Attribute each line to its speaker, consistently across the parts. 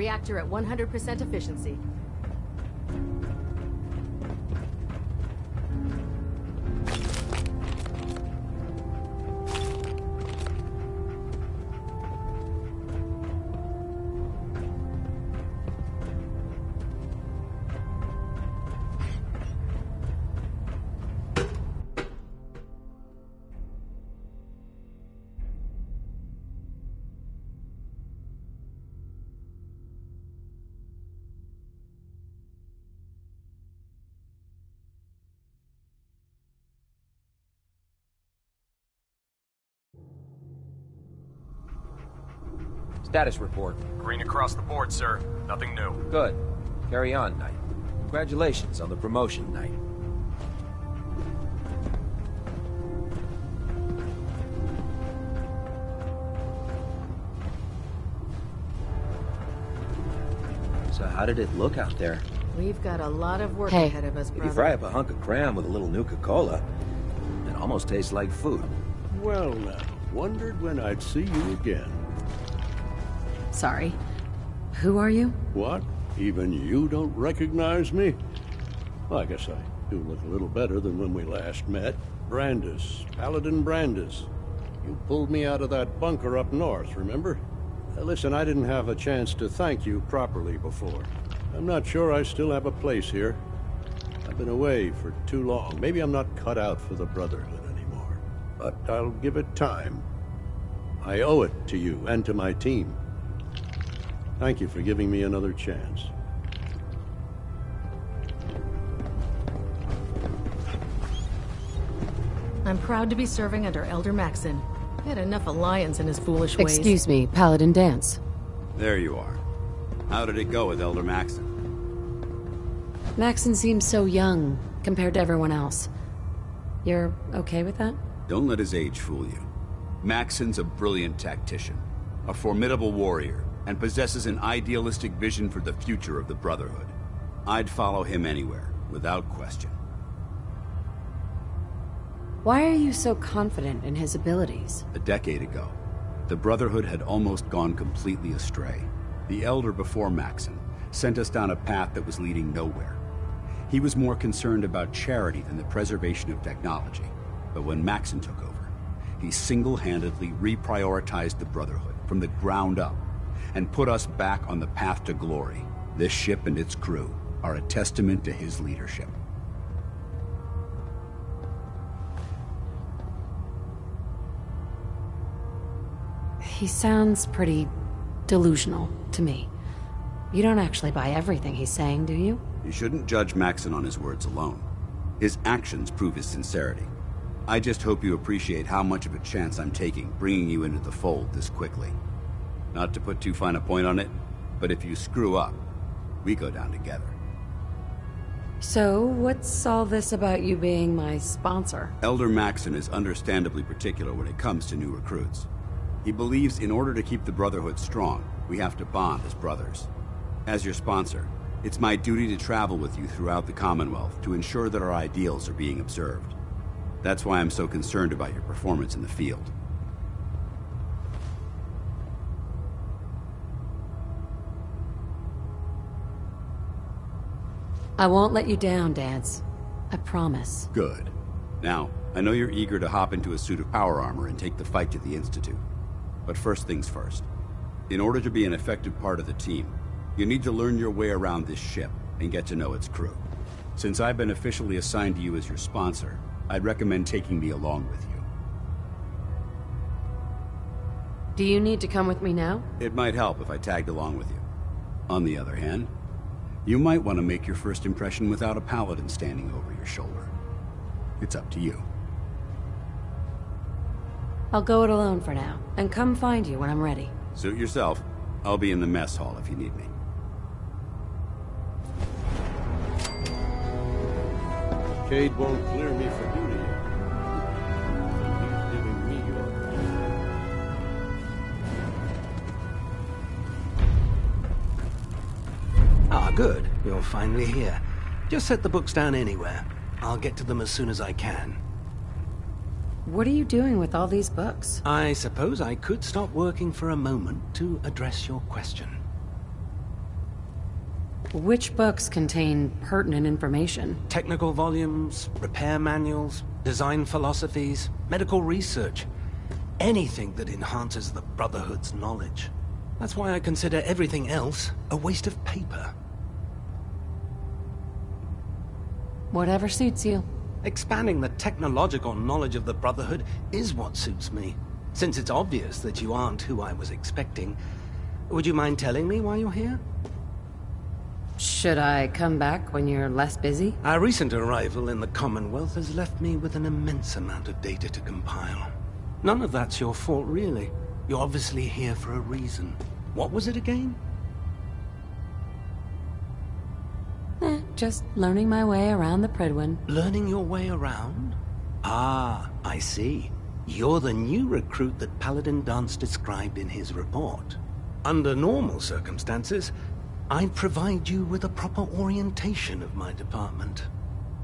Speaker 1: reactor at 100% efficiency.
Speaker 2: Status report.
Speaker 3: Green across the board, sir. Nothing new.
Speaker 2: Good. Carry on, Knight. Congratulations on the promotion, Knight. So how did it look out there?
Speaker 1: We've got a lot of work ahead of us, brother.
Speaker 2: You fry up a hunk of cram with a little Nuka-Cola. It almost tastes like food.
Speaker 4: Well now, wondered when I'd see you again.
Speaker 5: Sorry. Who are you?
Speaker 4: What? Even you don't recognize me? Well, I guess I do look a little better than when we last met. Brandis. Paladin Brandis. You pulled me out of that bunker up north, remember? Listen, I didn't have a chance to thank you properly before. I'm not sure I still have a place here. I've been away for too long. Maybe I'm not cut out for the Brotherhood anymore. But I'll give it time. I owe it to you and to my team. Thank you for giving me another chance.
Speaker 1: I'm proud to be serving under Elder Maxon. He had enough alliance in his foolish ways.
Speaker 5: Excuse me, Paladin Danse.
Speaker 6: There you are. How did it go with Elder Maxon?
Speaker 5: Maxon seems so young compared to everyone else. You're okay with that?
Speaker 6: Don't let his age fool you. Maxon's a brilliant tactician, a formidable warrior, and possesses an idealistic vision for the future of the Brotherhood. I'd follow him anywhere, without question.
Speaker 5: Why are you so confident in his abilities?
Speaker 6: A decade ago, the Brotherhood had almost gone completely astray. The Elder before Maxon sent us down a path that was leading nowhere. He was more concerned about charity than the preservation of technology. But when Maxon took over, he single-handedly reprioritized the Brotherhood from the ground up and put us back on the path to glory. This ship and its crew are a testament to his leadership.
Speaker 5: He sounds pretty delusional to me. You don't actually buy everything he's saying, do you?
Speaker 6: You shouldn't judge Maxon on his words alone. His actions prove his sincerity. I just hope you appreciate how much of a chance I'm taking bringing you into the fold this quickly. Not to put too fine a point on it, but if you screw up, we go down together.
Speaker 5: So, what's all this about you being my sponsor?
Speaker 6: Elder Maxon is understandably particular when it comes to new recruits. He believes in order to keep the Brotherhood strong, we have to bond as brothers. As your sponsor, it's my duty to travel with you throughout the Commonwealth to ensure that our ideals are being observed. That's why I'm so concerned about your performance in the field.
Speaker 5: I won't let you down, Danse. I promise.
Speaker 6: Good. Now, I know you're eager to hop into a suit of power armor and take the fight to the Institute. But first things first. In order to be an effective part of the team, you need to learn your way around this ship and get to know its crew. Since I've been officially assigned to you as your sponsor, I'd recommend taking me along with you.
Speaker 5: Do you need to come with me now?
Speaker 6: It might help if I tagged along with you. On the other hand, you might want to make your first impression without a paladin standing over your shoulder. It's up to you.
Speaker 5: I'll go it alone for now, and come find you when I'm ready.
Speaker 6: Suit yourself. I'll be in the mess hall if you need me.
Speaker 4: Cade won't clear me for duty. He's giving me orders.
Speaker 7: Ah, good. You're finally here. Just set the books down anywhere. I'll get to them as soon as I can.
Speaker 5: What are you doing with all these books?
Speaker 7: I suppose I could stop working for a moment to address your question.
Speaker 5: Which books contain pertinent information?
Speaker 7: Technical volumes, repair manuals, design philosophies, medical research. Anything that enhances the Brotherhood's knowledge. That's why I consider everything else a waste of paper.
Speaker 5: Whatever suits you.
Speaker 7: Expanding the technological knowledge of the Brotherhood is what suits me. Since it's obvious that you aren't who I was expecting, would you mind telling me why you're here?
Speaker 5: Should I come back when you're less busy?
Speaker 7: Our recent arrival in the Commonwealth has left me with an immense amount of data to compile. None of that's your fault, really. You're obviously here for a reason. What was it again?
Speaker 5: Just learning my way around the Prydwen.
Speaker 7: Learning your way around? Ah, I see. You're the new recruit that Paladin Danse described in his report. Under normal circumstances, I'd provide you with a proper orientation of my department.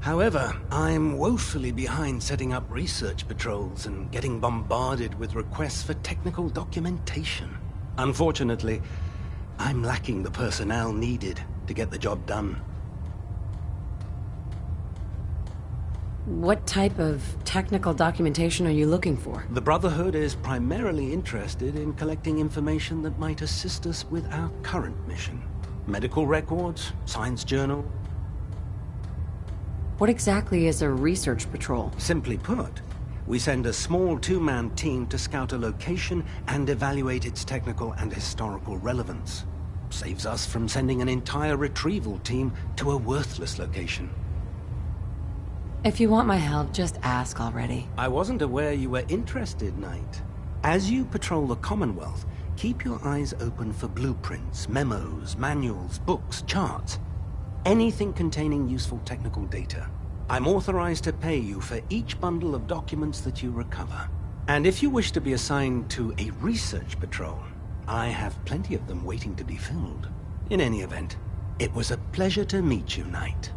Speaker 7: However, I'm woefully behind setting up research patrols and getting bombarded with requests for technical documentation. Unfortunately, I'm lacking the personnel needed to get the job done.
Speaker 5: What type of technical documentation are you looking for?
Speaker 7: The Brotherhood is primarily interested in collecting information that might assist us with our current mission. Medical records, science journal.
Speaker 5: What exactly is a research patrol?
Speaker 7: Simply put, we send a small two-man team to scout a location and evaluate its technical and historical relevance. Saves us from sending an entire retrieval team to a worthless location.
Speaker 5: If you want my help, just ask already.
Speaker 7: I wasn't aware you were interested, Knight. As you patrol the Commonwealth, keep your eyes open for blueprints, memos, manuals, books, charts. Anything containing useful technical data. I'm authorized to pay you for each bundle of documents that you recover. And if you wish to be assigned to a research patrol, I have plenty of them waiting to be filled. In any event, it was a pleasure to meet you, Knight.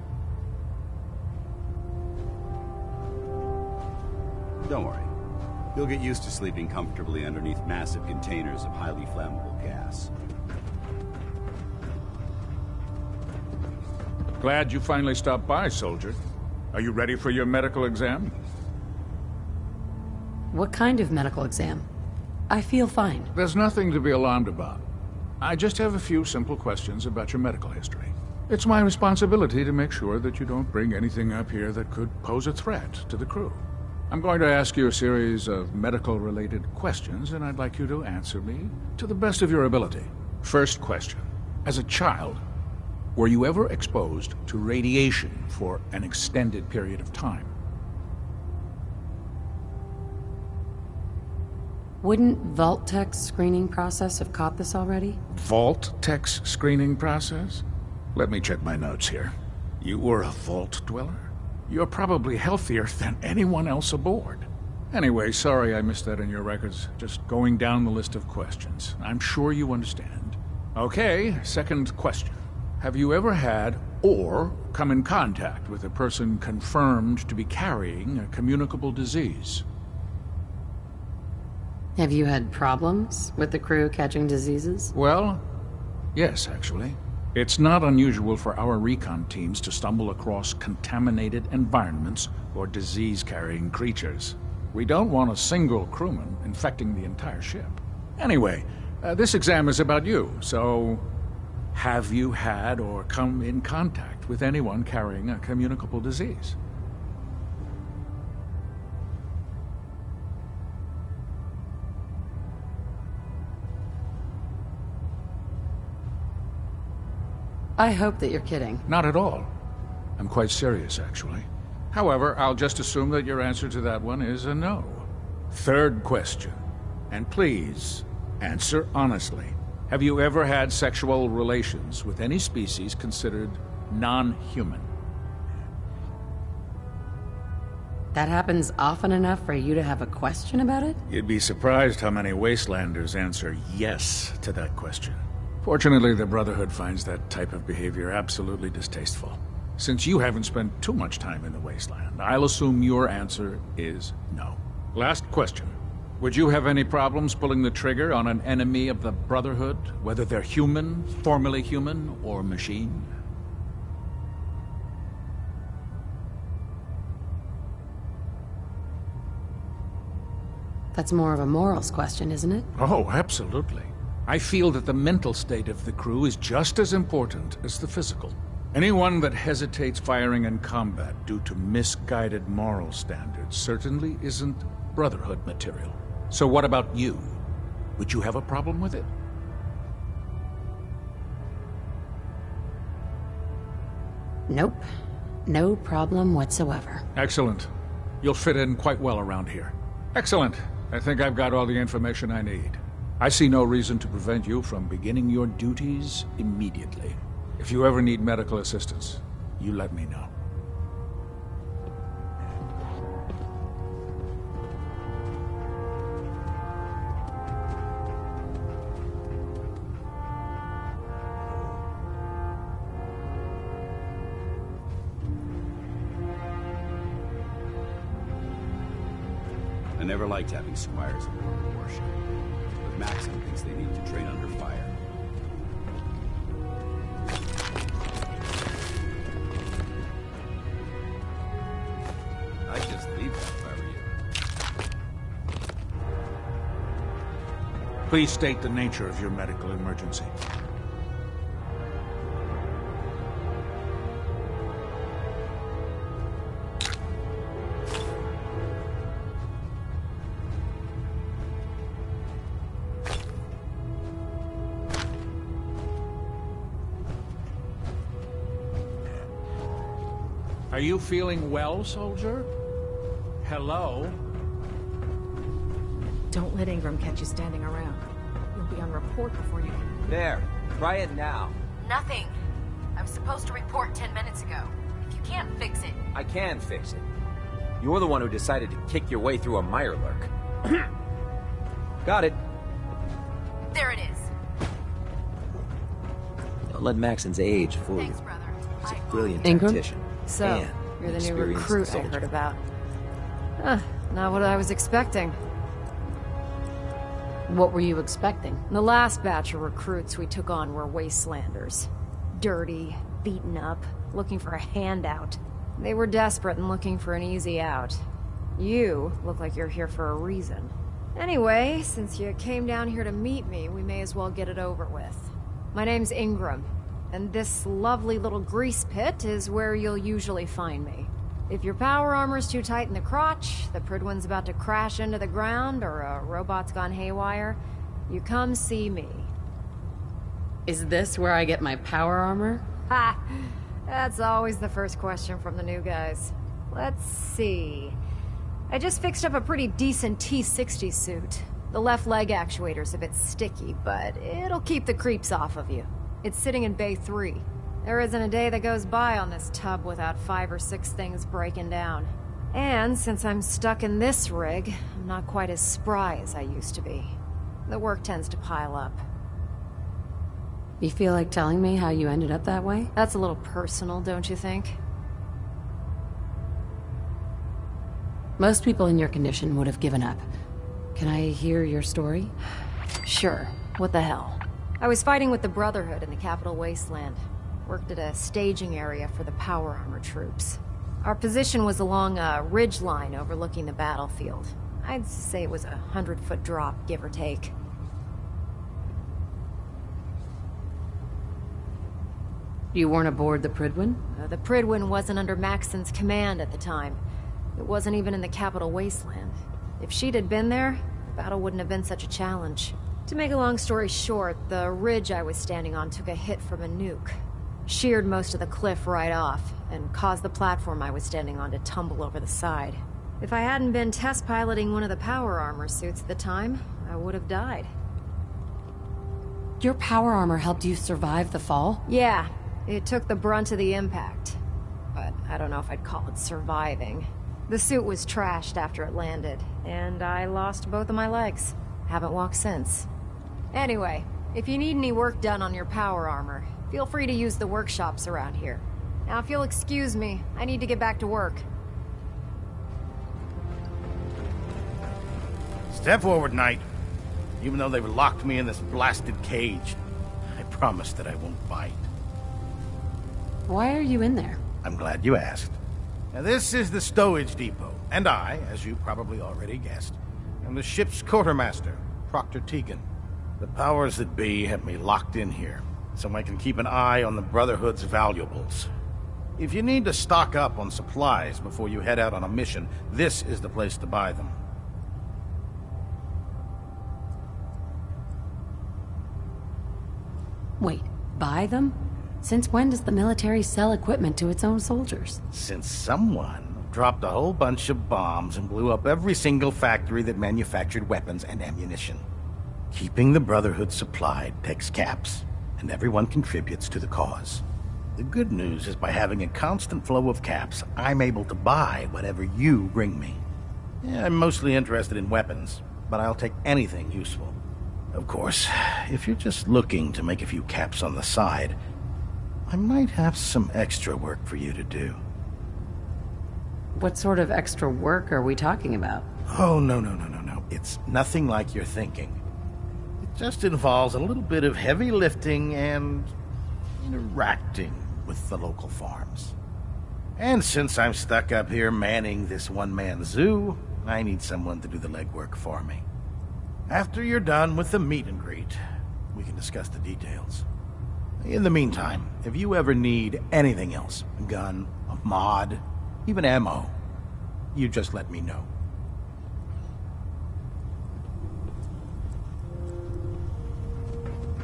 Speaker 6: Don't worry. You'll get used to sleeping comfortably underneath massive containers of highly flammable gas.
Speaker 8: Glad you finally stopped by, soldier. Are you ready for your medical exam?
Speaker 5: What kind of medical exam? I feel fine.
Speaker 8: There's nothing to be alarmed about. I just have a few simple questions about your medical history. It's my responsibility to make sure that you don't bring anything up here that could pose a threat to the crew. I'm going to ask you a series of medical-related questions, and I'd like you to answer me to the best of your ability. First question. As a child, were you ever exposed to radiation for an extended period of time?
Speaker 5: Wouldn't Vault-Tech's screening process have caught this already?
Speaker 8: Vault-Tech's screening process? Let me check my notes here. You were a Vault Dweller? You're probably healthier than anyone else aboard. Anyway, sorry I missed that in your records. Just going down the list of questions. I'm sure you understand. Okay, second question. Have you ever had or come in contact with a person confirmed to be carrying a communicable disease?
Speaker 5: Have you had problems with the crew catching diseases?
Speaker 8: Well, yes, actually. It's not unusual for our recon teams to stumble across contaminated environments or disease-carrying creatures. We don't want a single crewman infecting the entire ship. Anyway, this exam is about you, so have you had or come in contact with anyone carrying a communicable disease?
Speaker 5: I hope that you're kidding.
Speaker 8: Not at all. I'm quite serious, actually. However, I'll just assume that your answer to that one is a no. Third question. And please, answer honestly. Have you ever had sexual relations with any species considered non-human?
Speaker 5: That happens often enough for you to have a question about it?
Speaker 8: You'd be surprised how many Wastelanders answer yes to that question. Fortunately, the Brotherhood finds that type of behavior absolutely distasteful. Since you haven't spent too much time in the Wasteland, I'll assume your answer is no. Last question. Would you have any problems pulling the trigger on an enemy of the Brotherhood, whether they're human, formerly human, or machine?
Speaker 5: That's more of a morals question, isn't it?
Speaker 8: Oh, absolutely. I feel that the mental state of the crew is just as important as the physical. Anyone that hesitates firing in combat due to misguided moral standards certainly isn't Brotherhood material. So what about you? Would you have a problem with it?
Speaker 5: Nope. No problem whatsoever.
Speaker 8: Excellent. You'll fit in quite well around here. Excellent. I think I've got all the information I need. I see no reason to prevent you from beginning your duties immediately. If you ever need medical assistance, you let me know.
Speaker 6: I never liked having squires aboard a warship, but Maxim thinks they need to train under fire. I'd just leave that if I were you.
Speaker 8: Please state the nature of your medical emergency. Are you feeling well, soldier? Hello?
Speaker 1: Don't let Ingram catch you standing around. You'll be on report before you can...
Speaker 2: There. Try it now.
Speaker 9: Nothing. I was supposed to report 10 minutes ago. If you can't fix it...
Speaker 2: I can fix it. You're the one who decided to kick your way through a Mirelurk. Got it.
Speaker 9: There it is.
Speaker 2: Don't let Maxon's age fool
Speaker 9: Thanks,
Speaker 2: you.
Speaker 9: brother.
Speaker 2: He's a brilliant
Speaker 5: Ingram?
Speaker 2: tactician.
Speaker 5: So,
Speaker 2: and
Speaker 5: you're the new
Speaker 2: experienced
Speaker 5: recruit I
Speaker 2: soldier.
Speaker 5: heard about. Not what I was expecting. What were you expecting?
Speaker 10: The last batch of recruits we took on were wastelanders. Dirty, beaten up, looking for a handout. They were desperate and looking for an easy out. You look like you're here for a reason. Anyway, since you came down here to meet me, we may as well get it over with. My name's Ingram, and this lovely little grease pit is where you'll usually find me. If your power armor's too tight in the crotch, the Prydwen's about to crash into the ground, or a robot's gone haywire, you come see me.
Speaker 5: Is this where I get my power armor?
Speaker 10: Ha! That's always the first question from the new guys. Let's see. I just fixed up a pretty decent T-60 suit. The left leg actuator's a bit sticky, but it'll keep the creeps off of you. It's sitting in Bay 3. There isn't a day that goes by on this tub without 5 or 6 things breaking down. And since I'm stuck in this rig, I'm not quite as spry as I used to be. The work tends to pile up.
Speaker 5: You feel like telling me how you ended up that way?
Speaker 10: That's a little personal, don't you think?
Speaker 5: Most people in your condition would have given up. Can I hear your story?
Speaker 10: Sure. What the hell? I was fighting with the Brotherhood in the Capital Wasteland. Worked at a staging area for the power armor troops. Our position was along a ridge line overlooking the battlefield. I'd say it was a 100-foot drop, give or take.
Speaker 5: You weren't aboard the Prydwen?
Speaker 10: The Prydwen wasn't under Maxon's command at the time. It wasn't even in the Capital Wasteland. If she'd had been there, the battle wouldn't have been such a challenge. To make a long story short, the ridge I was standing on took a hit from a nuke. Sheared most of the cliff right off, and caused the platform I was standing on to tumble over the side. If I hadn't been test piloting one of the power armor suits at the time, I would have died.
Speaker 5: Your power armor helped you survive the fall?
Speaker 10: Yeah, it took the brunt of the impact. But I don't know if I'd call it surviving. The suit was trashed after it landed, and I lost both of my legs. Haven't walked since. Anyway, if you need any work done on your power armor, feel free to use the workshops around here. Now, if you'll excuse me, I need to get back to work.
Speaker 11: Step forward, Knight. Even though they've locked me in this blasted cage, I promise that I won't bite.
Speaker 5: Why are you in there?
Speaker 11: I'm glad you asked. Now, this is the stowage depot, and I, as you probably already guessed, I'm the ship's quartermaster, Proctor Tegan. The powers that be have me locked in here, so I can keep an eye on the Brotherhood's valuables. If you need to stock up on supplies before you head out on a mission, this is the place to buy them.
Speaker 5: Wait, buy them? Since when does the military sell equipment to its own soldiers?
Speaker 11: Since someone dropped a whole bunch of bombs and blew up every single factory that manufactured weapons and ammunition. Keeping the Brotherhood supplied takes caps, and everyone contributes to the cause. The good news is by having a constant flow of caps, I'm able to buy whatever you bring me. Yeah, I'm mostly interested in weapons, but I'll take anything useful. Of course, if you're just looking to make a few caps on the side, I might have some extra work for you to do.
Speaker 5: What sort of extra work are we talking about?
Speaker 11: Oh, no. It's nothing like you're thinking. It just involves a little bit of heavy lifting and interacting with the local farms. And since I'm stuck up here manning this one-man zoo, I need someone to do the legwork for me. After you're done with the meet and greet, we can discuss the details. In the meantime, if you ever need anything else, a gun, a mod, even ammo, you just let me know.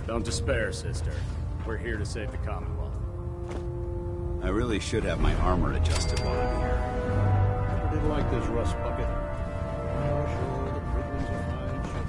Speaker 12: Don't despair, sister. We're here to save the Commonwealth.
Speaker 6: I really should have my armor adjusted while I'm here.
Speaker 4: I didn't like this rust bucket. Oh, sure, the Britons are fine ship.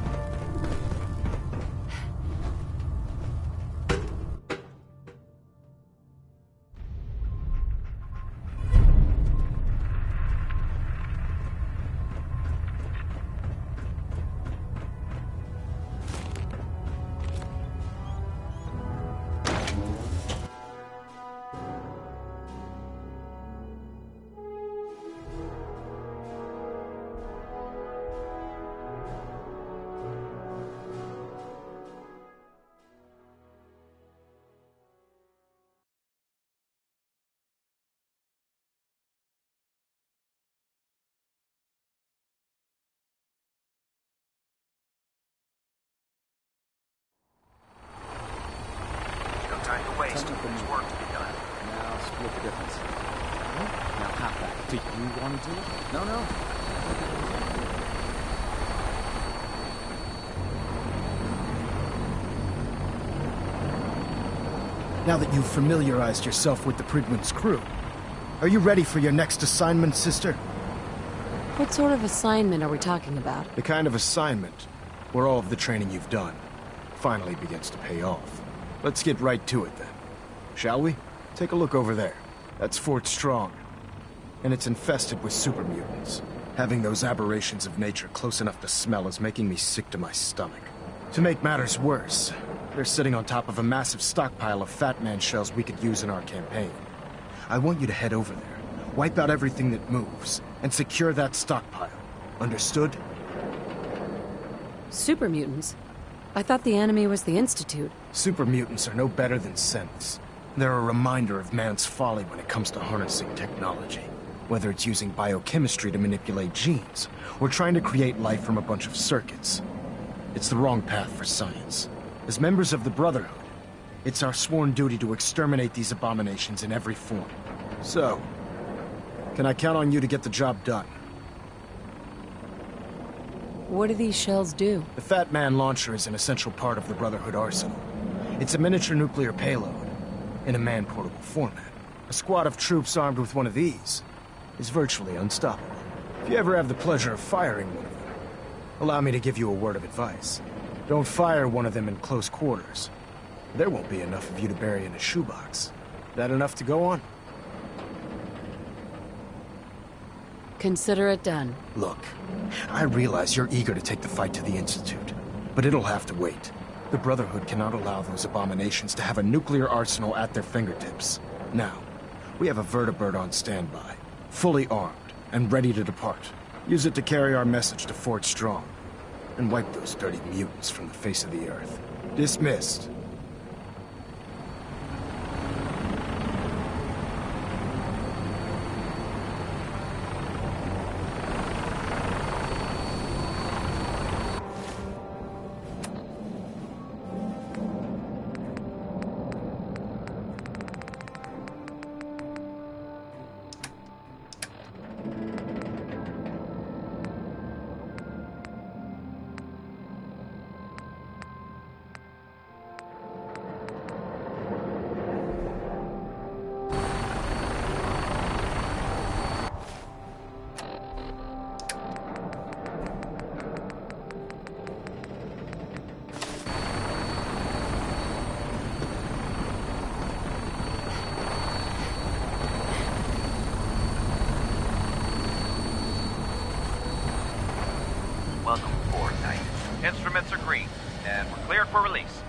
Speaker 3: No time to waste. There's work to be done.
Speaker 2: Now split the difference. Now half that. Do you want to do it? No.
Speaker 13: Now that you've familiarized yourself with the Prydwen's crew, are you ready for your next assignment, sister?
Speaker 5: What sort of assignment are we talking about?
Speaker 13: The kind of assignment where all of the training you've done finally begins to pay off. Let's get right to it then. Shall we? Take a look over there. That's Fort Strong. And it's infested with super mutants. Having those aberrations of nature close enough to smell is making me sick to my stomach. To make matters worse, they're sitting on top of a massive stockpile of Fat Man shells we could use in our campaign. I want you to head over there, wipe out everything that moves, and secure that stockpile. Understood?
Speaker 5: Super mutants? I thought the enemy was the Institute.
Speaker 13: Super mutants are no better than synths. They're a reminder of man's folly when it comes to harnessing technology. Whether it's using biochemistry to manipulate genes, or trying to create life from a bunch of circuits. It's the wrong path for science. As members of the Brotherhood, it's our sworn duty to exterminate these abominations in every form. So, can I count on you to get the job done?
Speaker 5: What do these shells do?
Speaker 13: The Fat Man launcher is an essential part of the Brotherhood arsenal. It's a miniature nuclear payload, in a man-portable format. A squad of troops armed with one of these is virtually unstoppable. If you ever have the pleasure of firing one of them, allow me to give you a word of advice. Don't fire one of them in close quarters. There won't be enough of you to bury in a shoebox. That enough to go on?
Speaker 5: Consider it done.
Speaker 13: Look, I realize you're eager to take the fight to the Institute, but it'll have to wait. The Brotherhood cannot allow those abominations to have a nuclear arsenal at their fingertips. Now, we have a vertibird on standby, fully armed and ready to depart. Use it to carry our message to Fort Strong, and wipe those dirty mutants from the face of the earth. Dismissed.
Speaker 3: 4, Knight. Instruments are green, and we're cleared for release.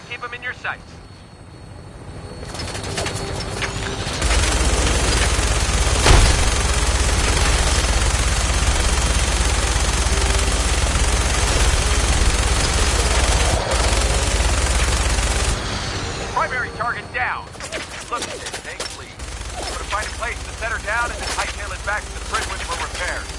Speaker 3: Keep them in your sights. Primary target down. Look at this thing, please. We're gonna find a place to set her down and then hightail it back to the Brentwood for repairs.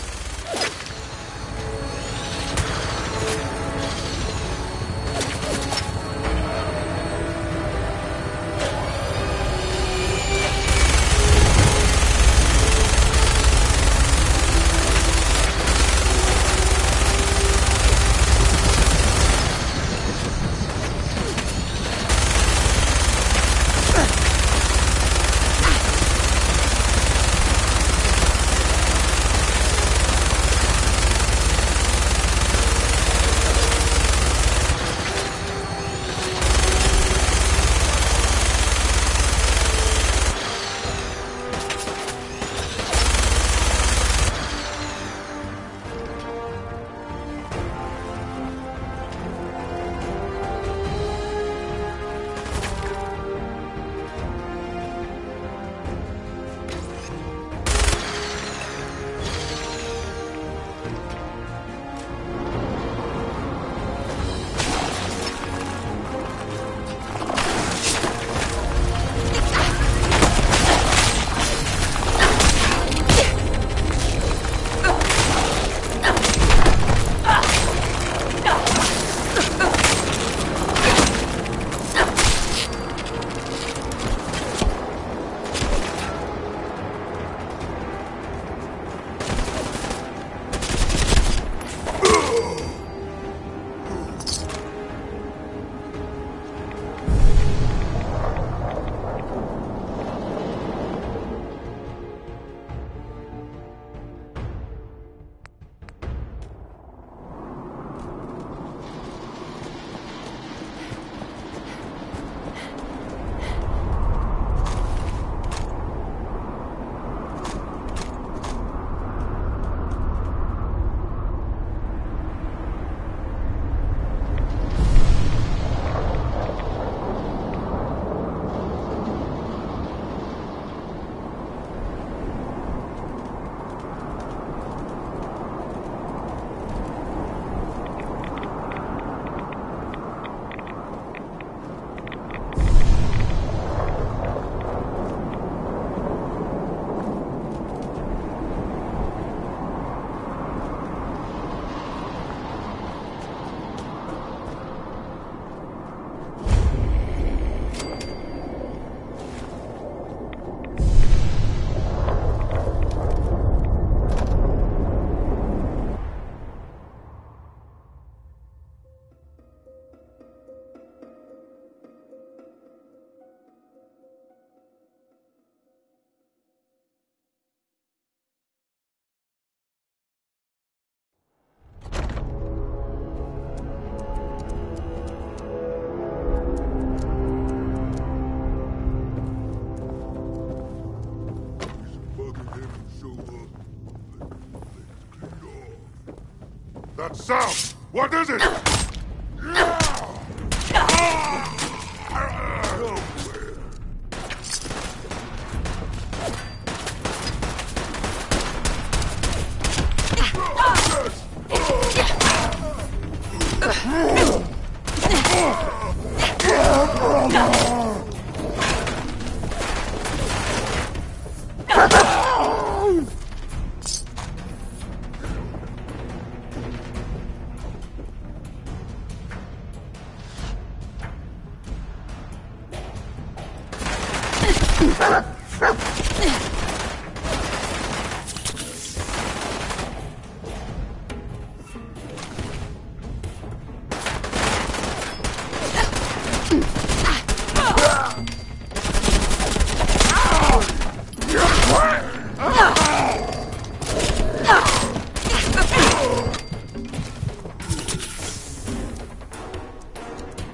Speaker 14: That sound! What is it?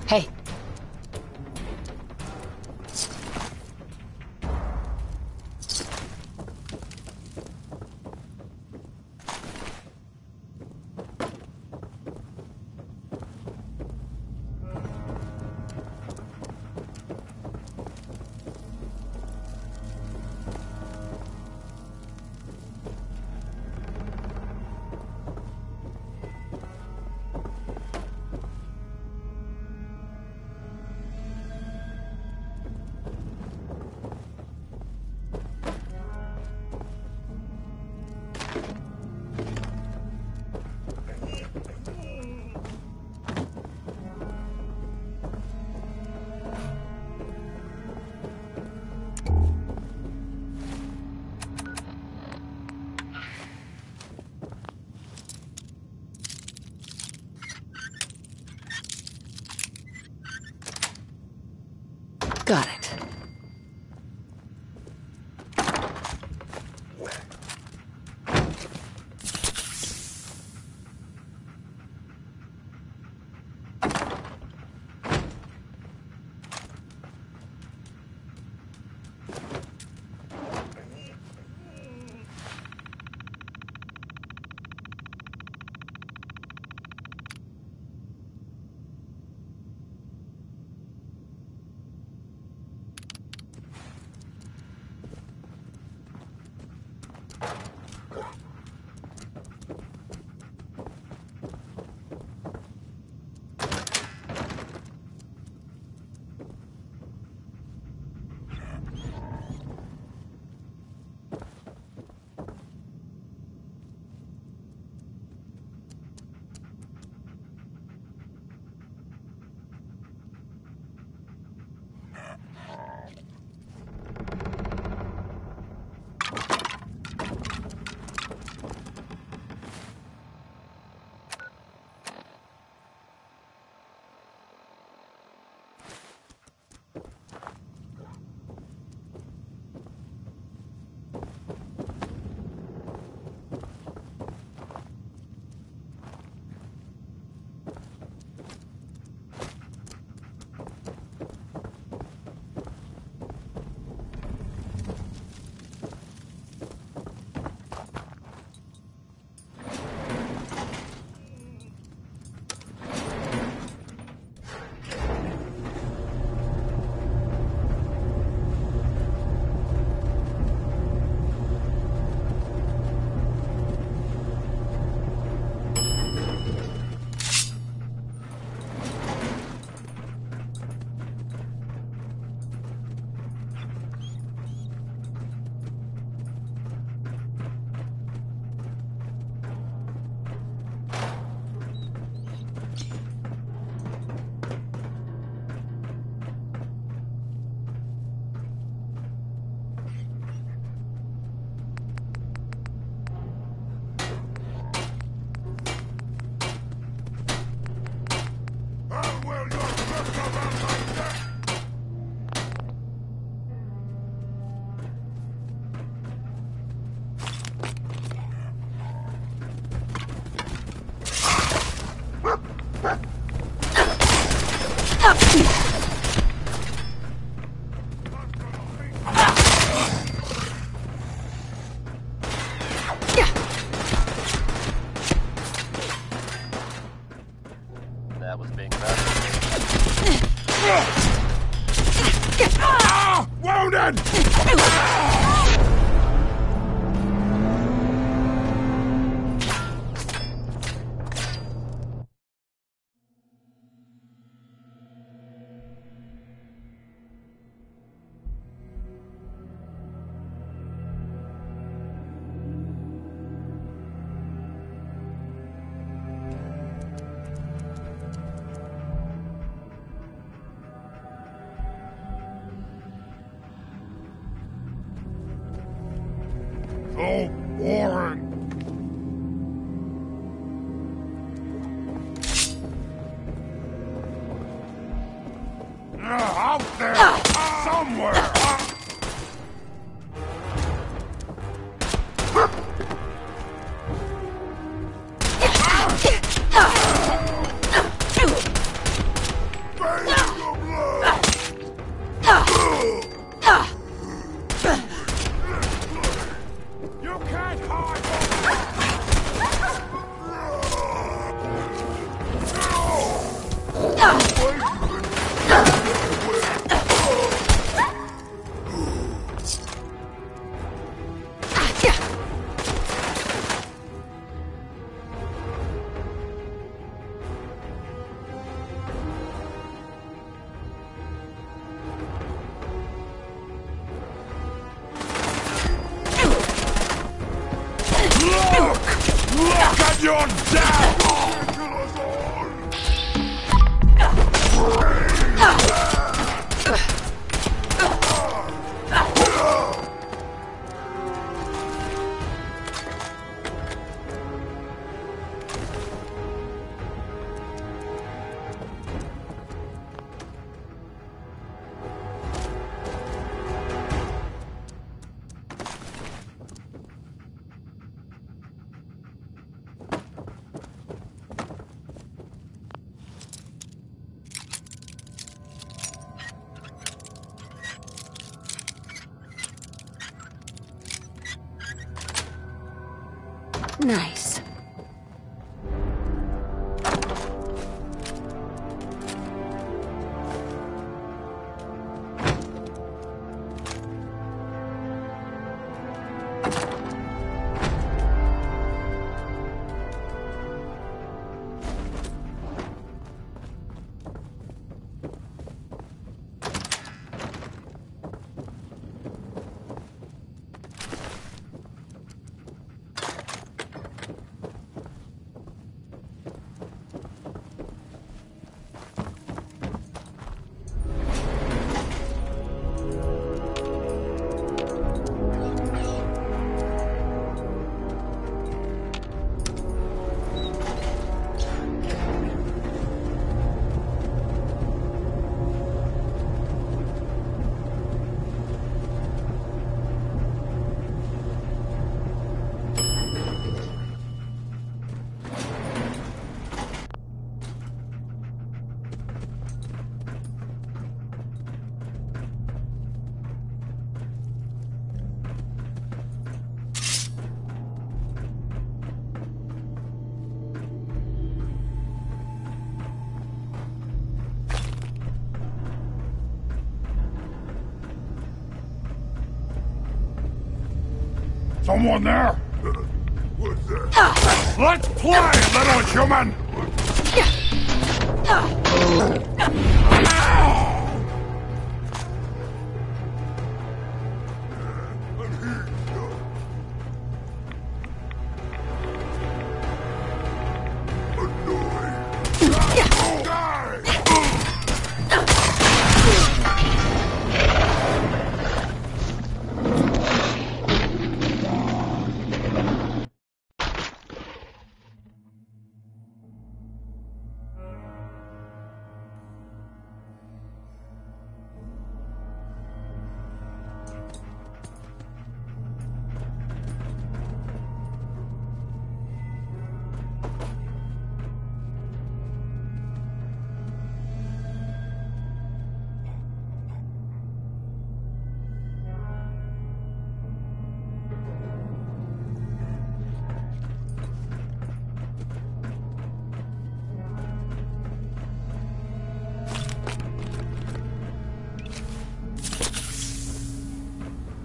Speaker 5: Hey. Got it.
Speaker 15: That was being
Speaker 14: Wounded! So boring. Out there, somewhere. Look at your death!
Speaker 5: Nice.
Speaker 14: Someone there? What's that? Let's play, little human!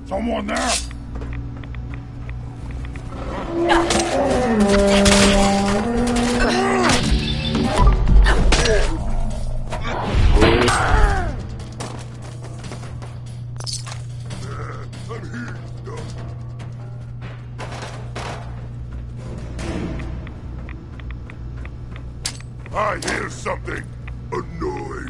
Speaker 14: Someone there? I hear something. A noise.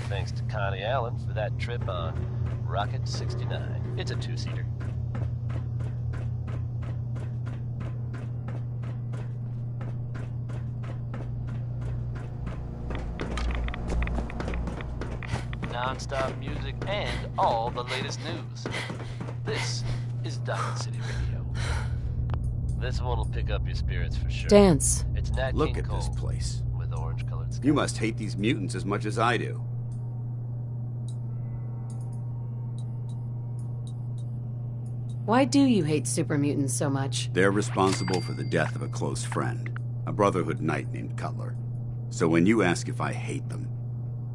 Speaker 15: Thanks to Connie Allen for that trip on Rocket 69. It's a two-seater. Non-stop music and all the latest news. This is Diamond City Radio. This one will pick up your spirits for sure.
Speaker 5: Dance.
Speaker 15: It's Nat
Speaker 6: Look
Speaker 15: King
Speaker 6: at
Speaker 15: Cole
Speaker 6: this place.
Speaker 15: with orange-colored sky.
Speaker 6: You must hate these mutants as much as I do.
Speaker 5: Why do you hate super mutants so much?
Speaker 6: They're responsible for the death of a close friend, a Brotherhood knight named Cutler. So when you ask if I hate them,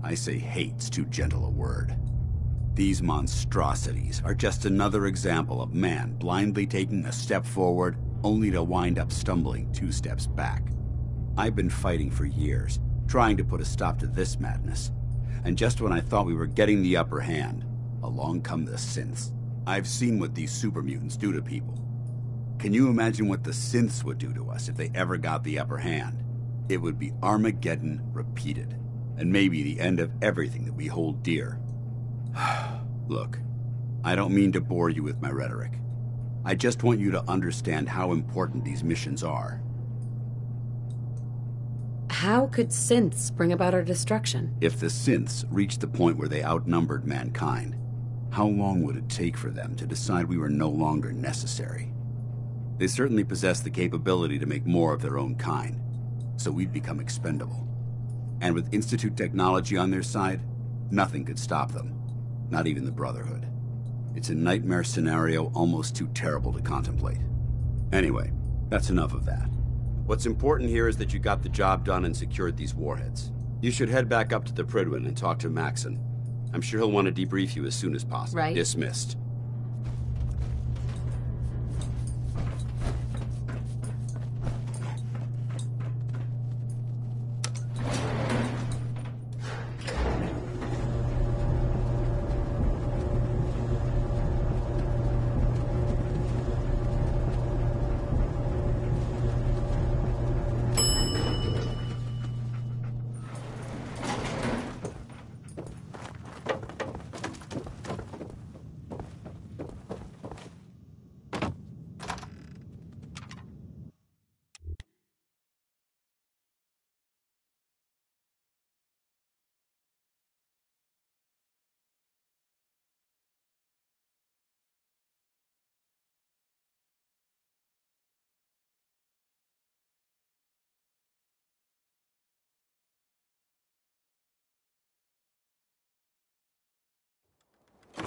Speaker 6: I say hate's too gentle a word. These monstrosities are just another example of man blindly taking a step forward only to wind up stumbling 2 steps back. I've been fighting for years, trying to put a stop to this madness. And just when I thought we were getting the upper hand, along come the synths. I've seen what these super mutants do to people. Can you imagine what the synths would do to us if they ever got the upper hand? It would be Armageddon repeated, and maybe the end of everything that we hold dear. Look, I don't mean to bore you with my rhetoric. I just want you to understand how important these missions are.
Speaker 5: How could synths bring about our destruction?
Speaker 6: If the synths reached the point where they outnumbered mankind, how long would it take for them to decide we were no longer necessary? They certainly possess the capability to make more of their own kind, so we'd become expendable. And with Institute technology on their side, nothing could stop them, not even the Brotherhood. It's a nightmare scenario almost too terrible to contemplate. Anyway, that's enough of that. What's important here is that you got the job done and secured these warheads. You should head back up to the Prydwen and talk to Maxon. I'm sure he'll want to debrief you as soon as possible.
Speaker 5: Right.
Speaker 6: Dismissed.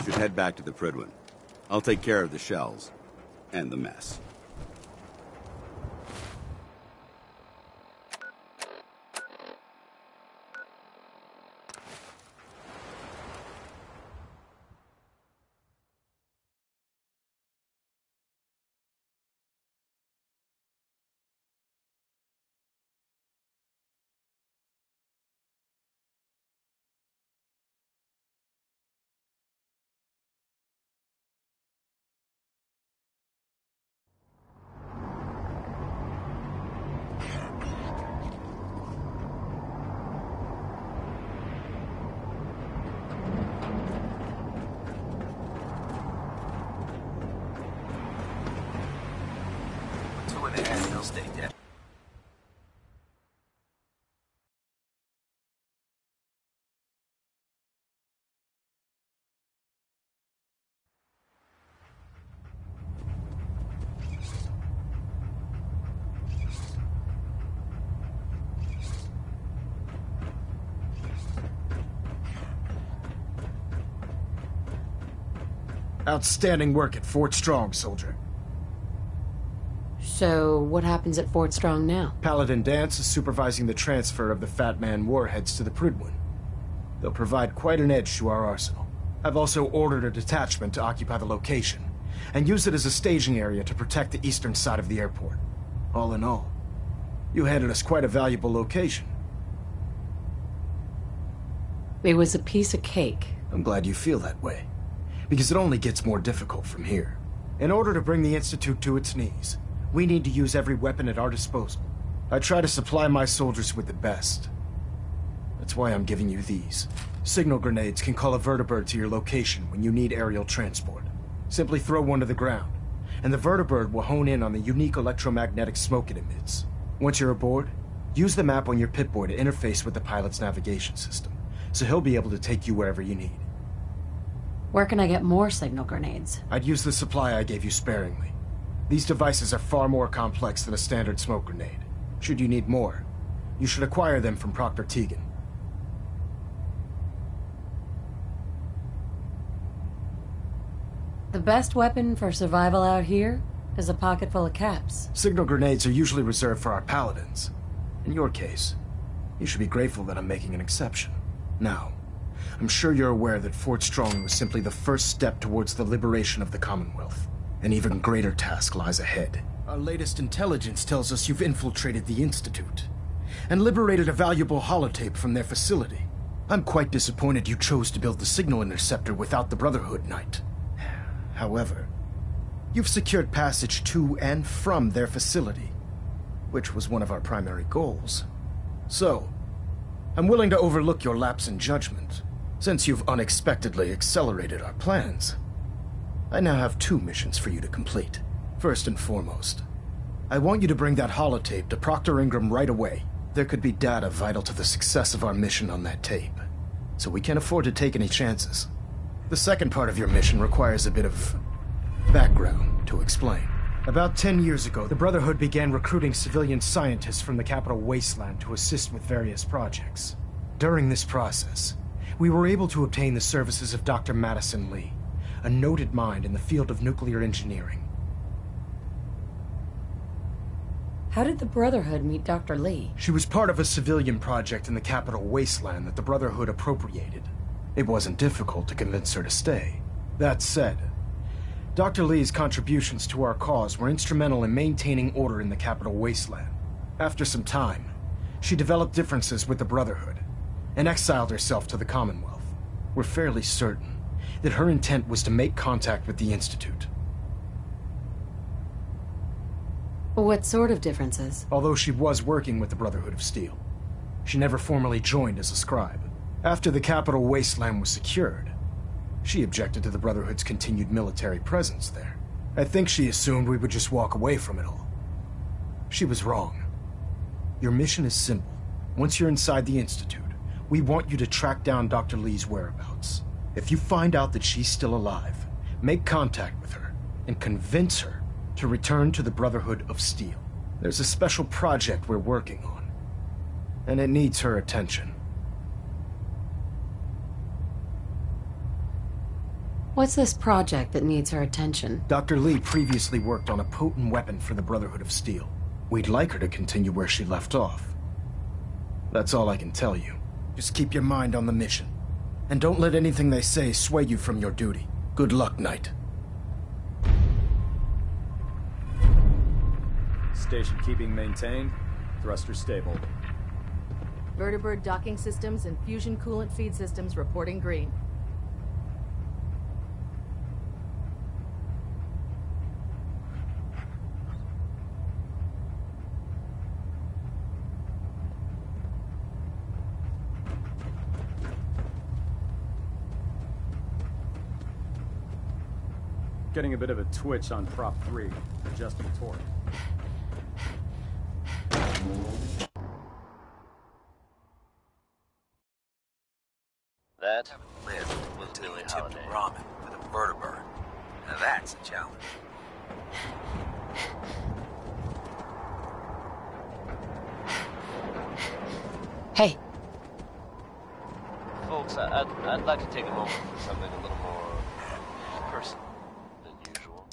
Speaker 6: Should head back to the Prydwen. I'll take care of the shells and the mess.
Speaker 2: They'll stay dead.
Speaker 13: Outstanding work at Fort Strong, soldier.
Speaker 5: So, what happens at Fort Strong now?
Speaker 13: Paladin Danse is supervising the transfer of the Fat Man warheads to the Prydwen. They'll provide quite an edge to our arsenal. I've also ordered a detachment to occupy the location, and use it as a staging area to protect the eastern side of the airport. All in all, you handed us quite a valuable location.
Speaker 5: It was a piece of cake.
Speaker 13: I'm glad you feel that way, because it only gets more difficult from here. In order to bring the Institute to its knees, we need to use every weapon at our disposal. I try to supply my soldiers with the best. That's why I'm giving you these. Signal grenades can call a vertibird to your location when you need aerial transport. Simply throw one to the ground, and the vertibird will hone in on the unique electromagnetic smoke it emits. Once you're aboard, use the map on your Pip-Boy to interface with the pilot's navigation system, so he'll be able to take you wherever you need.
Speaker 5: Where can I get more signal grenades?
Speaker 13: I'd use the supply I gave you sparingly. These devices are far more complex than a standard smoke grenade. Should you need more, you should acquire them from Proctor Tegan.
Speaker 5: The best weapon for survival out here is a pocket full of caps.
Speaker 13: Signal grenades are usually reserved for our paladins. In your case, you should be grateful that I'm making an exception. Now, I'm sure you're aware that Fort Strong was simply the first step towards the liberation of the Commonwealth. An even greater task lies ahead. Our latest intelligence tells us you've infiltrated the Institute and liberated a valuable holotape from their facility. I'm quite disappointed you chose to build the signal interceptor without the Brotherhood Knight. However, you've secured passage to and from their facility, which was one of our primary goals. So, I'm willing to overlook your lapse in judgment, since you've unexpectedly accelerated our plans. I now have 2 missions for you to complete. First and foremost, I want you to bring that holotape to Proctor Ingram right away. There could be data vital to the success of our mission on that tape, so we can't afford to take any chances. The second part of your mission requires a bit of background to explain. About 10 years ago, the Brotherhood began recruiting civilian scientists from the capital Wasteland to assist with various projects. During this process, we were able to obtain the services of Dr. Madison Lee, a noted mind in the field of nuclear engineering.
Speaker 5: How did the Brotherhood meet Dr. Lee?
Speaker 13: She was part of a civilian project in the capital Wasteland that the Brotherhood appropriated. It wasn't difficult to convince her to stay. That said, Dr. Lee's contributions to our cause were instrumental in maintaining order in the capital Wasteland. After some time, she developed differences with the Brotherhood and exiled herself to the Commonwealth. We're fairly certain that her intent was to make contact with the Institute.
Speaker 5: What sort of differences?
Speaker 13: Although she was working with the Brotherhood of Steel, she never formally joined as a scribe. After the capital Wasteland was secured, she objected to the Brotherhood's continued military presence there. I think she assumed we would just walk away from it all. She was wrong. Your mission is simple. Once you're inside the Institute, we want you to track down Dr. Lee's whereabouts. If you find out that she's still alive, make contact with her and convince her to return to the Brotherhood of Steel. There's a special project we're working on, and it needs her attention.
Speaker 5: What's this project that needs her attention?
Speaker 13: Dr. Lee previously worked on a potent weapon for the Brotherhood of Steel. We'd like her to continue where she left off. That's all I can tell you. Just keep your mind on the mission. And don't let anything they say sway you from your duty. Good luck, Knight.
Speaker 12: Station keeping maintained. Thruster stable.
Speaker 1: Vertibird docking systems and fusion coolant feed systems reporting green.
Speaker 12: Getting a bit of a twitch on prop 3. Adjusting torque.
Speaker 2: That lift until it tipped ramen with a vertibird. Now that's a challenge.
Speaker 5: Hey.
Speaker 15: Folks, I'd like to take a moment for something a little more personal than usual.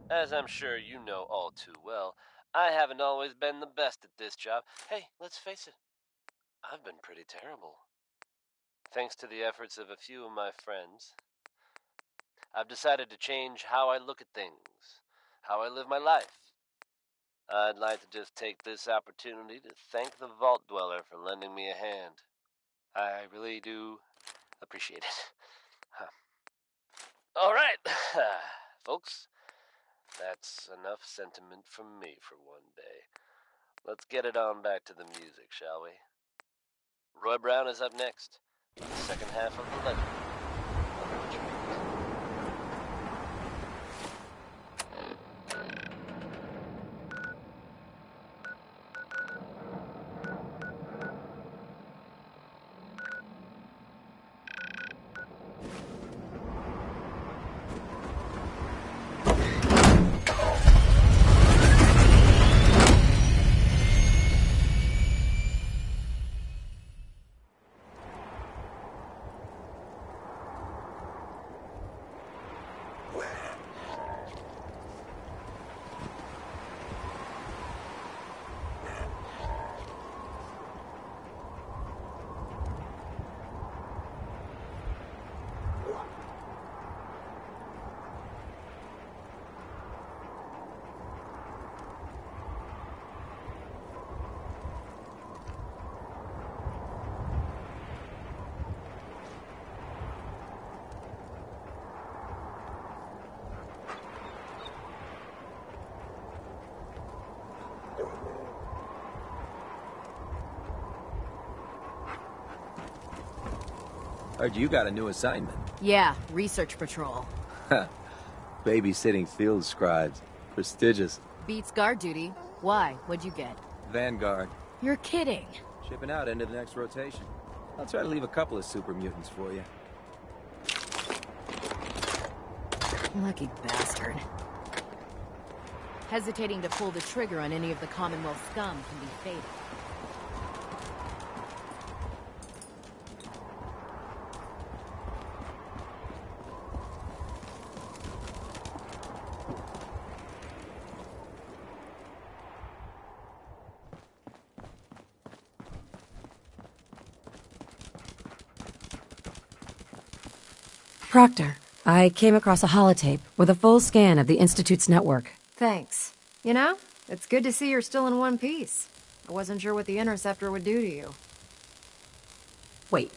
Speaker 15: As I'm sure you know all too well, I haven't always been the best at this job. Hey, let's face it, I've been pretty terrible. Thanks to the efforts of a few of my friends, I've decided to change how I look at things, how I live my life. I'd like to just take this opportunity to thank the Vault Dweller for lending me a hand. I really do appreciate it. All right, folks, that's enough sentiment from me for one day. Let's get it on back to the music, shall we? Roy Brown is up next. The second half of the legend of the retreat.
Speaker 2: Heard you got a new assignment.
Speaker 1: Yeah, research patrol.
Speaker 2: Babysitting field scribes. Prestigious.
Speaker 1: Beats guard duty. Why? What'd you get?
Speaker 2: Vanguard.
Speaker 1: You're kidding.
Speaker 2: Shipping out into the next rotation. I'll try to leave a couple of super mutants for you.
Speaker 1: Lucky bastard. Hesitating to pull the trigger on any of the Commonwealth scum can be fatal.
Speaker 5: Proctor, I came across a holotape with a full scan of the Institute's network.
Speaker 10: Thanks. You know, it's good to see you're still in one piece. I wasn't sure what the Interceptor would do to you.
Speaker 5: Wait,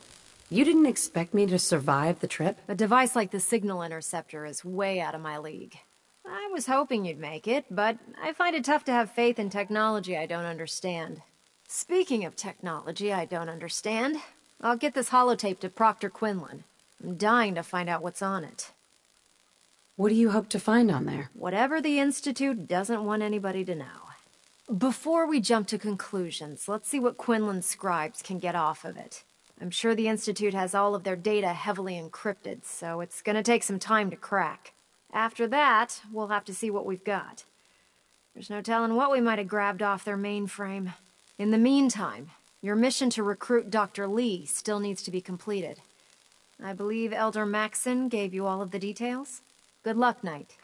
Speaker 5: you didn't expect me to survive the trip?
Speaker 10: A device like the Signal Interceptor is way out of my league. I was hoping you'd make it, but I find it tough to have faith in technology I don't understand. Speaking of technology I don't understand, I'll get this holotape to Proctor Quinlan. I'm dying to find out what's on it.
Speaker 5: What do you hope to find on there?
Speaker 10: Whatever the Institute doesn't want anybody to know. Before we jump to conclusions, let's see what Quinlan's scribes can get off of it. I'm sure the Institute has all of their data heavily encrypted, so it's gonna take some time to crack. After that, we'll have to see what we've got. There's no telling what we might have grabbed off their mainframe. In the meantime, your mission to recruit Dr. Lee still needs to be completed. I believe Elder Maxon gave you all of the details. Good luck, Knight.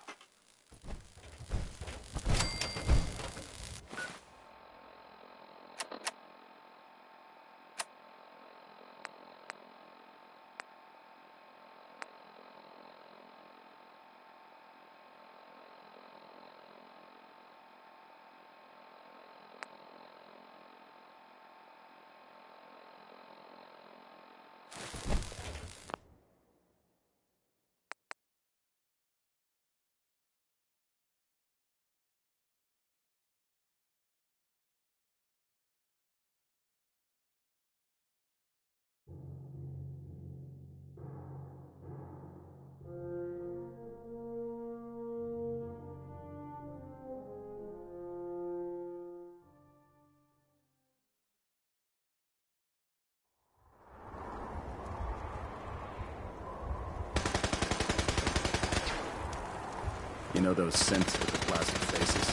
Speaker 6: You know those synths with the plastic faces?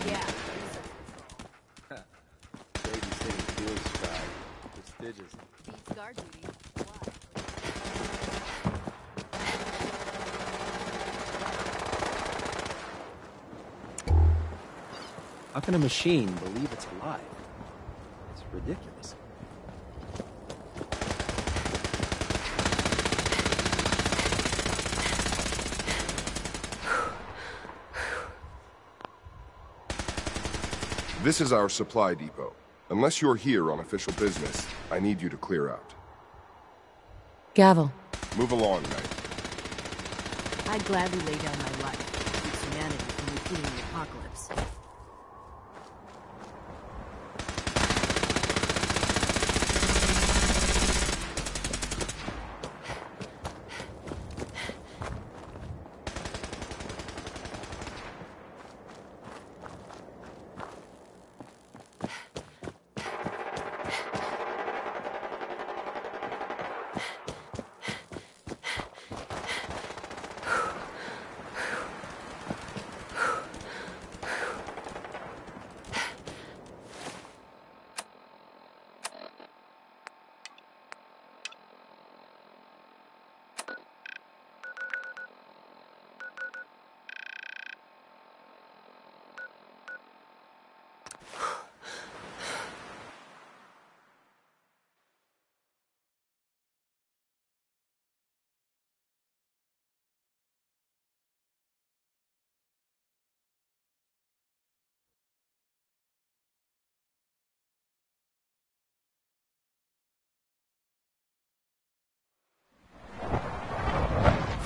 Speaker 1: Yeah.
Speaker 2: Babysitting field scribe. Prestigious.
Speaker 1: Beats guard duty.
Speaker 2: How can a machine believe it's alive? It's ridiculous.
Speaker 14: This is our supply depot. Unless you're here on official business, I need you to clear out.
Speaker 5: Gavel.
Speaker 14: Move along, Knight.
Speaker 1: I'd gladly lay down my life to keep humanity from repeating the apocalypse.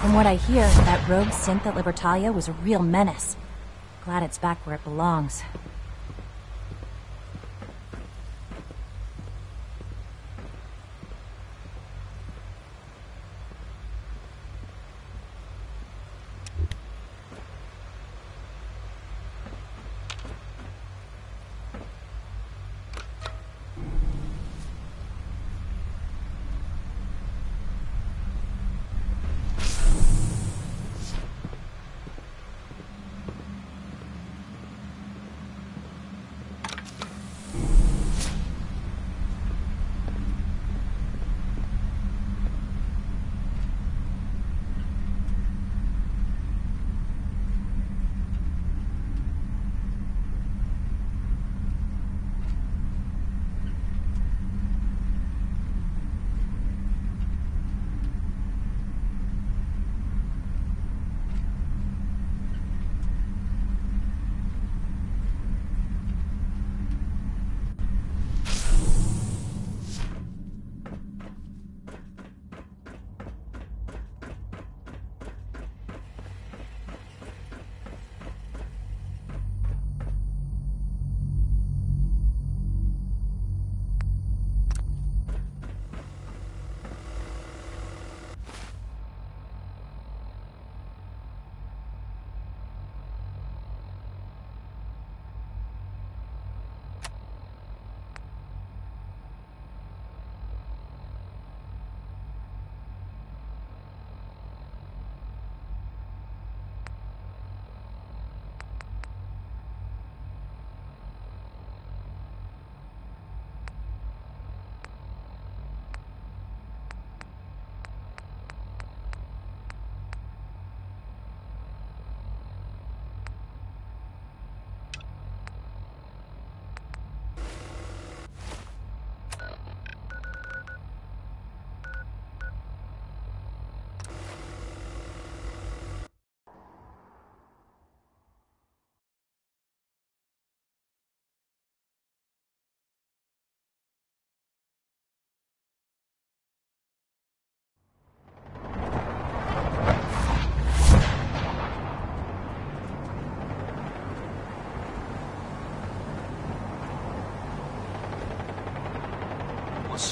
Speaker 16: From what I hear, that rogue synth at Libertalia was a real menace. Glad it's back where it belongs.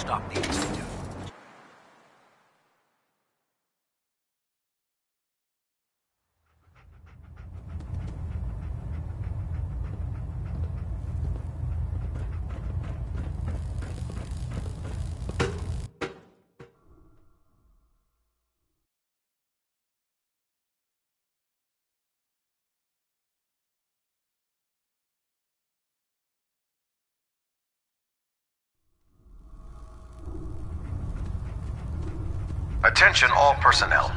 Speaker 3: stop the Institute.
Speaker 17: Attention all personnel.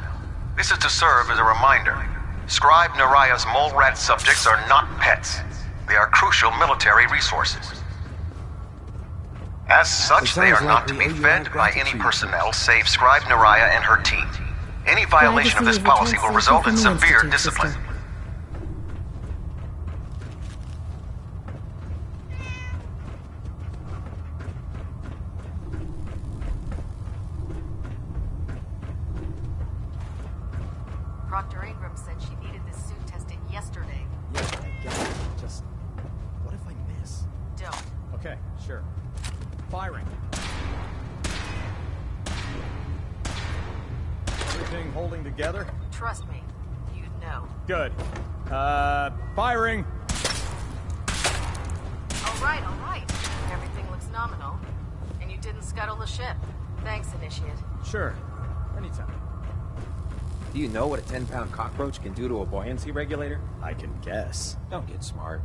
Speaker 17: This is to serve as a reminder. Scribe Naraya's mole rat subjects are not pets. They are crucial military resources. As such, they are not to be fed by any personnel save Scribe Naraya and her team. Any violation of this policy will result in severe discipline.
Speaker 1: Proctor Ingram said she needed this suit tested yesterday.
Speaker 12: Yeah, I got it. Just... what if I miss?
Speaker 1: Don't.
Speaker 12: Okay, sure. Firing. Everything holding together?
Speaker 1: Trust me, you'd know.
Speaker 12: Good. Firing!
Speaker 1: All right. Everything looks nominal. And you didn't scuttle the ship. Thanks, Initiate.
Speaker 12: Sure. Anytime.
Speaker 2: Do you know what a 10-pound cockroach can do to a buoyancy regulator?
Speaker 12: I can guess.
Speaker 2: Don't get smart.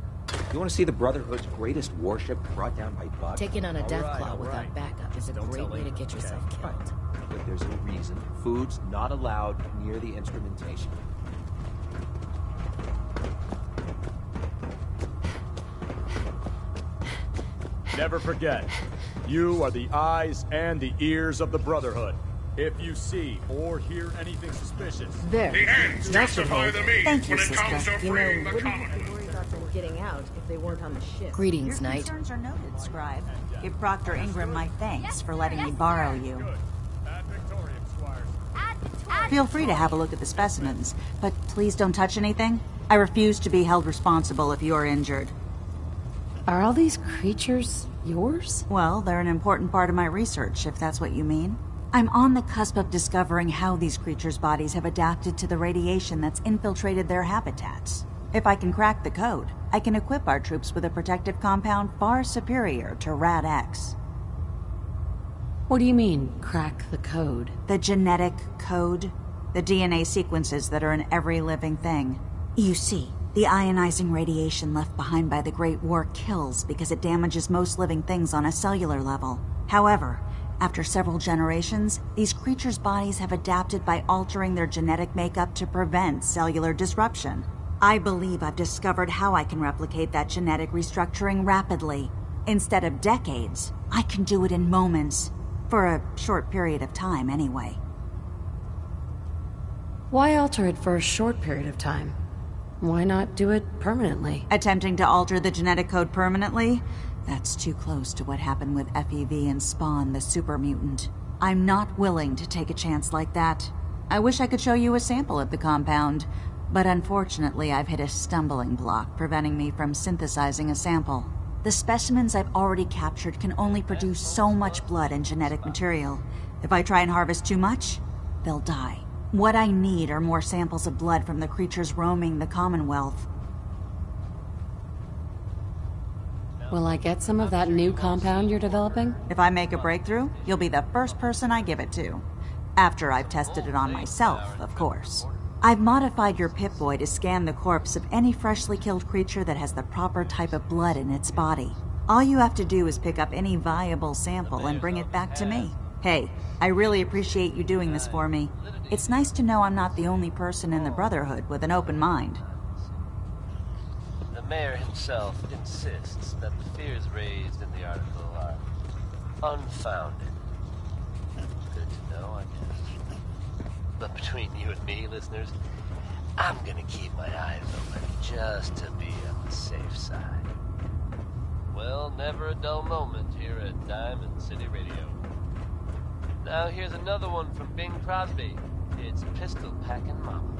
Speaker 2: You want to see the Brotherhood's greatest warship brought down by bugs?
Speaker 1: Taking on a Deathclaw without backup is a great way to get yourself killed.
Speaker 2: But there's a reason. Food's not allowed near the instrumentation.
Speaker 12: Never forget, you are the eyes and the ears of the Brotherhood. If you see or hear anything suspicious...
Speaker 1: There.
Speaker 18: The ends justify the means
Speaker 1: Thank you,
Speaker 18: when it comes
Speaker 1: sister.
Speaker 18: to
Speaker 1: You know,
Speaker 18: freeing the
Speaker 1: wouldn't
Speaker 18: colony.
Speaker 1: have to worry about them getting out if they weren't on the ship.
Speaker 19: Greetings,
Speaker 1: Your
Speaker 19: Knight.
Speaker 1: concerns
Speaker 19: are noted, Scribe. Give Proctor Ingram my thanks for letting me borrow you. Feel free to have a look at the specimens, but please don't touch anything. I refuse to be held responsible if you're injured.
Speaker 5: Are all these creatures yours?
Speaker 19: Well, they're an important part of my research, if that's what you mean. I'm on the cusp of discovering how these creatures' bodies have adapted to the radiation that's infiltrated their habitats. If I can crack the code, I can equip our troops with a protective compound far superior to Rad-X.
Speaker 5: What do you mean, crack the code?
Speaker 19: The genetic code. The DNA sequences that are in every living thing. You see, the ionizing radiation left behind by the Great War kills because it damages most living things on a cellular level. However, after several generations, these creatures' bodies have adapted by altering their genetic makeup to prevent cellular disruption. I believe I've discovered how I can replicate that genetic restructuring rapidly. Instead of decades, I can do it in moments. For a short period of time, anyway.
Speaker 5: Why alter it for a short period of time? Why not do it permanently?
Speaker 19: Attempting to alter the genetic code permanently? That's too close to what happened with FEV and Spawn, the super mutant. I'm not willing to take a chance like that. I wish I could show you a sample of the compound, but unfortunately I've hit a stumbling block preventing me from synthesizing a sample. The specimens I've already captured can only produce so much blood and genetic material. If I try and harvest too much, they'll die. What I need are more samples of blood from the creatures roaming the Commonwealth.
Speaker 5: Will I get some of that new compound you're developing?
Speaker 19: If I make a breakthrough, you'll be the first person I give it to. After I've tested it on myself, of course. I've modified your Pip-Boy to scan the corpse of any freshly killed creature that has the proper type of blood in its body. All you have to do is pick up any viable sample and bring it back to me. Hey, I really appreciate you doing this for me. It's nice to know I'm not the only person in the Brotherhood with an open mind.
Speaker 15: The mayor himself insists that the fears raised in the article are unfounded. Good to know, I guess. But between you and me, listeners, I'm gonna keep my eyes open just to be on the safe side. Well, never a dull moment here at Diamond City Radio. Now here's another one from Bing Crosby. It's Pistol Packin' Mama.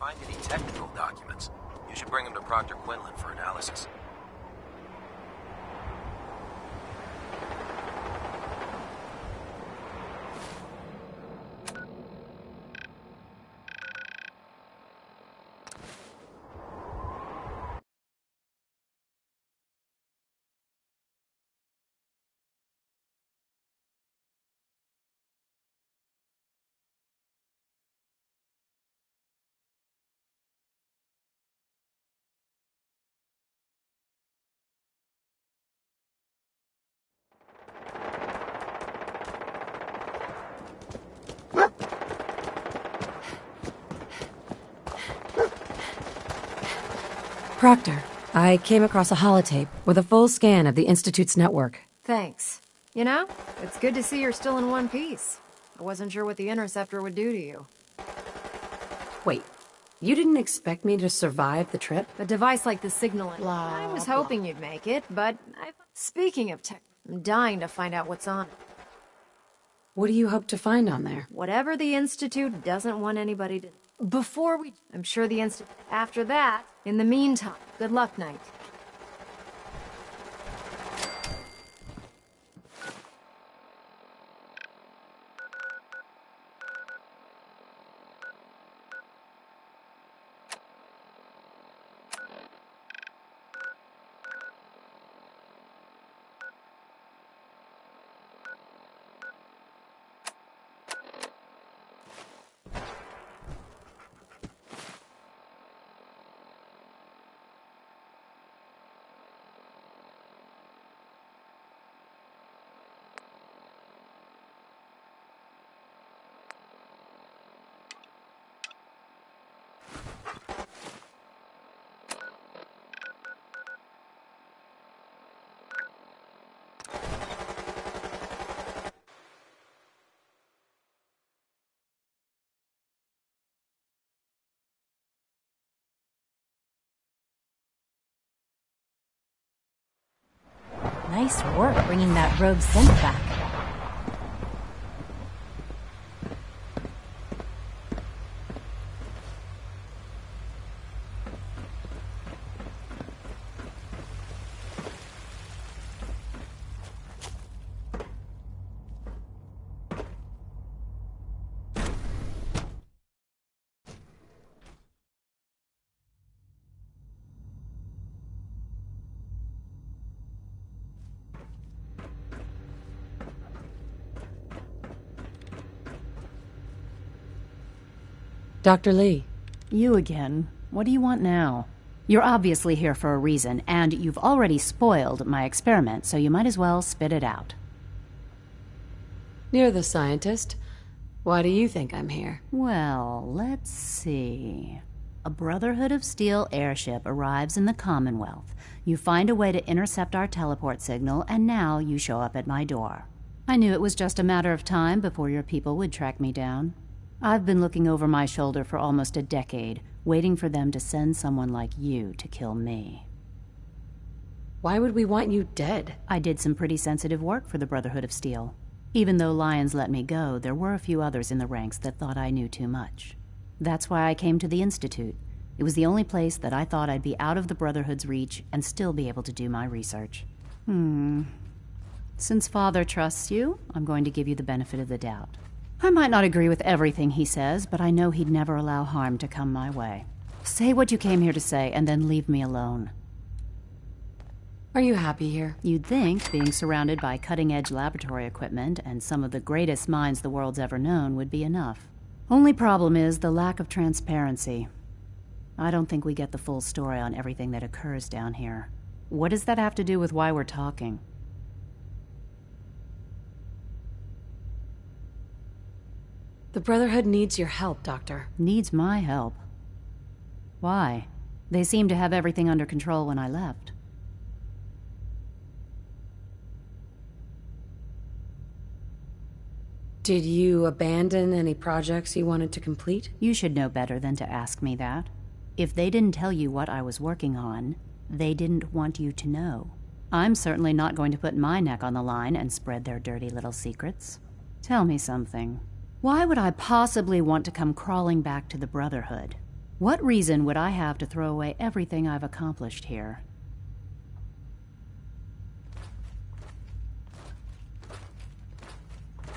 Speaker 2: find any technical documents. You should bring them to Proctor Quinlan for analysis.
Speaker 5: Proctor, I came across a holotape with a full scan of the Institute's network.
Speaker 10: Thanks. You know, it's good to see you're still in one piece. I wasn't sure what the Interceptor would do to you.
Speaker 5: Wait, you didn't expect me to survive the trip?
Speaker 10: A device like the signaling.
Speaker 5: Blah,
Speaker 10: I was
Speaker 5: blah.
Speaker 10: hoping you'd make it, but Speaking of tech, I'm dying to find out what's on it.
Speaker 5: What do you hope to find on there?
Speaker 10: Whatever the Institute doesn't want anybody to... Before we... I'm sure the Institute... After that, in the meantime, good luck, Knight.
Speaker 16: Nice work bringing that rogue synth back.
Speaker 5: Dr. Lee.
Speaker 20: You again. What do you want now? You're obviously here for a reason, and you've already spoiled my experiment, so you might as well spit it out.
Speaker 5: You're the scientist. Why do you think I'm here?
Speaker 20: Well, let's see. A Brotherhood of Steel airship arrives in the Commonwealth. You find a way to intercept our teleport signal, and now you show up at my door. I knew it was just a matter of time before your people would track me down. I've been looking over my shoulder for almost a decade, waiting for them to send someone like you to kill me.
Speaker 5: Why would we want you dead?
Speaker 20: I did some pretty sensitive work for the Brotherhood of Steel. Even though Lyons let me go, there were a few others in the ranks that thought I knew too much. That's why I came to the Institute. It was the only place that I thought I'd be out of the Brotherhood's reach and still be able to do my research. Since Father trusts you, I'm going to give you the benefit of the doubt. I might not agree with everything he says, but I know he'd never allow harm to come my way. Say what you came here to say, and then leave me alone.
Speaker 5: Are you happy here?
Speaker 20: You'd think being surrounded by cutting-edge laboratory equipment and some of the greatest minds the world's ever known would be enough. Only problem is the lack of transparency. I don't think we get the full story on everything that occurs down here. What does that have to do with why we're talking?
Speaker 5: The Brotherhood needs your help, Doctor.
Speaker 20: Needs my help? Why? They seemed to have everything under control when I left.
Speaker 5: Did you abandon any projects you wanted to complete?
Speaker 20: You should know better than to ask me that. If they didn't tell you what I was working on, they didn't want you to know. I'm certainly not going to put my neck on the line and spread their dirty little secrets. Tell me something. Why would I possibly want to come crawling back to the Brotherhood? What reason would I have to throw away everything I've accomplished here?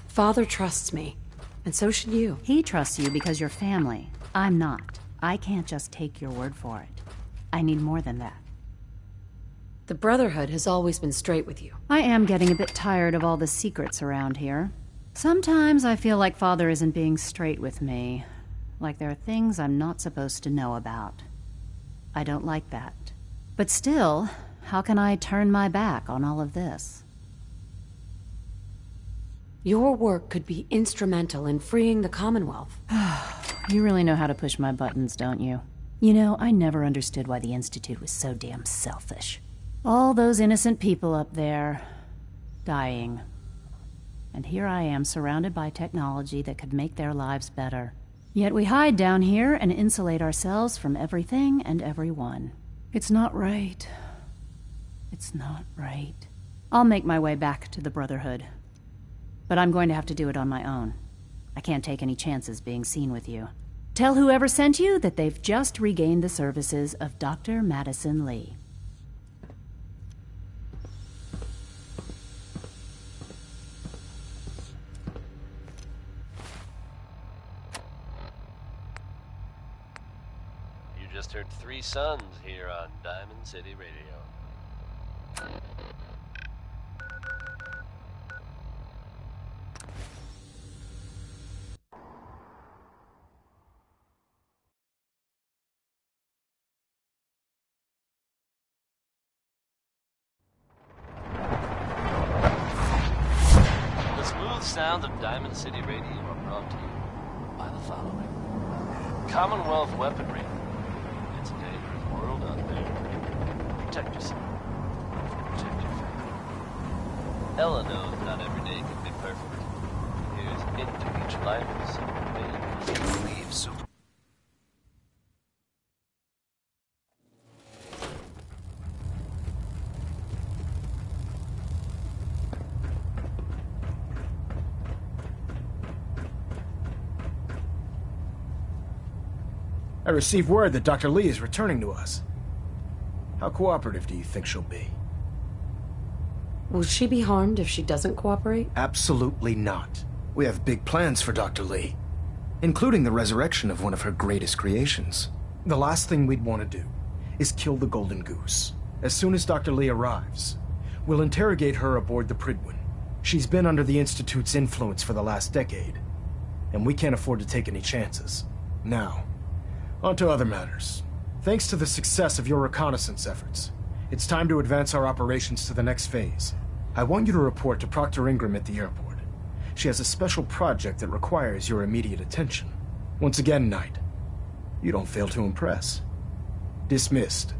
Speaker 5: Father trusts me, and so should you.
Speaker 20: He trusts you because you're family. I'm not. I can't just take your word for it. I need more than that.
Speaker 5: The Brotherhood has always been straight with you.
Speaker 20: I am getting a bit tired of all the secrets around here. Sometimes I feel like Father isn't being straight with me. Like there are things I'm not supposed to know about. I don't like that. But still, how can I turn my back on all of this?
Speaker 5: Your work could be instrumental in freeing the Commonwealth.
Speaker 20: You really know how to push my buttons, don't you? You know, I never understood why the Institute was so damn selfish. All those innocent people up there, dying. And here I am surrounded by technology that could make their lives better. Yet we hide down here and insulate ourselves from everything and everyone. It's not right. It's not right. I'll make my way back to the Brotherhood. But I'm going to have to do it on my own. I can't take any chances being seen with you. Tell whoever sent you that they've just regained the services of Dr. Madison Lee.
Speaker 15: You just heard 3 Sons here on Diamond City Radio. Sounds of Diamond City Radio are brought to you by the following. Commonwealth weaponry. It's a dangerous world out there. Protect yourself. Protect your family. Ella knows not every day can be perfect. Here's into each life so may you leave so.
Speaker 13: I received word that Dr. Lee is returning to us. How cooperative do you think she'll be?
Speaker 5: Will she be harmed if she doesn't cooperate?
Speaker 13: Absolutely not. We have big plans for Dr. Lee, including the resurrection of one of her greatest creations. The last thing we'd want to do is kill the Golden Goose. As soon as Dr. Lee arrives, we'll interrogate her aboard the Prydwen. She's been under the Institute's influence for the last decade, and we can't afford to take any chances. Now, on to other matters. Thanks to the success of your reconnaissance efforts, it's time to advance our operations to the next phase. I want you to report to Proctor Ingram at the airport. She has a special project that requires your immediate attention. Once again, Knight, you don't fail to impress. Dismissed.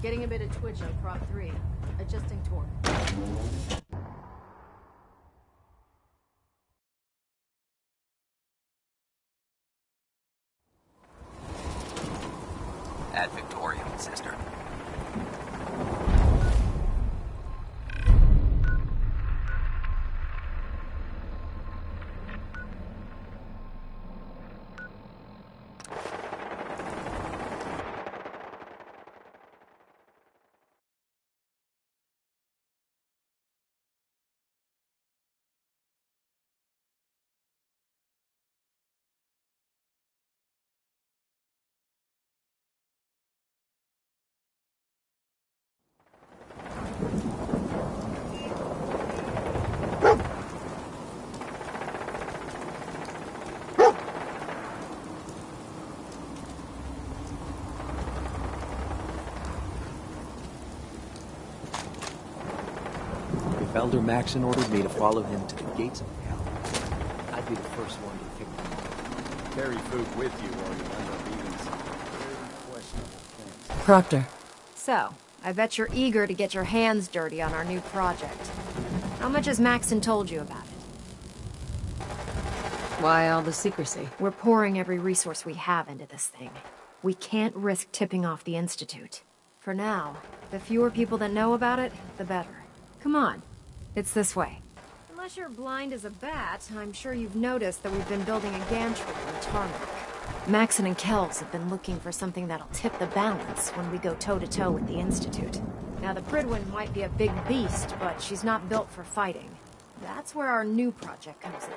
Speaker 1: Getting a bit of twitch on Prop 3. Adjusting torque.
Speaker 2: Ad Victoriam, sister. If Elder Maxon ordered me to follow him to the gates of hell, I'd be the first one to kick him.
Speaker 12: Carry food with you or you end up eating some very questionable things.
Speaker 5: Proctor.
Speaker 10: So, I bet you're eager to get your hands dirty on our new project. How much has Maxon told you about it?
Speaker 5: Why all the secrecy?
Speaker 10: We're pouring every resource we have into this thing. We can't risk tipping off the Institute. For now, the fewer people that know about it, the better. Come on. It's this way. Unless Unless you're blind as a bat, I'm sure you've noticed that we've been building a gantry on the tarmac. Maxon and Kells have been looking for something that'll tip the balance when we go toe-to-toe with the Institute. Now, the Prydwen might be a big beast, but she's not built for fighting. That's where our new project comes in.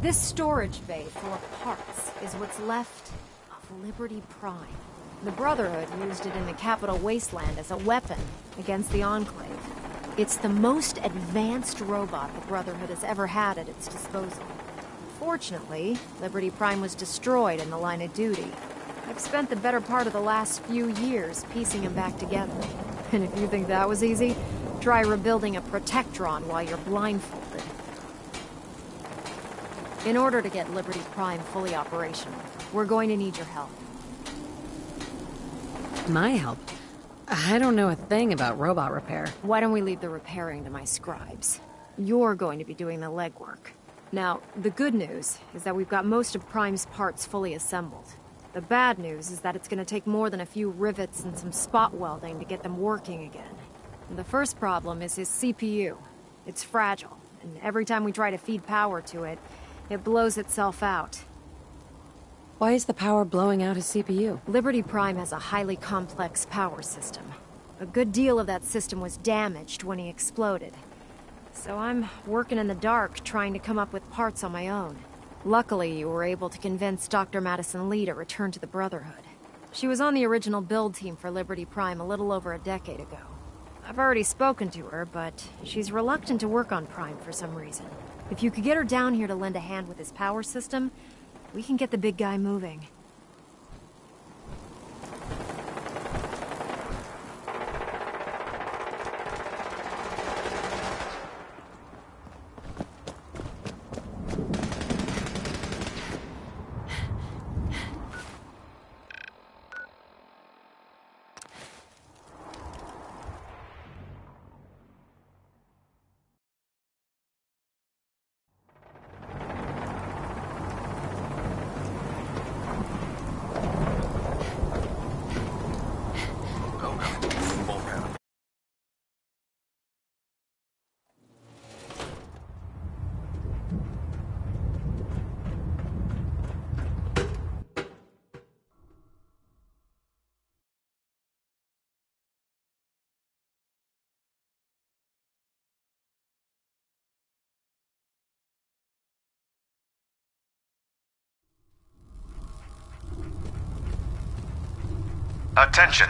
Speaker 10: This storage bay full of parts is what's left of Liberty Prime. The Brotherhood used it in the Capital Wasteland as a weapon against the Enclave. It's the most advanced robot the Brotherhood has ever had at its disposal. Fortunately, Liberty Prime was destroyed in the line of duty. I've spent the better part of the last few years piecing him back together. And if you think that was easy, try rebuilding a Protectron while you're blindfolded. In order to get Liberty Prime fully operational, we're going to need your help.
Speaker 5: My help? I don't know a thing about robot repair.
Speaker 10: Why don't we leave the repairing to my scribes? You're going to be doing the legwork. Now, the good news is that we've got most of Prime's parts fully assembled. The bad news is that it's going to take more than a few rivets and some spot welding to get them working again. And the first problem is his CPU. It's fragile, and every time we try to feed power to it, it blows itself out.
Speaker 5: Why is the power blowing out his CPU?
Speaker 10: Liberty Prime has a highly complex power system. A good deal of that system was damaged when he exploded. So I'm working in the dark, trying to come up with parts on my own. Luckily, you were able to convince Dr. Madison Lee to return to the Brotherhood. She was on the original build team for Liberty Prime a little over a decade ago. I've already spoken to her, but she's reluctant to work on Prime for some reason. If you could get her down here to lend a hand with his power system, we can get the big guy moving.
Speaker 17: Attention.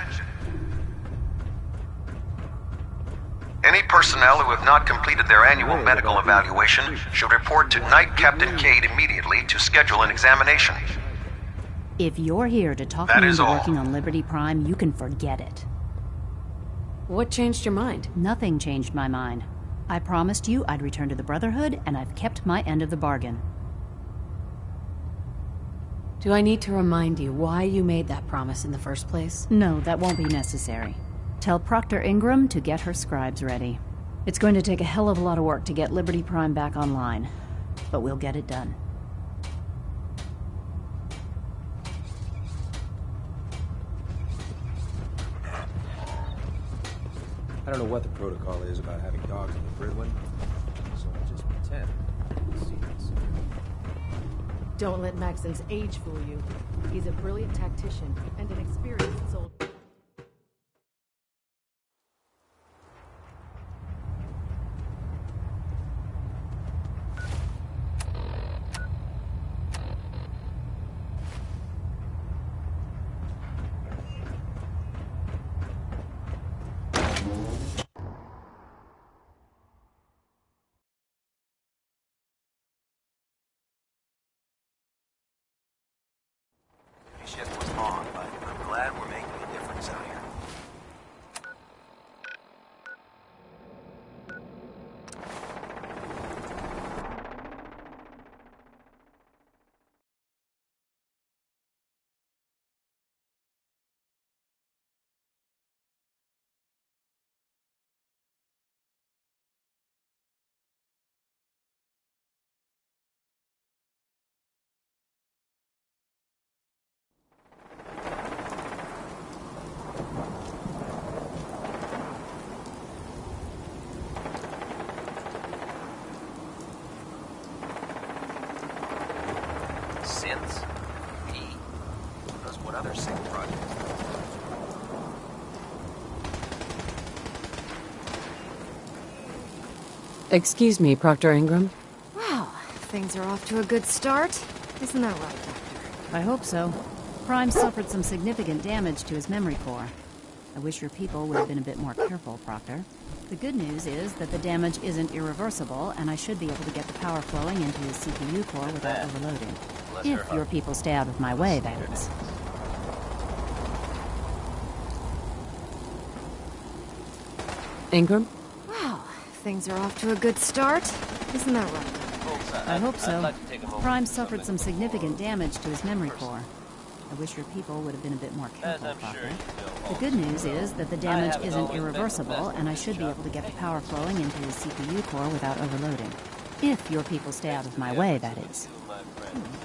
Speaker 17: Any personnel who have not completed their annual medical evaluation should report to Knight Captain Cade immediately to schedule an examination.
Speaker 20: If you're here to talk me into working on Liberty Prime, you can forget it.
Speaker 5: What changed your mind?
Speaker 20: Nothing changed my mind. I promised you I'd return to the Brotherhood, and I've kept my end of the bargain.
Speaker 5: Do I need to remind you why you made that promise in the first place?
Speaker 20: No, that won't be necessary. Tell Proctor Ingram to get her scribes ready. It's going to take a hell of a lot of work to get Liberty Prime back online, but we'll get it done.
Speaker 2: I don't know what the protocol is about having dogs in the Prydwen, so I'll just pretend I see this.
Speaker 1: Don't let Maxon's age fool you. He's a brilliant tactician and an experienced soldier.
Speaker 7: Shift was on, but I'm glad we're making a difference.
Speaker 17: Science? P? Does what other sick project?
Speaker 1: Excuse me, Proctor Ingram.
Speaker 10: Wow, things are off to a good start. Isn't that right, Doctor?
Speaker 20: I hope so. Prime suffered some significant damage to his memory core. I wish your people would have been a bit more careful, Proctor. The good news is that the damage isn't irreversible, and I should be able to get the power flowing into his CPU core without overloading. If your people stay out of my way, that is.
Speaker 1: Ingram?
Speaker 10: Wow, things are off to a good start. Isn't that right?
Speaker 20: I hope so. Prime suffered some significant damage to his memory core. I wish your people would have been a bit more careful, Proctor. The good news is that the damage isn't irreversible, and I should be able to get the power flowing into his CPU core without overloading. If your people stay out of my way, that is.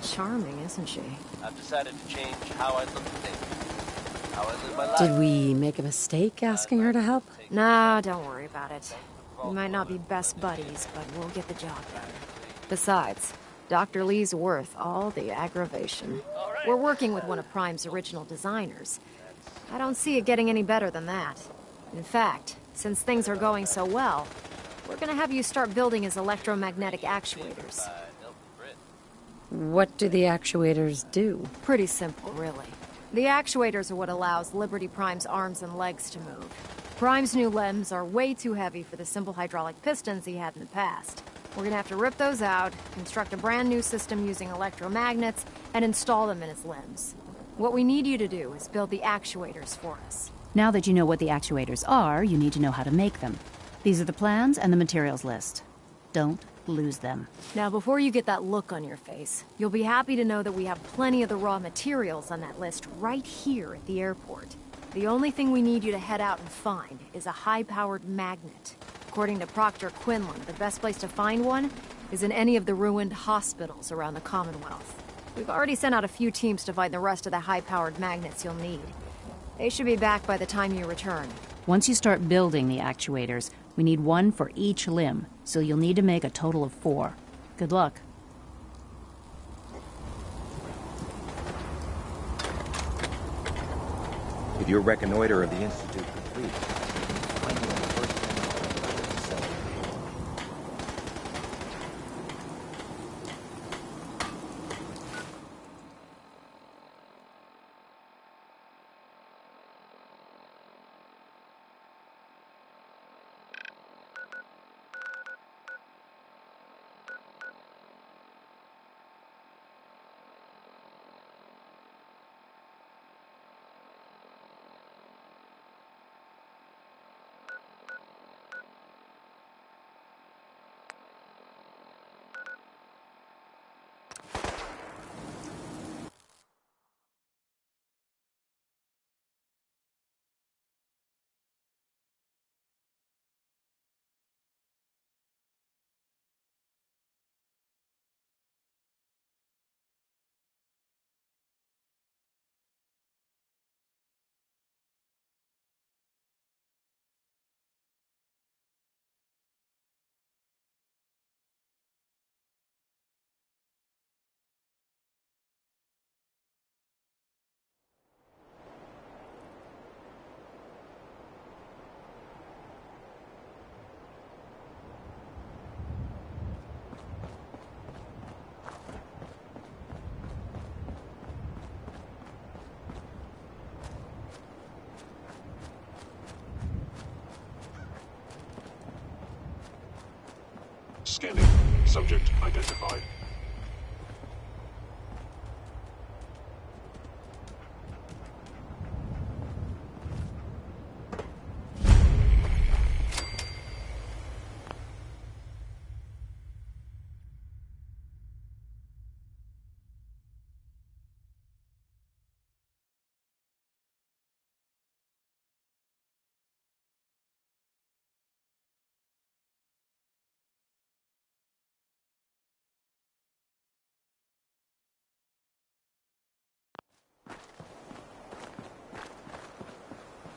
Speaker 10: Charming, isn't she?
Speaker 15: I've decided to change how I look at things. How I live my life.
Speaker 1: Did we make a mistake asking her to help?
Speaker 10: Nah, don't worry about it. We might not be best buddies, but we'll get the job done. Besides, Dr. Lee's worth all the aggravation. We're working with one of Prime's original designers. I don't see it getting any better than that. In fact, since things are going so well, we're gonna have you start building his electromagnetic actuators.
Speaker 1: What do the actuators do?
Speaker 10: Pretty simple, really. The actuators are what allows Liberty Prime's arms and legs to move. Prime's new limbs are way too heavy for the simple hydraulic pistons he had in the past. We're gonna have to rip those out, construct a brand new system using electromagnets, and install them in his limbs. What we need you to do is build the actuators for us.
Speaker 20: Now that you know what the actuators are, you need to know how to make them. These are the plans and the materials list. Don't lose them.
Speaker 10: Now, before you get that look on your face, you'll be happy to know that we have plenty of the raw materials on that list right here at the airport. The only thing we need you to head out and find is a high-powered magnet. According to Proctor Quinlan, the best place to find one is in any of the ruined hospitals around the Commonwealth. We've already sent out a few teams to find the rest of the high-powered magnets you'll need. They should be back by the time you return.
Speaker 20: Once you start building the actuators, we need one for each limb, so you'll need to make a total of 4. Good luck.
Speaker 21: With your reconnoiter of the Institute complete, find you on the first thing.
Speaker 22: Scanning. Subject identified.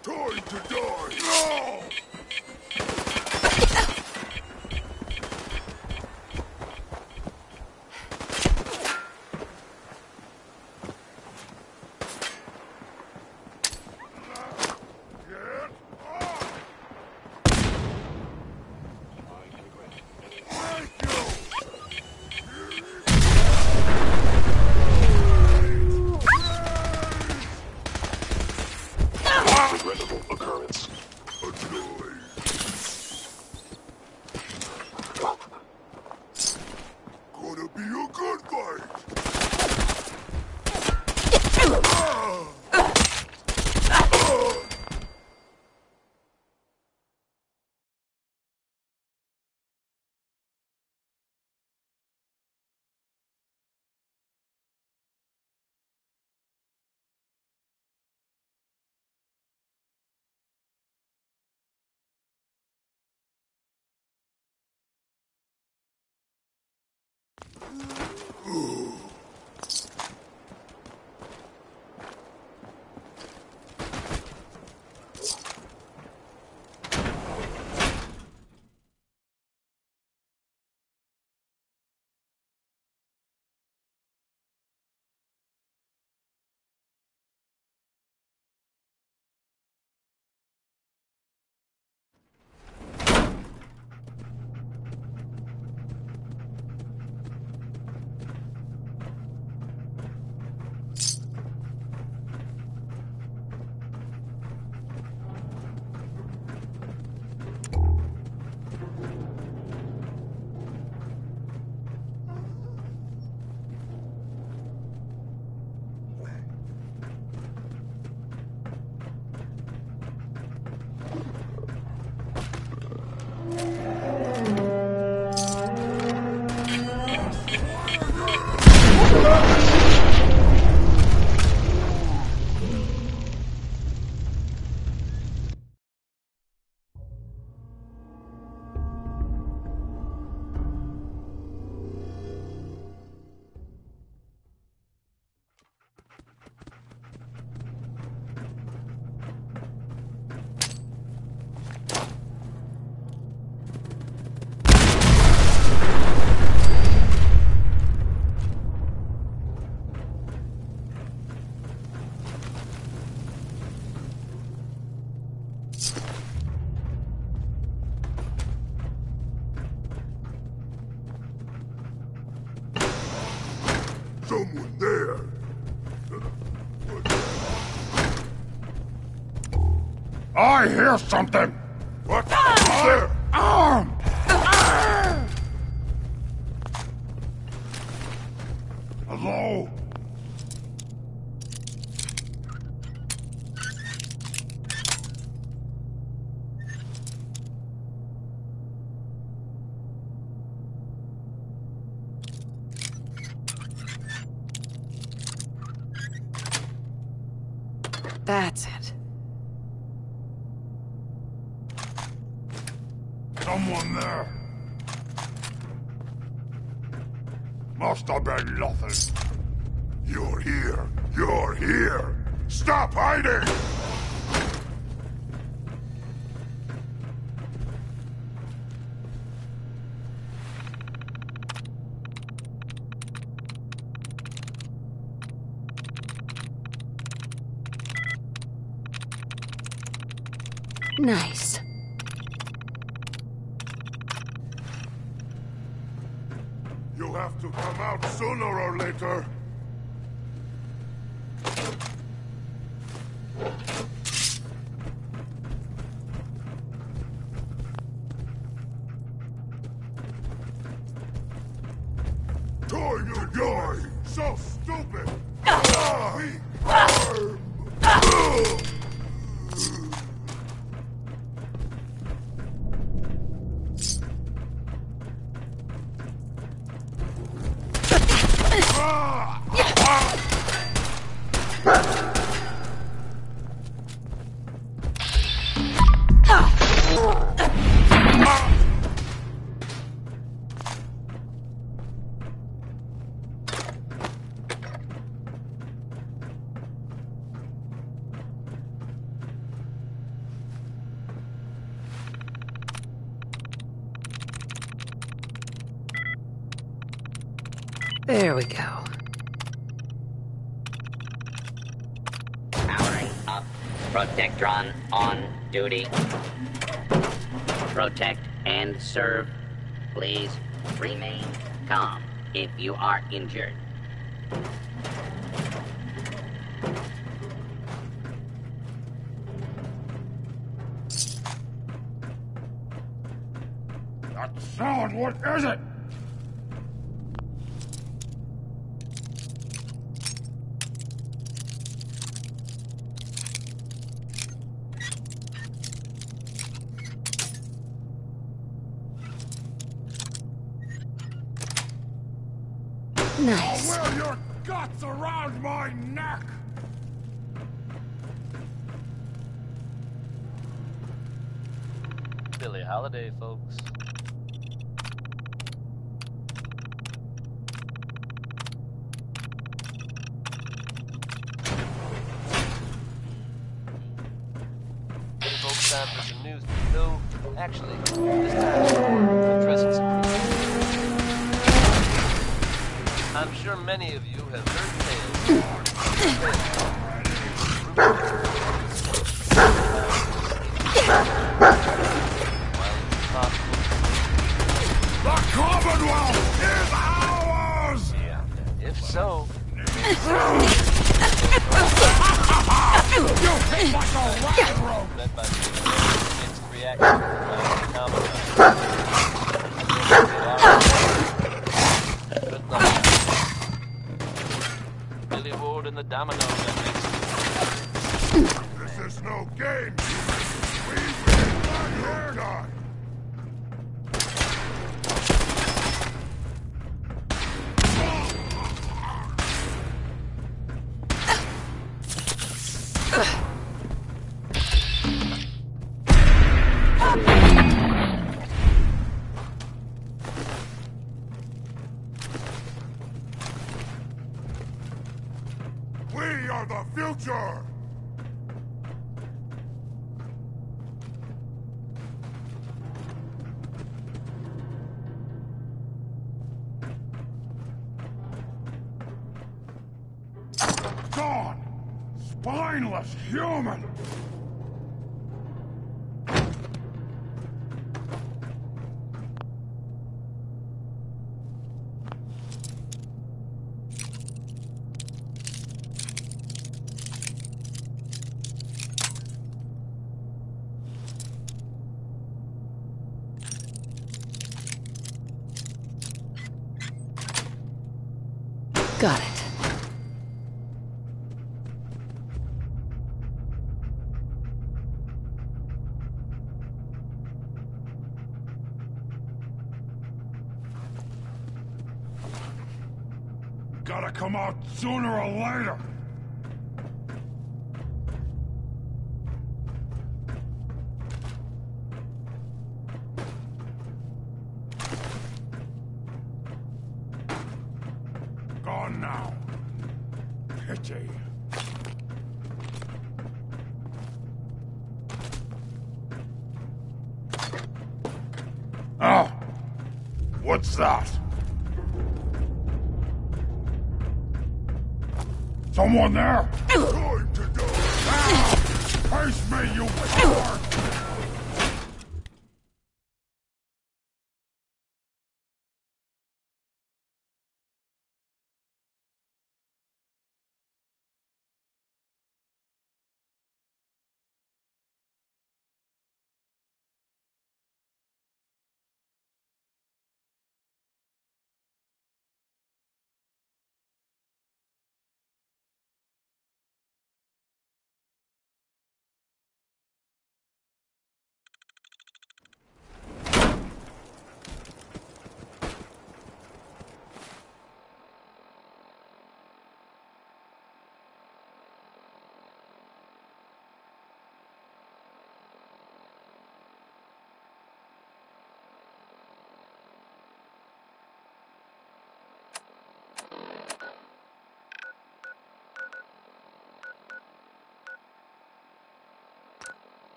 Speaker 23: Time to die! No! Someone there. I hear something. What? There. Hello?
Speaker 1: That's it.
Speaker 23: Someone there. Must have been nothing. You're here. You're here. Stop hiding!
Speaker 1: Nice.
Speaker 23: You have to come out sooner or later. Time to die! So stupid!
Speaker 1: There we go.
Speaker 8: Powering up. Protectron on duty. Protect and serve. Please remain calm if you are injured.
Speaker 23: That sound, what is it?
Speaker 1: Nice.
Speaker 23: I'll wear your guts around my neck!
Speaker 15: Billie Holiday, folks. time for some news. Though, actually, this time we're addressing some problems. I'm sure many of you have heard tales.
Speaker 23: The Commonwealth is ours!
Speaker 15: Yeah, if so...
Speaker 23: You hit like a rat rope!
Speaker 15: Led by the instant reaction Good luck. Billy Ward and the Domino
Speaker 23: This is no game! We win by your die! We are the future! Gone! Spineless human!
Speaker 5: Got it.
Speaker 23: Gotta come out sooner or later! Gone now. Pity. Ah! What's that? Someone there? Time to go! Ah! Face me, you coward!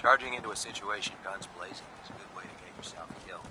Speaker 21: Charging into a situation guns blazing is a good way to get yourself killed.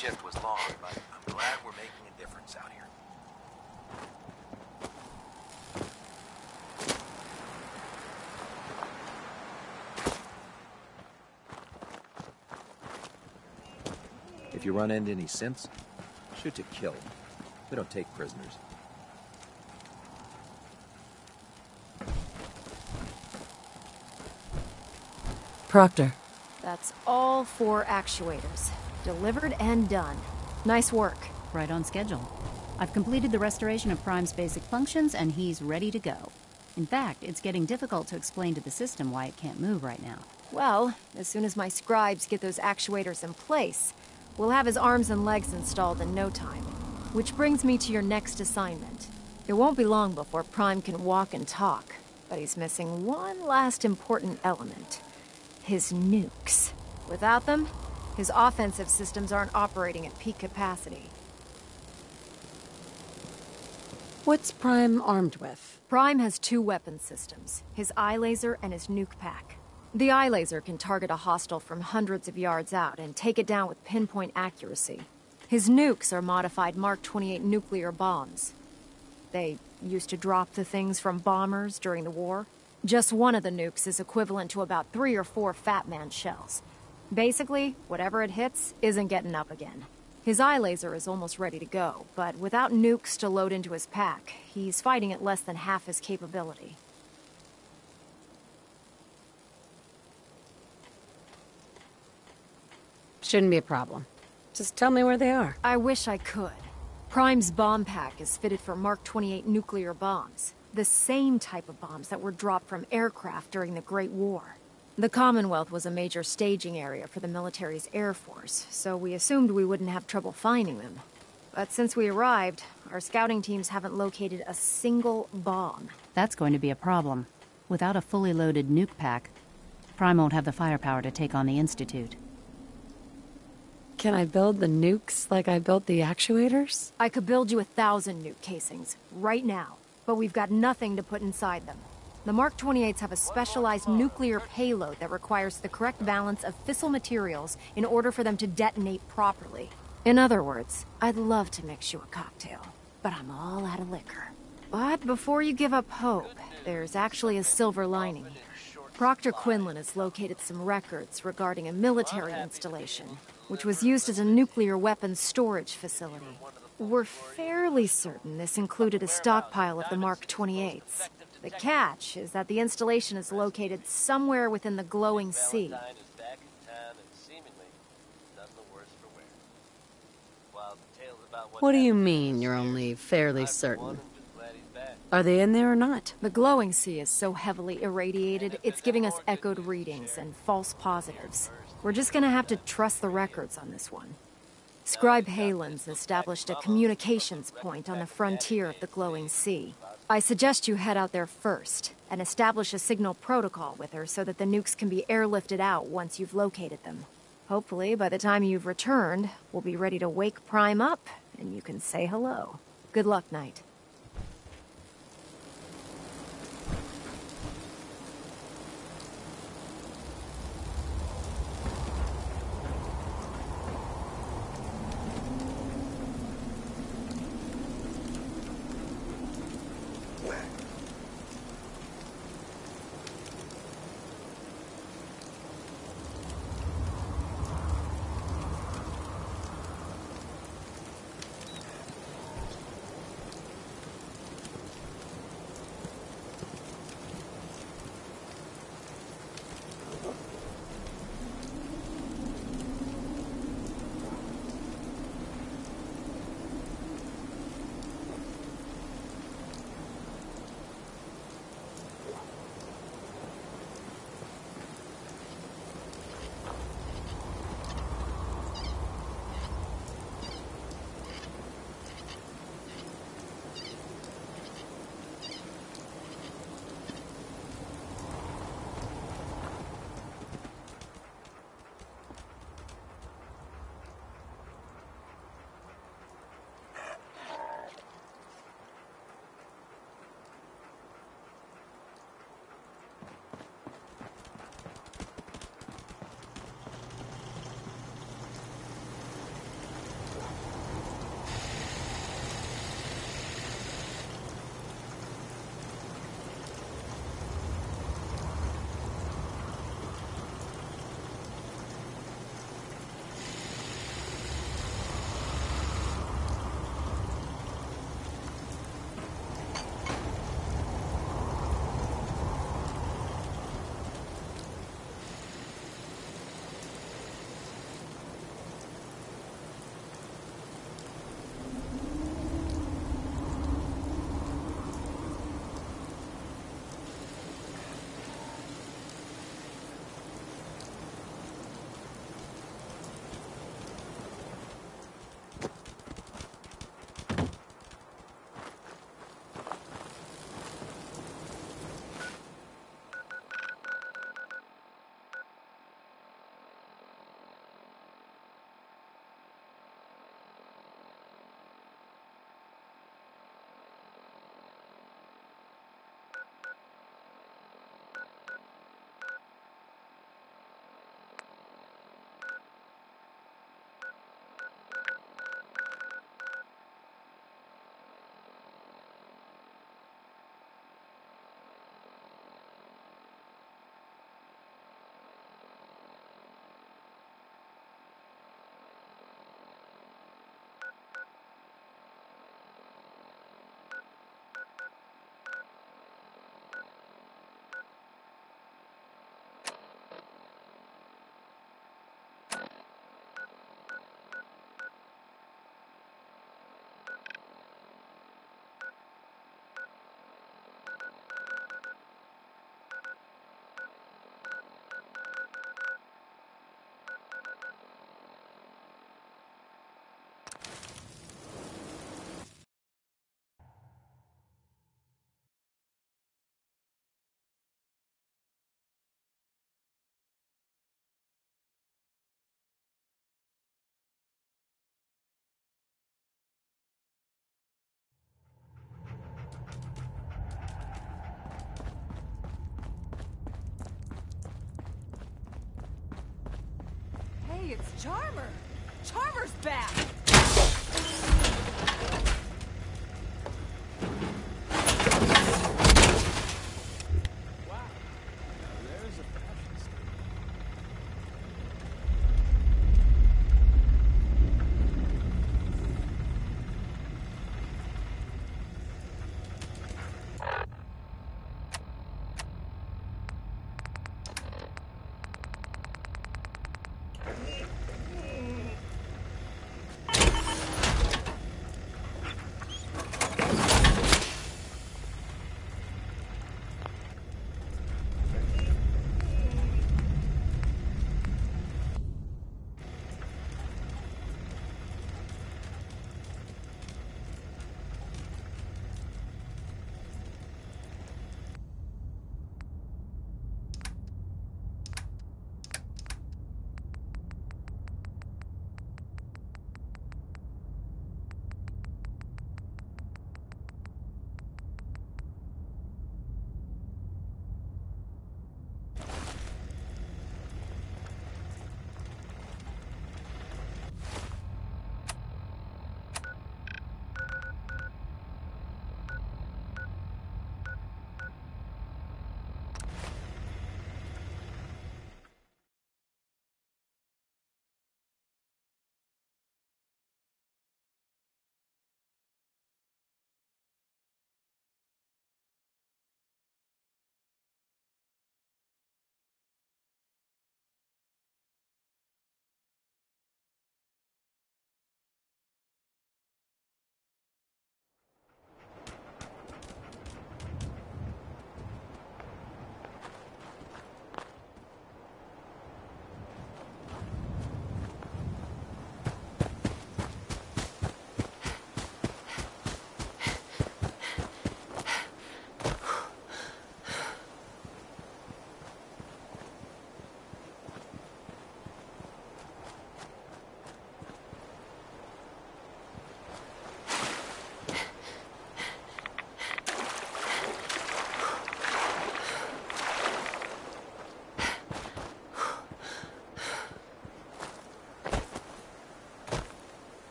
Speaker 17: shift was long, but I'm glad we're making a difference out here.
Speaker 21: If you run into any synths, shoot to kill. We don't take prisoners.
Speaker 1: Proctor.
Speaker 10: That's all 4 actuators. Delivered and done. Nice work.
Speaker 20: Right on schedule. I've completed the restoration of Prime's basic functions, and he's ready to go. In fact, it's getting difficult to explain to the system why it can't move right now.
Speaker 10: Well, as soon as my scribes get those actuators in place, we'll have his arms and legs installed in no time. Which brings me to your next assignment. It won't be long before Prime can walk and talk, but he's missing one last important element. His nukes. Without them, his offensive systems aren't operating at peak capacity.
Speaker 5: What's Prime armed with?
Speaker 10: Prime has 2 weapon systems, his eye laser and his nuke pack. The eye laser can target a hostile from hundreds of yards out and take it down with pinpoint accuracy. His nukes are modified Mark 28 nuclear bombs. They used to drop the things from bombers during the war. Just one of the nukes is equivalent to about 3 or 4 Fat Man shells. Basically, whatever it hits isn't getting up again. His eye laser is almost ready to go, but without nukes to load into his pack, he's fighting at less than half his capability.
Speaker 5: Shouldn't be a problem. Just tell me where they are.
Speaker 10: I wish I could. Prime's bomb pack is fitted for Mark 28 nuclear bombs. The same type of bombs that were dropped from aircraft during the Great War. The Commonwealth was a major staging area for the military's Air Force, so we assumed we wouldn't have trouble finding them. But since we arrived, our scouting teams haven't located a single bomb.
Speaker 20: That's going to be a problem. Without a fully loaded nuke pack, Prime won't have the firepower to take on the Institute.
Speaker 5: Can I build the nukes like I built the actuators?
Speaker 10: I could build you 1,000 nuke casings, right now. But we've got nothing to put inside them. The Mark 28s have a specialized nuclear payload that requires the correct balance of fissile materials in order for them to detonate properly. In other words, I'd love to mix you a cocktail, but I'm all out of liquor. But before you give up hope, there's actually a silver lining. Proctor Quinlan has located some records regarding a military installation, which was used as a nuclear weapons storage facility. We're fairly certain this included a stockpile of the Mark 28s. The catch is that the installation is located somewhere within the glowing sea.
Speaker 5: What do you mean you're only fairly certain? Are they in there or not?
Speaker 10: The glowing sea is so heavily irradiated, it's giving us echoed readings and false positives. We're just gonna have to trust the records on this one. Scribe Halen's established a communications point on the frontier of the glowing sea. I suggest you head out there first, and establish a signal protocol with her so that the nukes can be airlifted out once you've located them. Hopefully, by the time you've returned, we'll be ready to wake Prime up, and you can say hello. Good luck, Knight. Hey, it's Charmer! Charmer's back!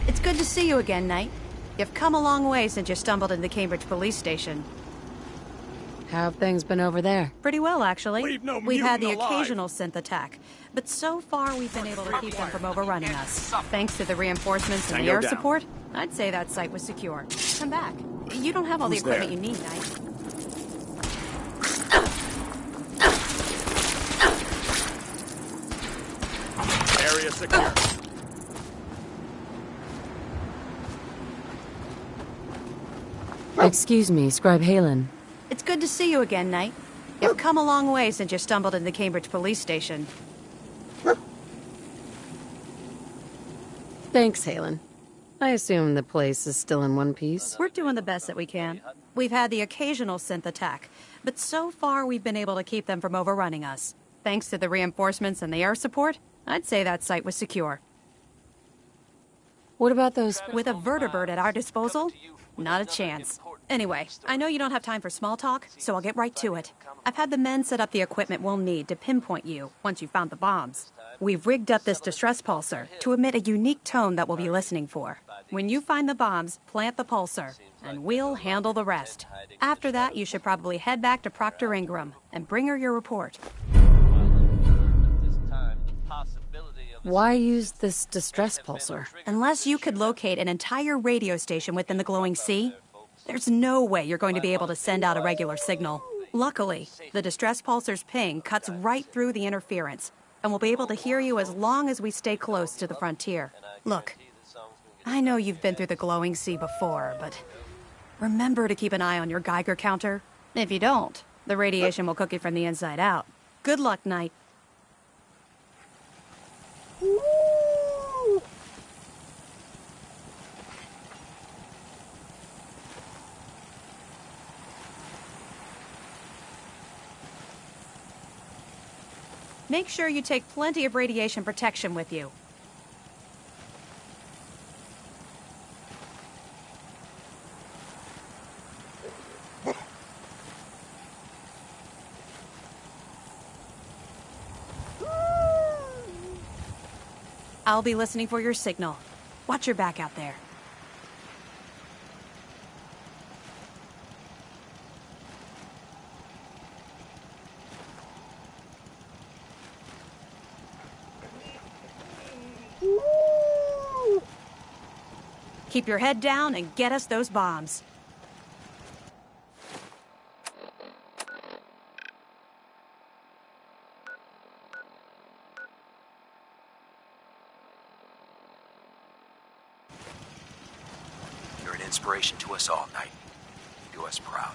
Speaker 18: It's good to see you again, Knight. You've come a long way since you stumbled into the Cambridge police station.
Speaker 5: How have things been over there?
Speaker 18: Pretty well, actually. We've had the
Speaker 23: mutant alive.
Speaker 18: occasional synth attack, but so far we've been able to keep them from overrunning us. Thanks to the reinforcements and the air support, I'd say that site was secure. Come back. You don't have all
Speaker 13: Who's
Speaker 18: the equipment
Speaker 13: there?
Speaker 18: you need, Knight.
Speaker 12: Area secure.
Speaker 5: Excuse me, Scribe Halen.
Speaker 18: It's good to see you again, Knight. You've come a long way since you stumbled into the Cambridge police station.
Speaker 5: Thanks, Halen. I assume the place is still in one piece.
Speaker 18: We're doing the best that we can. We've had the occasional synth attack, but so far we've been able to keep them from overrunning us. Thanks to the reinforcements and the air support, I'd say that site was secure.
Speaker 5: What about those...
Speaker 18: With a vertibird at our disposal? Not a chance. Anyway, I know you don't have time for small talk, so I'll get right to it. I've had the men set up the equipment we'll need to pinpoint you once you've found the bombs. We've rigged up this distress pulsar to emit a unique tone that we'll be listening for. When you find the bombs, plant the pulsar, and we'll handle the rest. After that, you should probably head back to Proctor Ingram and bring her your report.
Speaker 5: Why use this distress pulsar?
Speaker 18: Unless you could locate an entire radio station within the glowing sea, there's no way you're going to be able to send out a regular signal. Luckily, the distress pulsar's ping cuts right through the interference, and we'll be able to hear you as long as we stay close to the frontier. Look, I know you've been through the glowing sea before, but remember to keep an eye on your Geiger counter. If you don't, the radiation will cook you from the inside out. Good luck, Knight. Make sure you take plenty of radiation protection with you. I'll be listening for your signal. Watch your back out there. Keep your head down and get us those bombs.
Speaker 2: You're an inspiration to us all, Knight. Do us proud.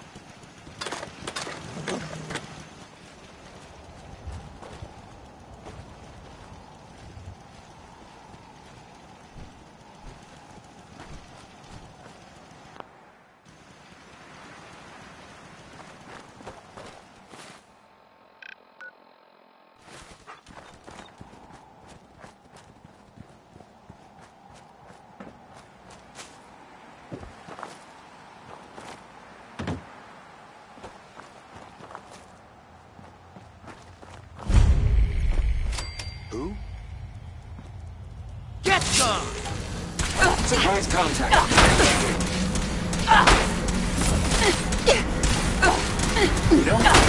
Speaker 2: Who?
Speaker 3: Get some!
Speaker 2: Surprise contact! We don't...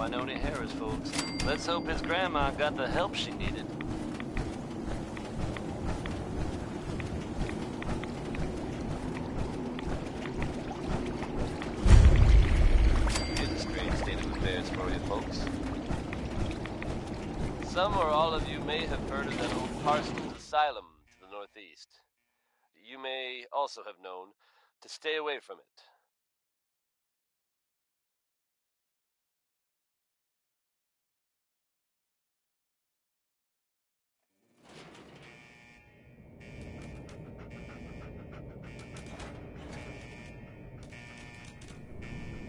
Speaker 15: Winona Harris, folks. Let's hope his grandma got the help she needed. Here's a strange state of affairs for you, folks. Some or all of you may have heard of that old Parsons Asylum to the northeast. You may also have known to stay away from it.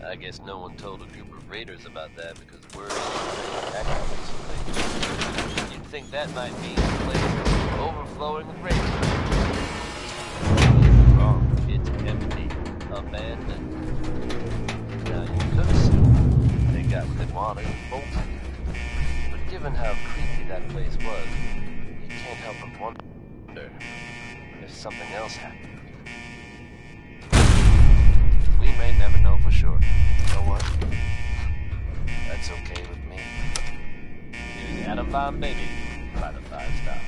Speaker 15: I guess no one told a group of raiders about that because word is you'd think that might mean the place overflowing with raiders. Wrong. It's empty. Abandoned. Now you could assume they got what they wanted and bolted. But given how creepy that place was, you can't help but wonder if something else happened. We may never know for sure. You know what? That's okay with me. Here's the Atom Bomb Baby by the 5 stars.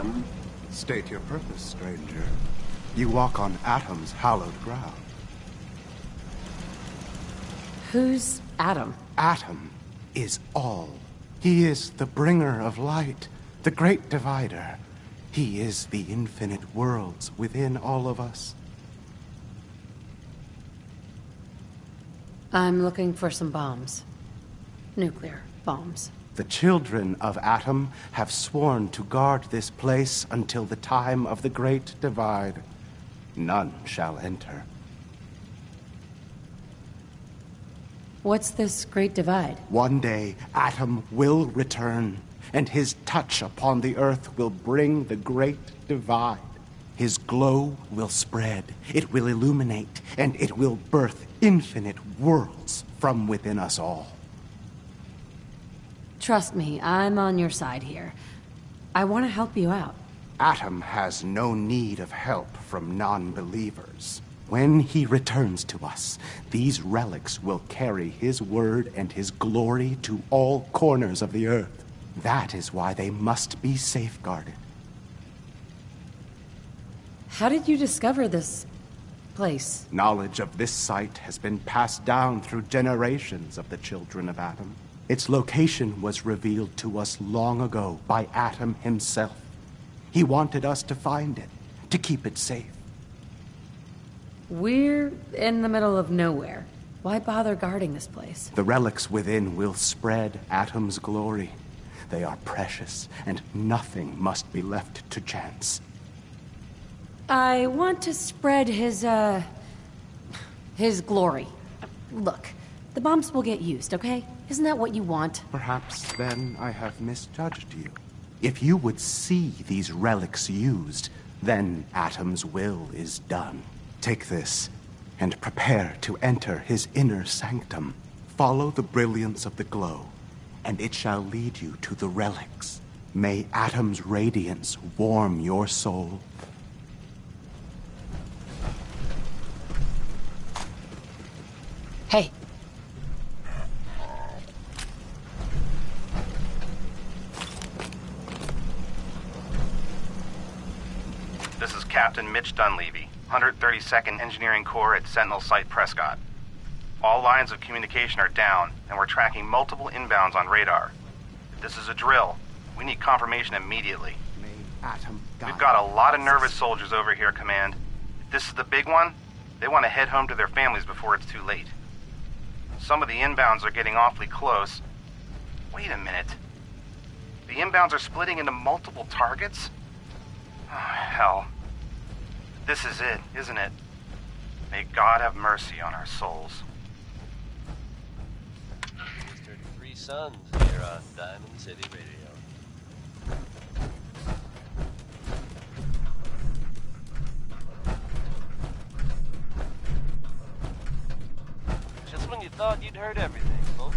Speaker 4: am?
Speaker 9: State your purpose, stranger. You walk on Atom's hallowed ground.
Speaker 5: Who's Atom?
Speaker 9: Atom is all. He is the bringer of light, the great divider. He is the infinite worlds within all of us.
Speaker 5: I'm looking for some bombs. Nuclear bombs.
Speaker 9: The children of Atom have sworn to guard this place until the time of the Great Divide. None shall enter.
Speaker 5: What's this Great Divide?
Speaker 9: One day, Atom will return, and his touch upon the earth will bring the Great Divide. His glow will spread, it will illuminate, and it will birth infinite worlds from within us all.
Speaker 5: Trust me, I'm on your side here. I want to help you out.
Speaker 9: Atom has no need of help from non-believers. When he returns to us, these relics will carry his word and his glory to all corners of the earth. That is why they must be safeguarded.
Speaker 5: How did you discover this place?
Speaker 9: Knowledge of this site has been passed down through generations of the children of Atom. Its location was revealed to us long ago by Atom himself. He wanted us to find it, to keep it safe.
Speaker 5: We're in the middle of nowhere. Why bother guarding this place?
Speaker 9: The relics within will spread Atom's glory. They are precious, and nothing must be left to chance.
Speaker 5: I want to spread his glory. Look, the bombs will get used, okay? Isn't that what you want?
Speaker 9: Perhaps then I have misjudged you. If you would see these relics used, then Atom's will is done. Take this, and prepare to enter his inner sanctum. Follow the brilliance of the glow, and it shall lead you to the relics. May Atom's radiance warm your soul.
Speaker 5: Hey.
Speaker 11: This is Captain Mitch Dunleavy, 132nd Engineering Corps at Sentinel Site Prescott. All lines of communication are down, and we're tracking multiple inbounds on radar. If this is a drill, we need confirmation immediately. We've got a lot of nervous soldiers over here, Command. If this is the big one, they want to head home to their families before it's too late. Some of the inbounds are getting awfully close. Wait a minute. The inbounds are splitting into multiple targets? Oh, hell. This is it, isn't it? May God have mercy on our souls.
Speaker 15: 33 Sons here on Diamond City Radio. Just when you thought you'd heard everything, folks.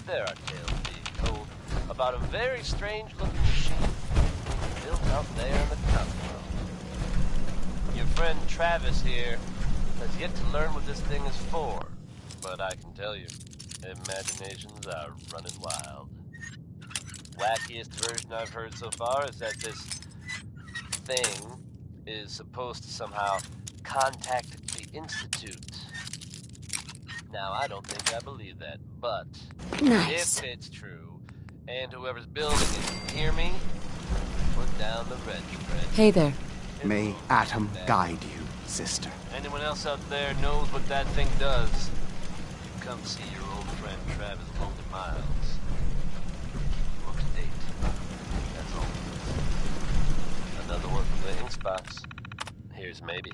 Speaker 15: There are tales being told about a very strange-looking machine built out there in the Commonwealth. Your friend Travis here has yet to learn what this thing is for, but I can tell you, imaginations are running wild. Wackiest version I've heard so far is that this thing is supposed to somehow contact the Institute. Now, I don't think I believe that, but
Speaker 5: nice.
Speaker 15: If it's true, and whoever's building it can hear me, put down the red thread.
Speaker 5: Hey there.
Speaker 9: May Atom guide you, sister.
Speaker 15: Anyone else out there knows what that thing does, come see your old friend Travis Lonely Miles. Keep you up to date. That's all. Another one from the Inkspots. Here's maybe.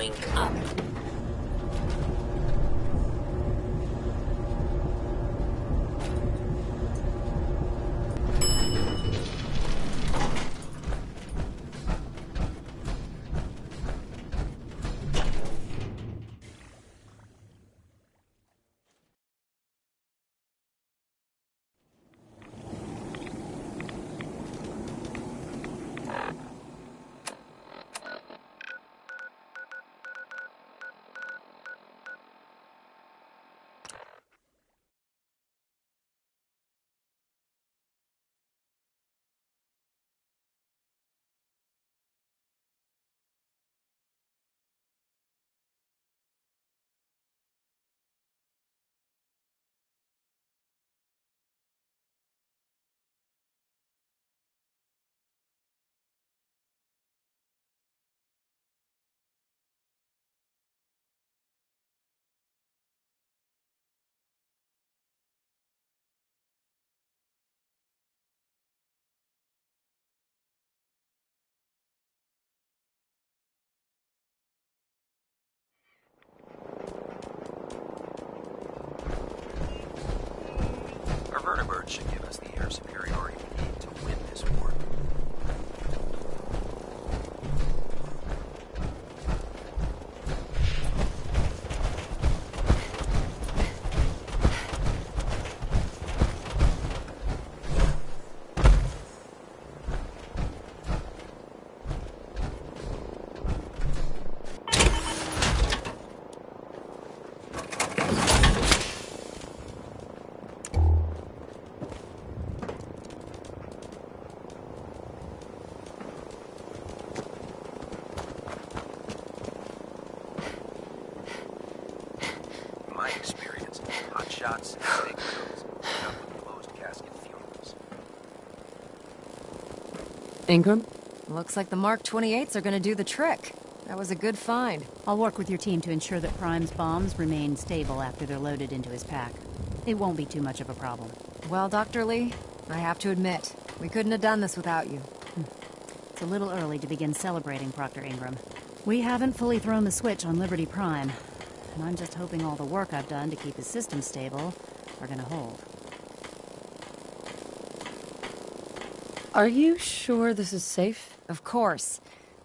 Speaker 8: wake up.
Speaker 2: Our vertibird should give us the air superiority we need to win this war. Shots and steak grills, up with closed casket funerals.
Speaker 10: Ingram? Looks like the Mark 28s are gonna do the trick. That was a good find.
Speaker 20: I'll work with your team to ensure that Prime's bombs remain stable after they're loaded into his pack. It won't be too much of a problem.
Speaker 10: Well, Dr. Lee, I have to admit, we couldn't have done this without you.
Speaker 20: It's a little early to begin celebrating, Proctor Ingram. We haven't fully thrown the switch on Liberty Prime, and I'm just hoping all the work I've done to keep his system stable are gonna hold.
Speaker 10: Are you sure this is safe? Of course.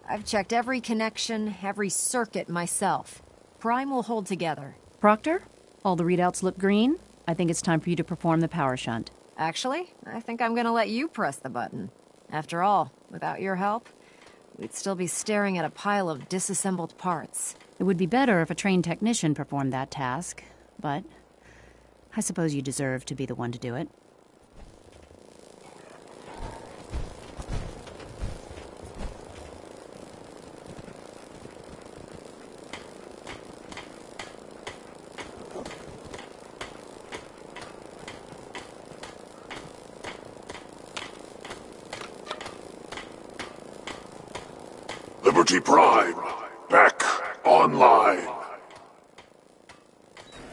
Speaker 10: I've checked every connection, every circuit myself. Prime will hold together.
Speaker 20: Proctor, all the readouts look green. I think it's time for you to perform the power shunt.
Speaker 10: Actually, I think I'm gonna let you press the button. After all, without your help, we'd still be staring at a pile of disassembled parts.
Speaker 20: It would be better if a trained technician performed that task, but I suppose you deserve to be the one to do it.
Speaker 23: Liberty Prime, back online.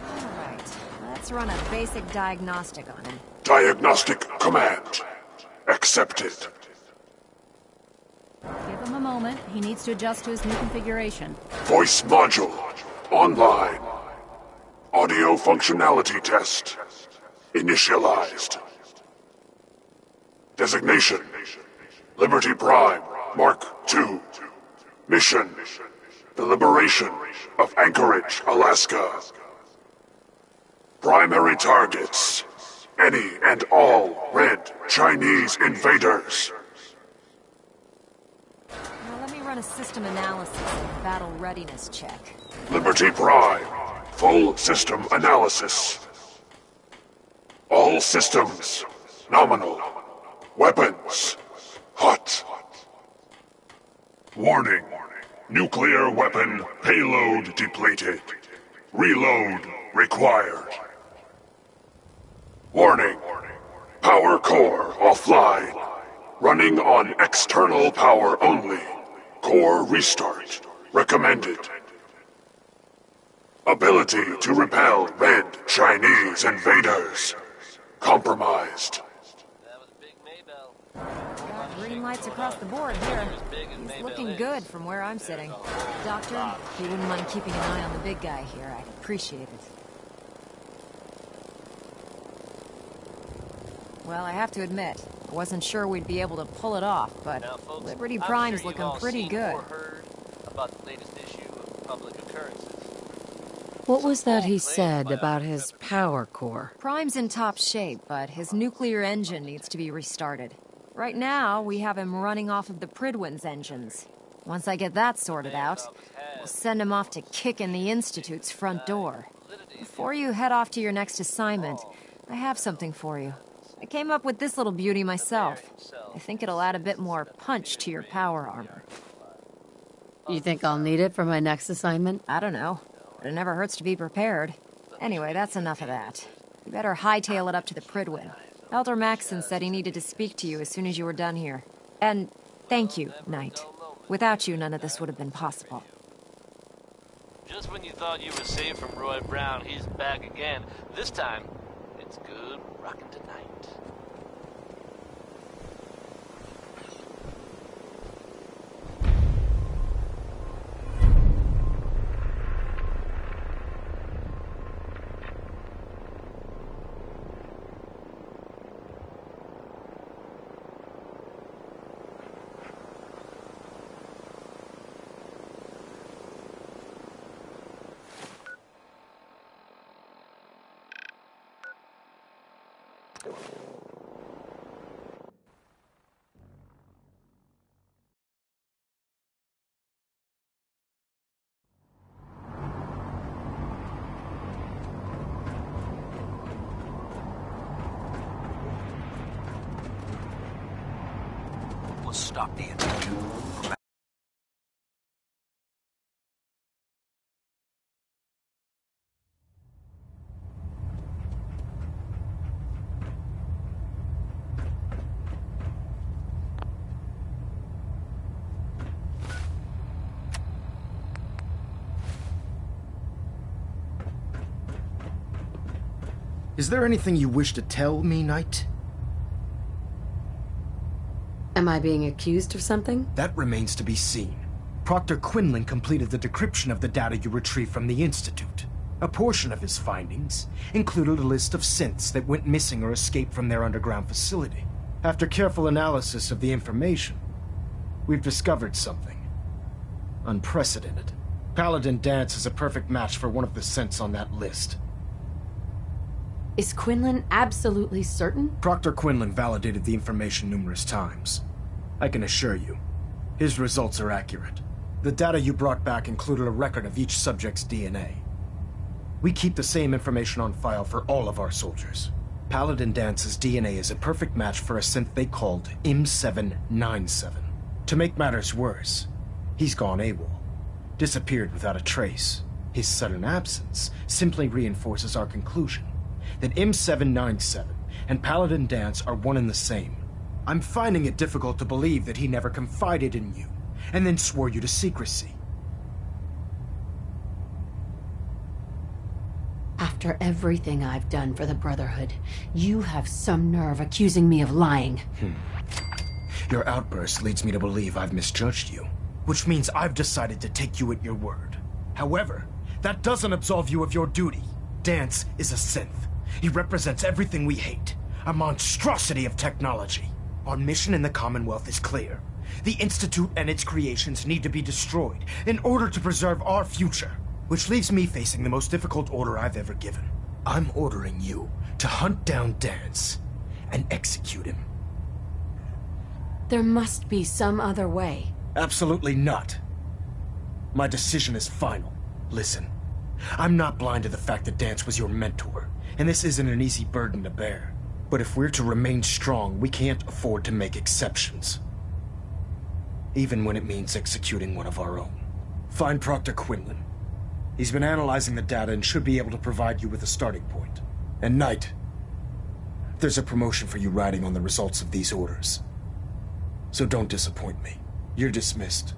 Speaker 10: Alright, let's run a basic diagnostic on him.
Speaker 23: Diagnostic command accepted.
Speaker 20: Give him a moment. He needs to adjust to his new configuration.
Speaker 23: Voice module online. Audio functionality test initialized. Designation: Liberty Prime Mark II. Mission: the liberation of Anchorage, Alaska. Primary targets: any and all red Chinese invaders.
Speaker 10: Now let me run a system analysis and battle readiness check.
Speaker 23: Liberty Prime, full system analysis. All systems nominal. Weapons hot. Warning. Nuclear weapon payload depleted. Reload required. Warning. Power core offline. Running on external power only. Core restart recommended. Ability to repel red Chinese invaders compromised.
Speaker 10: God Green lights across the board here. He's looking good from where I'm sitting. Doctor, if you wouldn't mind keeping an eye on the big guy here, I'd appreciate it. Well, I have to admit, I wasn't sure we'd be able to pull it off, but
Speaker 15: Now, folks,
Speaker 10: Liberty
Speaker 15: I'm
Speaker 10: Prime's
Speaker 15: sure you've
Speaker 10: looking
Speaker 15: all
Speaker 10: pretty
Speaker 15: seen
Speaker 10: good.
Speaker 15: or heard about the latest issue of Public Occurrences.
Speaker 5: What was that he said about his power core?
Speaker 10: Prime's in top shape, but his nuclear engine needs to be restarted. Right now, we have him running off of the Prydwen's engines. Once I get that sorted out, we'll send him off to kick in the Institute's front door. Before you head off to your next assignment, I have something for you. I came up with this little beauty myself. I think it'll add a bit more punch to your power armor.
Speaker 5: You think I'll need it for my next assignment?
Speaker 10: I don't know, but it never hurts to be prepared. Anyway, that's enough of that. You better hightail it up to the Prydwen. Elder Maxson said he needed to speak to you as soon as you were done here. And thank you, Knight. Without you, none of this would have been possible.
Speaker 15: Just when you thought you were safe from Roy Brown, he's back again. This time, it's good rockin' tonight.
Speaker 2: We'll stop the Institute from...
Speaker 13: Is there anything you wish to tell me, Knight?
Speaker 5: Am I being accused of something?
Speaker 13: That remains to be seen. Proctor Quinlan completed the decryption of the data you retrieved from the Institute. A portion of his findings included a list of synths that went missing or escaped from their underground facility. After careful analysis of the information, we've discovered something unprecedented. Paladin Danse is a perfect match for one of the synths on that list.
Speaker 5: Is Quinlan absolutely certain?
Speaker 13: Proctor Quinlan validated the information numerous times. I can assure you, his results are accurate. The data you brought back included a record of each subject's DNA. We keep the same information on file for all of our soldiers. Paladin Danse's DNA is a perfect match for a synth they called M797. To make matters worse, he's gone AWOL. Disappeared without a trace. His sudden absence simply reinforces our conclusion that M797 and Paladin Danse are one and the same. I'm finding it difficult to believe that he never confided in you, and then swore you to secrecy.
Speaker 5: After everything I've done for the Brotherhood, you have some nerve accusing me of lying.
Speaker 13: Your outburst leads me to believe I've misjudged you, which means I've decided to take you at your word. However, that doesn't absolve you of your duty. Danse is a synth. He represents everything we hate, a monstrosity of technology. Our mission in the Commonwealth is clear. The Institute and its creations need to be destroyed in order to preserve our future, which leaves me facing the most difficult order I've ever given. I'm ordering you to hunt down Danse and execute him.
Speaker 5: There must be some other way.
Speaker 13: Absolutely not. My decision is final. Listen, I'm not blind to the fact that Danse was your mentor, and this isn't an easy burden to bear. But if we're to remain strong, we can't afford to make exceptions. Even when it means executing one of our own. Find Proctor Quinlan. He's been analyzing the data and should be able to provide you with a starting point. And Knight, there's a promotion for you riding on the results of these orders. So don't disappoint me. You're dismissed.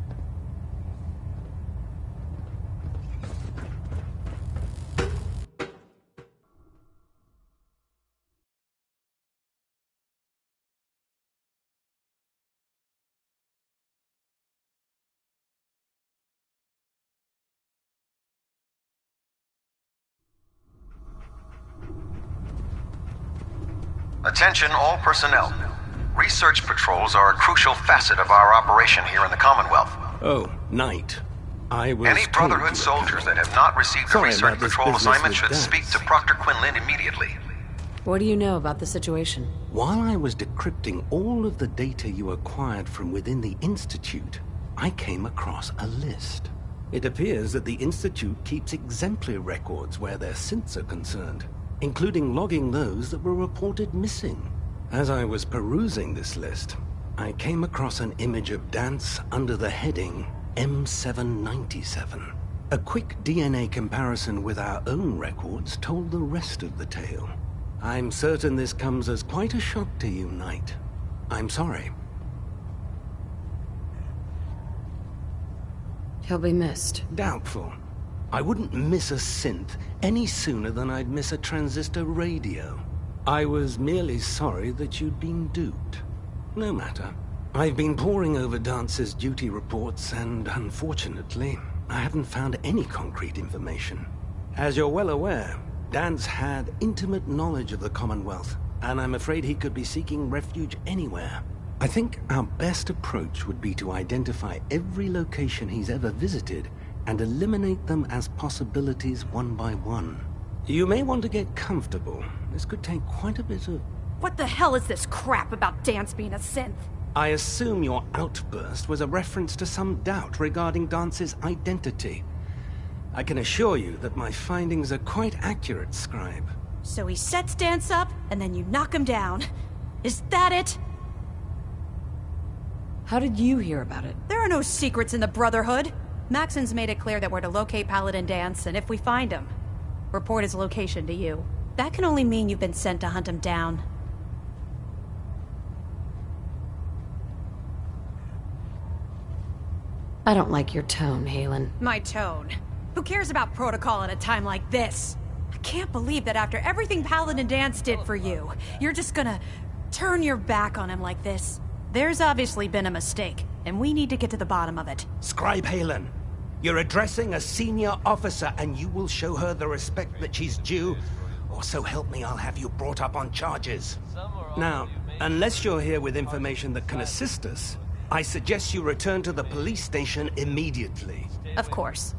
Speaker 17: Attention all personnel. Research patrols are a crucial facet of our operation here in the Commonwealth.
Speaker 7: Oh, Knight. I was
Speaker 17: Any
Speaker 7: told
Speaker 17: Brotherhood
Speaker 7: you
Speaker 17: soldiers that have not received a
Speaker 7: Sorry
Speaker 17: research
Speaker 7: about this
Speaker 17: patrol
Speaker 7: business
Speaker 17: assignment
Speaker 7: with
Speaker 17: should
Speaker 7: Dance.
Speaker 17: speak to Proctor Quinlan immediately.
Speaker 5: What do you know about the situation?
Speaker 7: While I was decrypting all of the data you acquired from within the Institute, I came across a list. It appears that the Institute keeps exemplary records where their synths are concerned, including logging those that were reported missing. As I was perusing this list, I came across an image of Dance under the heading M797. A quick DNA comparison with our own records told the rest of the tale. I'm certain this comes as quite a shock to you, Knight. I'm sorry.
Speaker 5: He'll be missed.
Speaker 7: Doubtful. I wouldn't miss a synth any sooner than I'd miss a transistor radio. I was merely sorry that you'd been duped. No matter. I've been poring over Dance's duty reports, and unfortunately, I haven't found any concrete information. As you're well aware, Dance had intimate knowledge of the Commonwealth, and I'm afraid he could be seeking refuge anywhere. I think our best approach would be to identify every location he's ever visited and eliminate them as possibilities one by one. You may want to get comfortable. This could take quite a bit of...
Speaker 18: What the hell is this crap about Dance being a synth?
Speaker 7: I assume your outburst was a reference to some doubt regarding Dance's identity. I can assure you that my findings are quite accurate, Scribe.
Speaker 18: So he sets Dance up, and then you knock him down. Is that it?
Speaker 5: How did you hear about it?
Speaker 18: There are no secrets in the Brotherhood. Maxon's made it clear that we're to locate Paladin Dance, and if we find him, report his location to you. That can only mean you've been sent to hunt him down.
Speaker 5: I don't like your tone, Haylen.
Speaker 18: My tone. Who cares about protocol at a time like this? I can't believe that after everything Paladin Dance did for you, you're just gonna turn your back on him like this. There's obviously been a mistake, and we need to get to the bottom of it.
Speaker 7: Scribe Haylen, you're addressing a senior officer, and you will show her the respect that she's due, or so help me, I'll have you brought up on charges. Now, unless you're here with information that can assist us, I suggest you return to the police station immediately.
Speaker 18: Of course.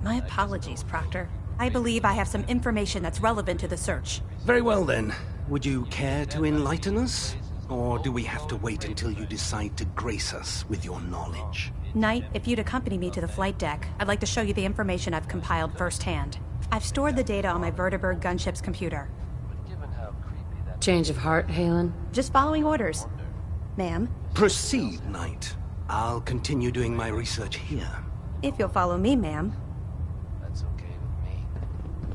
Speaker 18: My apologies, Proctor. I believe I have some information that's relevant to the search.
Speaker 7: Very well then. Would you care to enlighten us? Or do we have to wait until you decide to grace us with your knowledge?
Speaker 18: Knight, if you'd accompany me to the flight deck, I'd like to show you the information I've compiled firsthand. I've stored the data on my Vertibird gunship's computer.
Speaker 5: Change of heart, Haylen?
Speaker 18: Just following orders. Ma'am?
Speaker 7: Proceed, Knight. I'll continue doing my research here.
Speaker 18: If you'll follow me, ma'am.
Speaker 15: That's okay with me.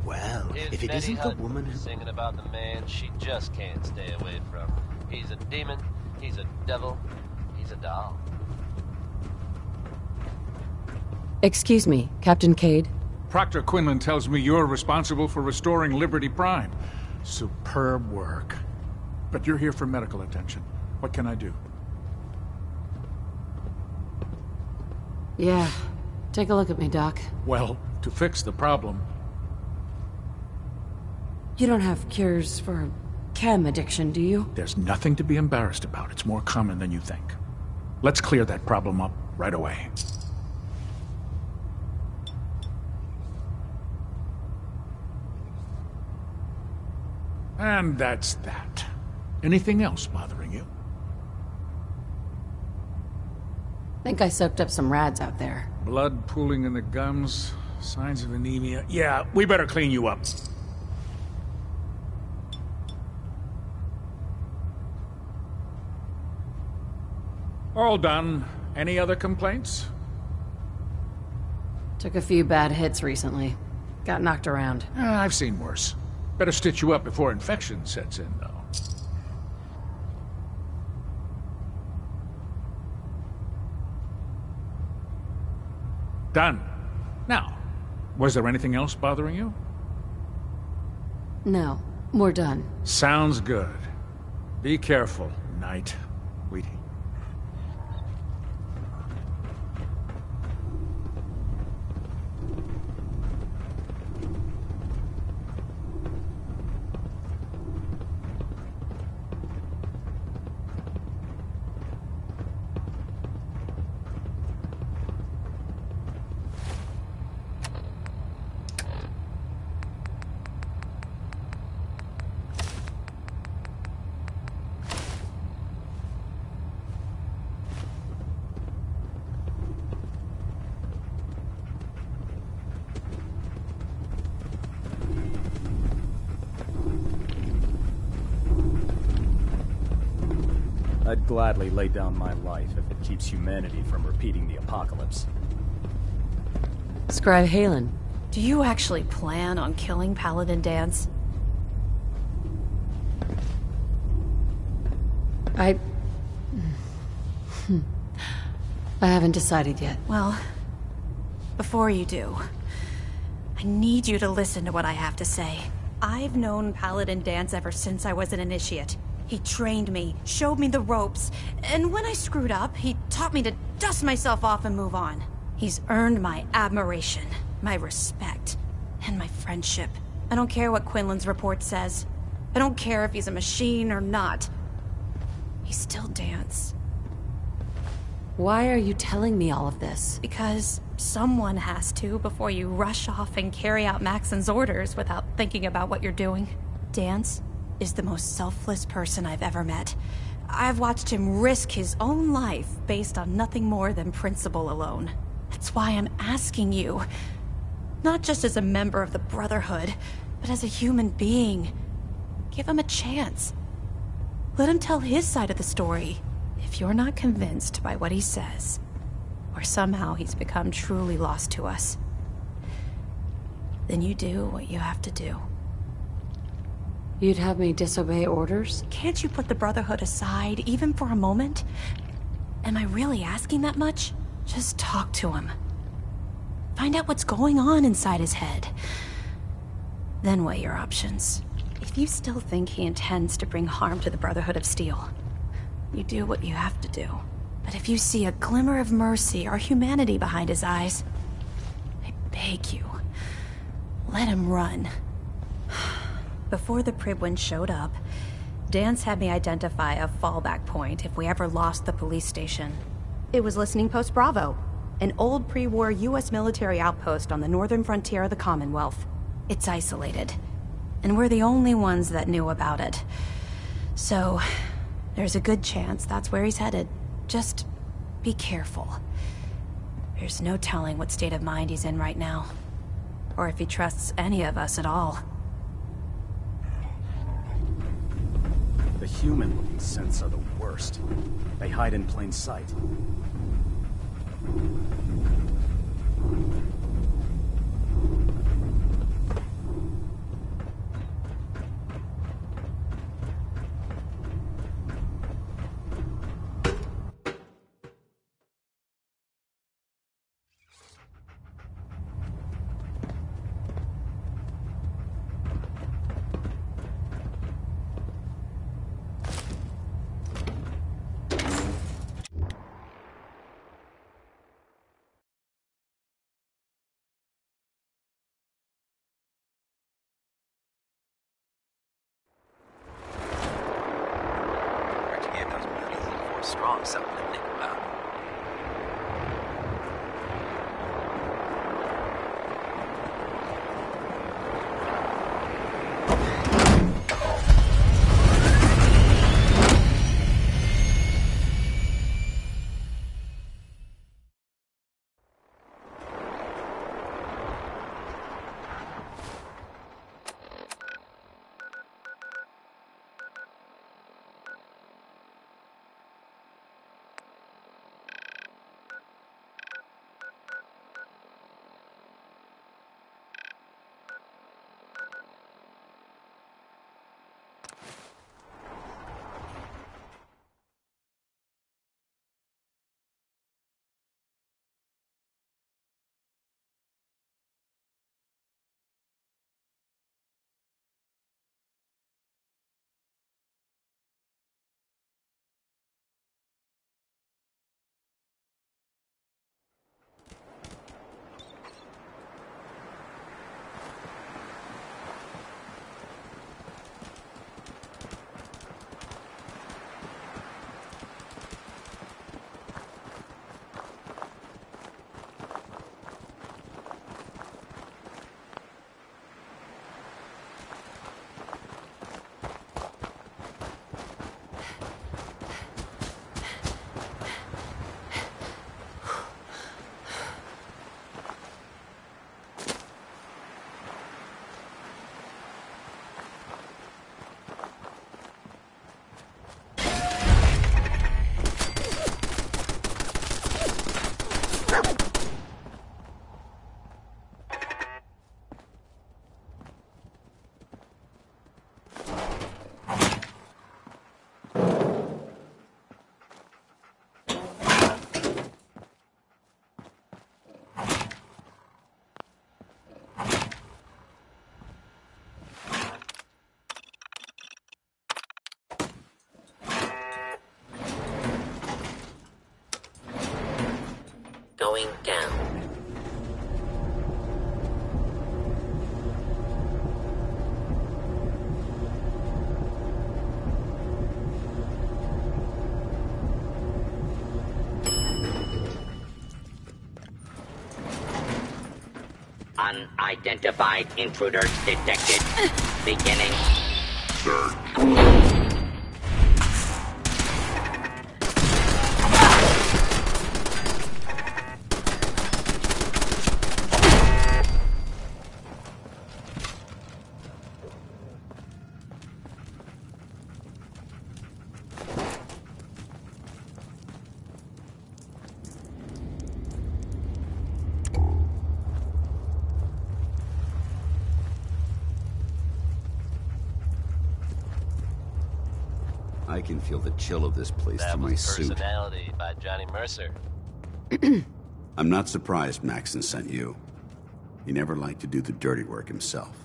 Speaker 7: Well, if it isn't the woman who...
Speaker 15: Singing about the man she just can't stay away from. He's a demon, he's a devil, he's a doll.
Speaker 5: Excuse me, Captain Cade?
Speaker 4: Proctor Quinlan tells me you're responsible for restoring Liberty Prime. Superb work. But you're here for medical attention. What can I do?
Speaker 5: Yeah. Take a look at me, Doc.
Speaker 4: Well, to fix the problem...
Speaker 5: You don't have cures for chem addiction, do you?
Speaker 4: There's nothing to be embarrassed about. It's more common than you think. Let's clear that problem up right away. And that's that. Anything else bothering you?
Speaker 5: Think I soaked up some rads out there.
Speaker 4: Blood pooling in the gums, signs of anemia. Yeah, we better clean you up. All done. Any other complaints?
Speaker 5: Took a few bad hits recently. Got knocked around.
Speaker 4: I've seen worse. Better stitch you up before infection sets in, though. Done. Now, was there anything else bothering you?
Speaker 5: No, we're done.
Speaker 4: Sounds good. Be careful, Knight. Waiting.
Speaker 12: gladly lay down my life if it keeps humanity from repeating the apocalypse.
Speaker 5: Scribe Halen.
Speaker 18: Do you actually plan on killing Paladin Danse?
Speaker 5: I haven't decided yet.
Speaker 18: Well, before you do, I need you to listen to what I have to say. I've known Paladin Danse ever since I was an initiate. He trained me, showed me the ropes, and when I screwed up, he taught me to dust myself off and move on. He's earned my admiration, my respect, and my friendship. I don't care what Quinlan's report says. I don't care if he's a machine or not. He's still Danse.
Speaker 5: Why are you telling me all of this?
Speaker 18: Because someone has to before you rush off and carry out Maxon's orders without thinking about what you're doing. Danse is the most selfless person I've ever met. I've watched him risk his own life based on nothing more than principle alone. That's why I'm asking you, not just as a member of the Brotherhood, but as a human being. Give him a chance. Let him tell his side of the story. If you're not convinced by what he says, or somehow he's become truly lost to us, then you do what you have to do.
Speaker 5: You'd have me disobey orders?
Speaker 18: Can't you put the Brotherhood aside, even for a moment? Am I really asking that much? Just talk to him. Find out what's going on inside his head. Then weigh your options. If you still think he intends to bring harm to the Brotherhood of Steel, you do what you have to do. But if you see a glimmer of mercy or humanity behind his eyes, I beg you, let him run. Before the Pribwin showed up, Danse had me identify a fallback point if we ever lost the police station. It was Listening Post Bravo, an old pre-war US military outpost on the northern frontier of the Commonwealth. It's isolated, and we're the only ones that knew about it. So, there's a good chance that's where he's headed. Just be careful. There's no telling what state of mind he's in right now, or if he trusts any of us at all.
Speaker 12: The human-looking synths are the worst. They hide in plain sight.
Speaker 2: Strong, something to think about.
Speaker 8: going down. Unidentified intruders detected. Beginning.
Speaker 6: I can feel the chill of this place
Speaker 15: That
Speaker 6: through my
Speaker 15: was
Speaker 6: suit.
Speaker 15: Personality by Johnny Mercer.
Speaker 6: I'm not surprised Maxon sent you. He never liked to do the dirty work himself.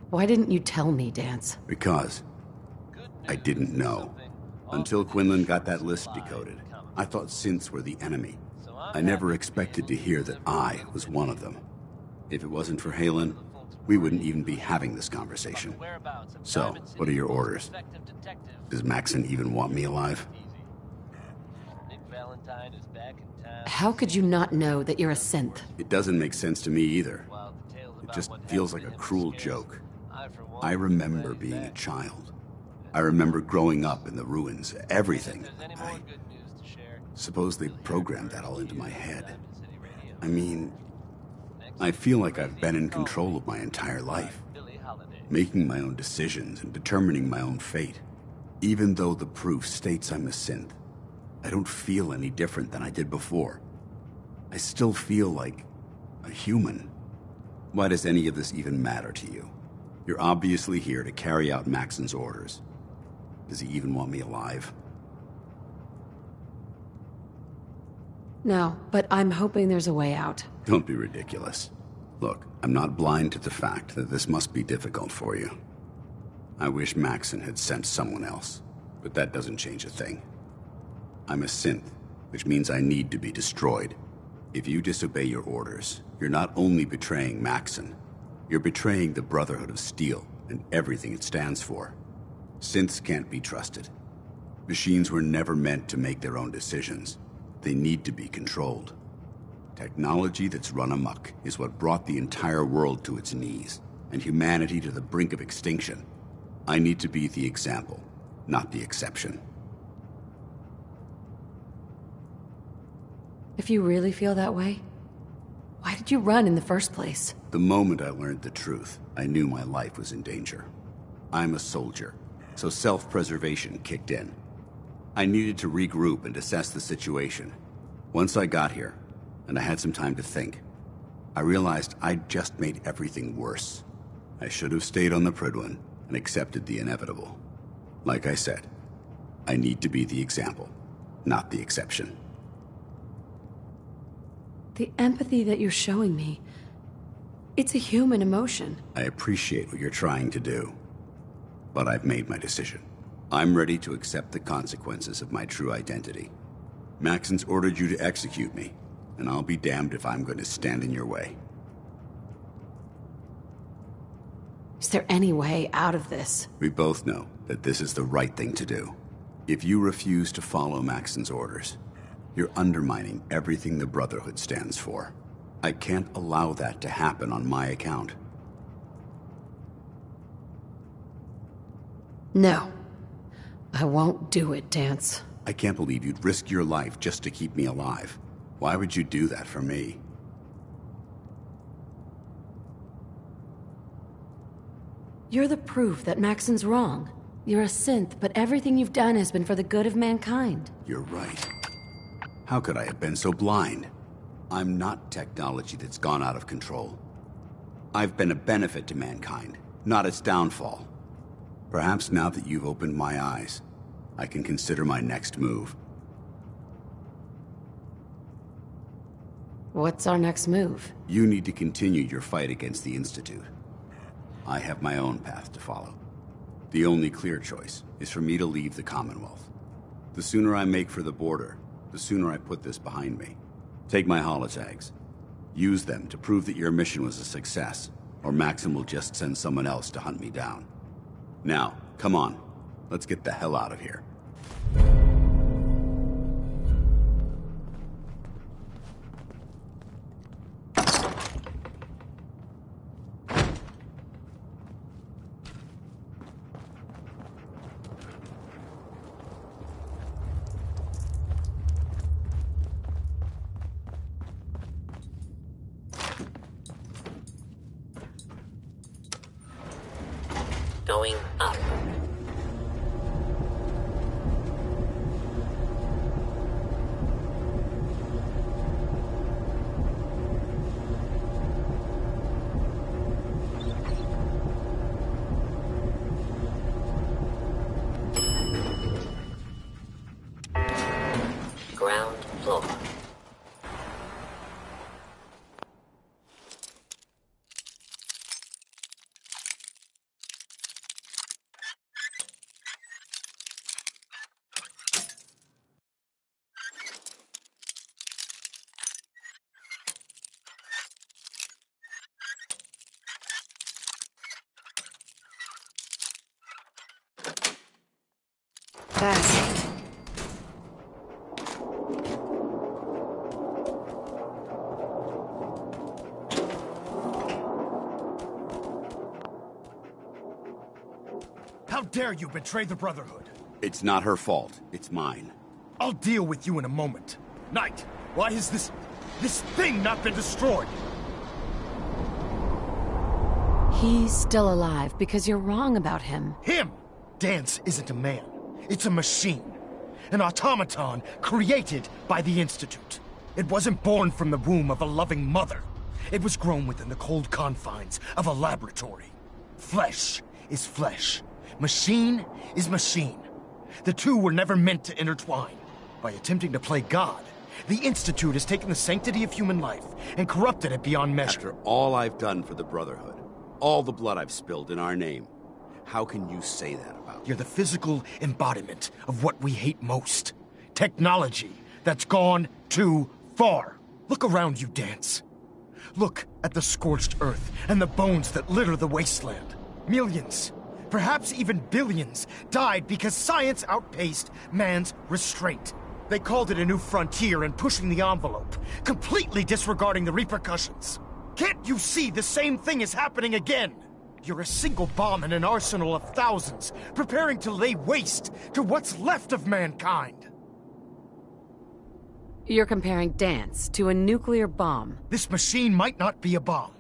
Speaker 5: Why didn't you tell me, Dance?
Speaker 6: Because I didn't know. Until Quinlan got that list decoded, I thought synths were the enemy. I never expected to hear that I was one of them. If it wasn't for Halen, we wouldn't even be having this conversation. So, what are your orders? Does Maxon even want me alive?
Speaker 5: How could you not know that you're a synth?
Speaker 6: It doesn't make sense to me either. It just feels like a cruel joke. I remember being a child. I remember growing up in the ruins, everything. I suppose they programmed that all into my head. I mean, I feel like I've been in control of my entire life, making my own decisions and determining my own fate. Even though the proof states I'm a synth, I don't feel any different than I did before. I still feel like a human. Why does any of this even matter to you? You're obviously here to carry out Maxon's orders. Does he even want me alive?
Speaker 5: No, but I'm hoping there's a way out.
Speaker 6: Don't be ridiculous. Look, I'm not blind to the fact that this must be difficult for you. I wish Maxon had sent someone else, but that doesn't change a thing. I'm a synth, which means I need to be destroyed. If you disobey your orders, you're not only betraying Maxon, you're betraying the Brotherhood of Steel and everything it stands for. Synths can't be trusted. Machines were never meant to make their own decisions. They need to be controlled. Technology that's run amok is what brought the entire world to its knees, and humanity to the brink of extinction. I need to be the example, not the exception.
Speaker 5: If you really feel that way, why did you run in the first place?
Speaker 6: The moment I learned the truth, I knew my life was in danger. I'm a soldier, so self-preservation kicked in. I needed to regroup and assess the situation. Once I got here, and I had some time to think, I realized I'd just made everything worse. I should have stayed on the Prydwen and accepted the inevitable. Like I said, I need to be the example, not the exception.
Speaker 5: The empathy that you're showing me, it's a human emotion.
Speaker 6: I appreciate what you're trying to do, but I've made my decision. I'm ready to accept the consequences of my true identity. Maxon's ordered you to execute me, and I'll be damned if I'm going to stand in your way.
Speaker 5: Is there any way out of this?
Speaker 6: We both know that this is the right thing to do. If you refuse to follow Maxon's orders, you're undermining everything the Brotherhood stands for. I can't allow that to happen on my account.
Speaker 5: No. I won't do it, Dance.
Speaker 6: I can't believe you'd risk your life just to keep me alive. Why would you do that for me?
Speaker 5: You're the proof that Maxon's wrong. You're a synth, but everything you've done has been for the good of mankind.
Speaker 6: You're right. How could I have been so blind? I'm not technology that's gone out of control. I've been a benefit to mankind, not its downfall. Perhaps now that you've opened my eyes, I can consider my next move.
Speaker 5: What's our next move?
Speaker 6: You need to continue your fight against the Institute. I have my own path to follow. The only clear choice is for me to leave the Commonwealth. The sooner I make for the border, the sooner I put this behind me. Take my holotags. Use them to prove that your mission was a success, or Maxim will just send someone else to hunt me down. Now, come on. Let's get the hell out of here.
Speaker 8: Going up. Ground floor.
Speaker 5: Fast.
Speaker 9: How dare you betray the Brotherhood?
Speaker 6: It's not her fault. It's mine.
Speaker 9: I'll deal with you in a moment. Knight, why has this thing not been destroyed?
Speaker 5: He's still alive because you're wrong about him.
Speaker 9: Him! Dance isn't a man. It's a machine. An automaton created by the Institute. It wasn't born from the womb of a loving mother. It was grown within the cold confines of a laboratory. Flesh is flesh. Machine is machine. The two were never meant to intertwine. By attempting to play God, the Institute has taken the sanctity of human life and corrupted it beyond measure.
Speaker 6: After all I've done for the Brotherhood, all the blood I've spilled in our name, how can you say that about me?
Speaker 9: You're the physical embodiment of what we hate most. Technology that's gone too far. Look around you, Dance. Look at the scorched earth and the bones that litter the wasteland. Millions, perhaps even billions, died because science outpaced man's restraint. They called it a new frontier and pushing the envelope, completely disregarding the repercussions. Can't you see the same thing is happening again? You're a single bomb in an arsenal of thousands, preparing to lay waste to what's left of mankind.
Speaker 5: You're comparing Dance to a nuclear bomb.
Speaker 9: This machine might not be a bomb,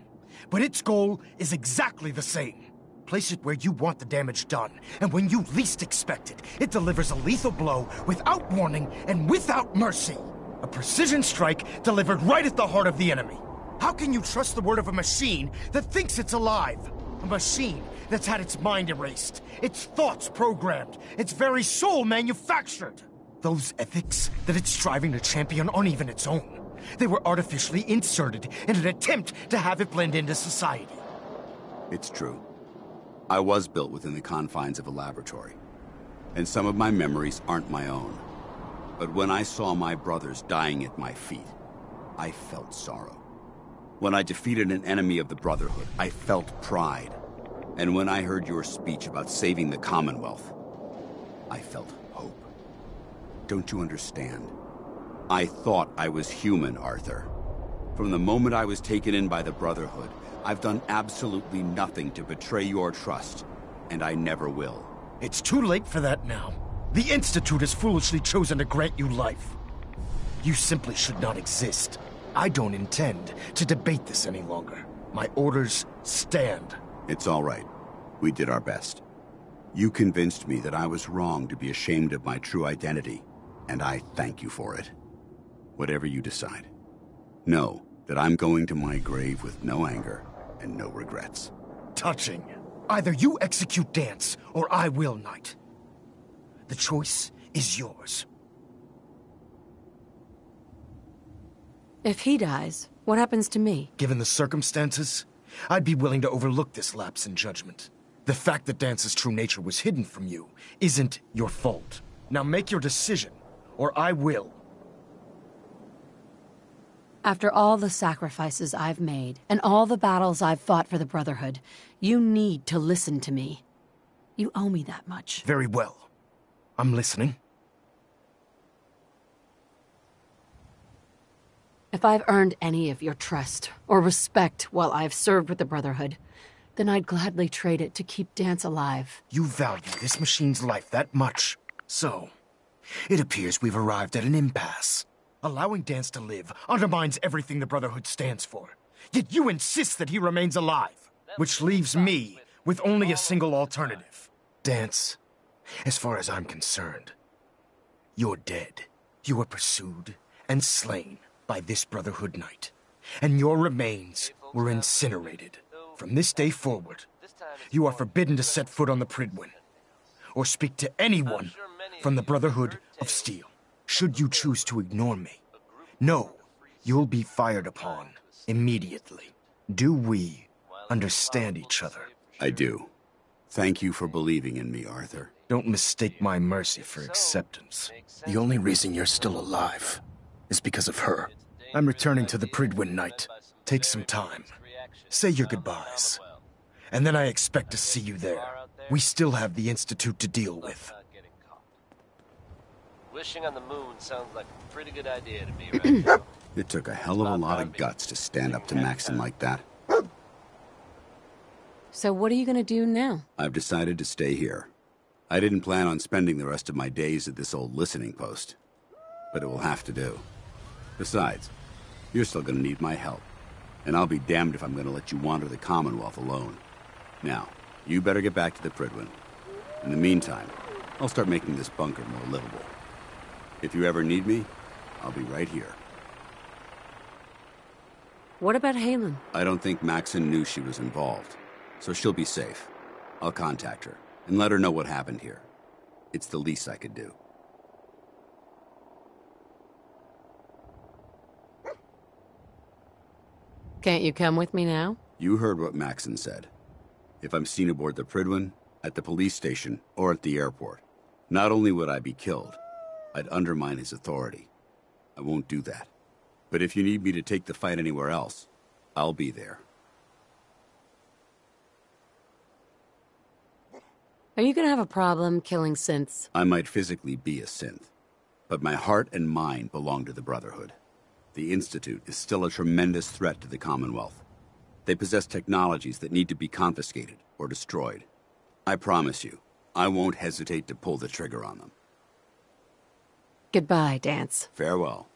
Speaker 9: but its goal is exactly the same. Place it where you want the damage done, and when you least expect it, it delivers a lethal blow without warning and without mercy. A precision strike delivered right at the heart of the enemy. How can you trust the word of a machine that thinks it's alive? A machine that's had its mind erased, its thoughts programmed, its very soul manufactured. Those ethics that it's striving to champion aren't even its own. They were artificially inserted in an attempt to have it blend into society.
Speaker 6: It's true. I was built within the confines of a laboratory, and some of my memories aren't my own. But when I saw my brothers dying at my feet, I felt sorrow. When I defeated an enemy of the Brotherhood, I felt pride. And when I heard your speech about saving the Commonwealth, I felt hope. Don't you understand? I thought I was human, Arthur. From the moment I was taken in by the Brotherhood, I've done absolutely nothing to betray your trust, and I never will.
Speaker 9: It's too late for that now. The Institute has foolishly chosen to grant you life. You simply should not exist. I don't intend to debate this any longer. My orders stand.
Speaker 6: It's all right. We did our best. You convinced me that I was wrong to be ashamed of my true identity, and I thank you for it. Whatever you decide, know that I'm going to my grave with no anger and no regrets.
Speaker 9: Touching. Either you execute Dance, or I will, Knight. The choice is yours.
Speaker 5: If he dies, what happens to me?
Speaker 9: Given the circumstances, I'd be willing to overlook this lapse in judgment. The fact that Dance's true nature was hidden from you isn't your fault. Now make your decision, or I will.
Speaker 5: After all the sacrifices I've made, and all the battles I've fought for the Brotherhood, you need to listen to me. You owe me that much.
Speaker 13: Very well. I'm listening.
Speaker 5: If I've earned any of your trust or respect while I've served with the Brotherhood, then I'd gladly trade it to keep Danse alive.
Speaker 13: You value this machine's life that much. So, it appears we've arrived at an impasse. Allowing Danse to live undermines everything the Brotherhood stands for. Yet you insist that he remains alive, which leaves me with only a single alternative. Danse, as far as I'm concerned, you're dead. You were pursued and slain by this Brotherhood Knight, and your remains were incinerated. From this day forward, you are forbidden to set foot on the Prydwen, or speak to anyone from the Brotherhood of Steel. Should you choose to ignore me, know you'll be fired upon immediately. Do we understand each other?
Speaker 6: I do. Thank you for believing in me, Arthur.
Speaker 13: Don't mistake my mercy for acceptance. The only reason you're still alive is because of her. I'm returning to the Prydwen Knight. Take some time. Say your goodbyes. And then I expect to see you there. We still have the Institute to deal with.
Speaker 15: Wishing on the moon sounds like a pretty good idea to me right now.
Speaker 6: It took a hell of a lot of guts to stand up to Maxon like that.
Speaker 5: So what are you gonna do now?
Speaker 6: I've decided to stay here. I didn't plan on spending the rest of my days at this old listening post, but it will have to do. Besides, you're still gonna need my help, and I'll be damned if I'm gonna let you wander the Commonwealth alone. Now, you better get back to the Prydwen. In the meantime, I'll start making this bunker more livable. If you ever need me, I'll be right here.
Speaker 5: What about Haylen?
Speaker 6: I don't think Maxon knew she was involved, so she'll be safe. I'll contact her and let her know what happened here. It's the least I could do.
Speaker 5: Can't you come with me now?
Speaker 6: You heard what Maxon said. If I'm seen aboard the Prydwen, at the police station, or at the airport, not only would I be killed, I'd undermine his authority. I won't do that. But if you need me to take the fight anywhere else, I'll be there.
Speaker 5: Are you gonna have a problem killing synths?
Speaker 6: I might physically be a synth, but my heart and mind belong to the Brotherhood. The Institute is still a tremendous threat to the Commonwealth. They possess technologies that need to be confiscated or destroyed. I promise you, I won't hesitate to pull the trigger on them.
Speaker 5: Goodbye, Danse.
Speaker 6: Farewell.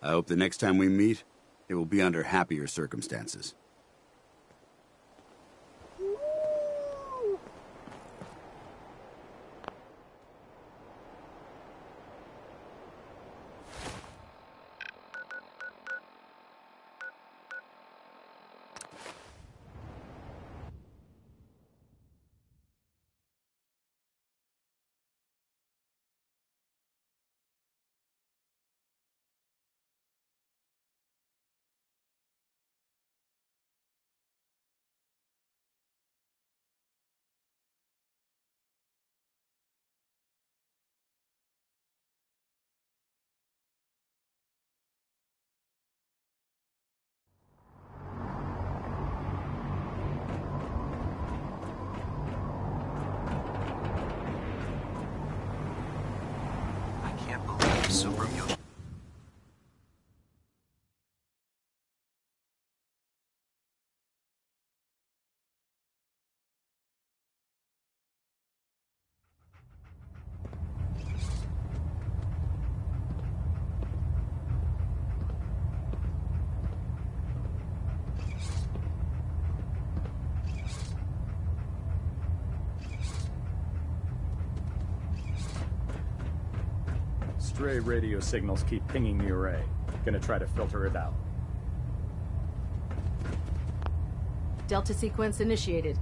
Speaker 6: I hope the next time we meet, it will be under happier circumstances.
Speaker 17: Super mutant.
Speaker 12: Stray radio signals keep pinging the array. Gonna try to filter it out.
Speaker 1: Delta sequence initiated.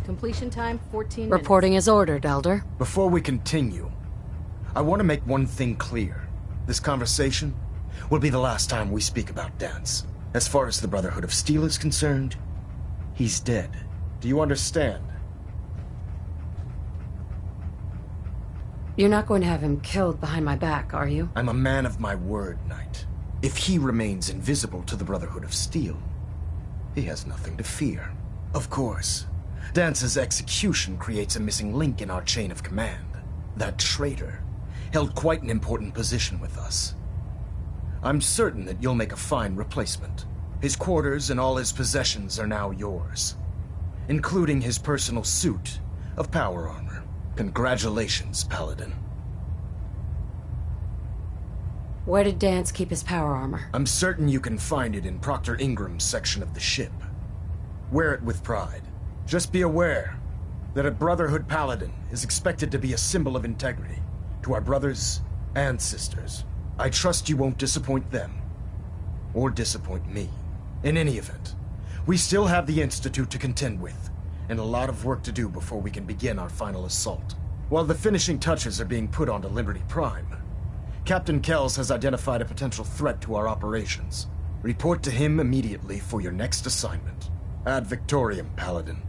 Speaker 1: Completion time 14 minutes.
Speaker 5: Reporting as ordered, Elder.
Speaker 13: Before we continue, I want to make one thing clear. This conversation will be the last time we speak about Danse. As far as the Brotherhood of Steel is concerned, he's dead. Do you understand?
Speaker 5: You're not going to have him killed behind my back, are you?
Speaker 13: I'm a man of my word, Knight. If he remains invisible to the Brotherhood of Steel, he has nothing to fear. Of course, Dance's execution creates a missing link in our chain of command. That traitor held quite an important position with us. I'm certain that you'll make a fine replacement. His quarters and all his possessions are now yours, including his personal suit of power armor. Congratulations, Paladin.
Speaker 5: Where did Dance keep his power armor?
Speaker 13: I'm certain you can find it in Proctor Ingram's section of the ship. Wear it with pride. Just be aware that a Brotherhood Paladin is expected to be a symbol of integrity to our brothers and sisters. I trust you won't disappoint them, or disappoint me. In any event, we still have the Institute to contend with, and a lot of work to do before we can begin our final assault. While the finishing touches are being put onto Liberty Prime, Captain Kells has identified a potential threat to our operations. Report to him immediately for your next assignment. Ad Victoriam, Paladin.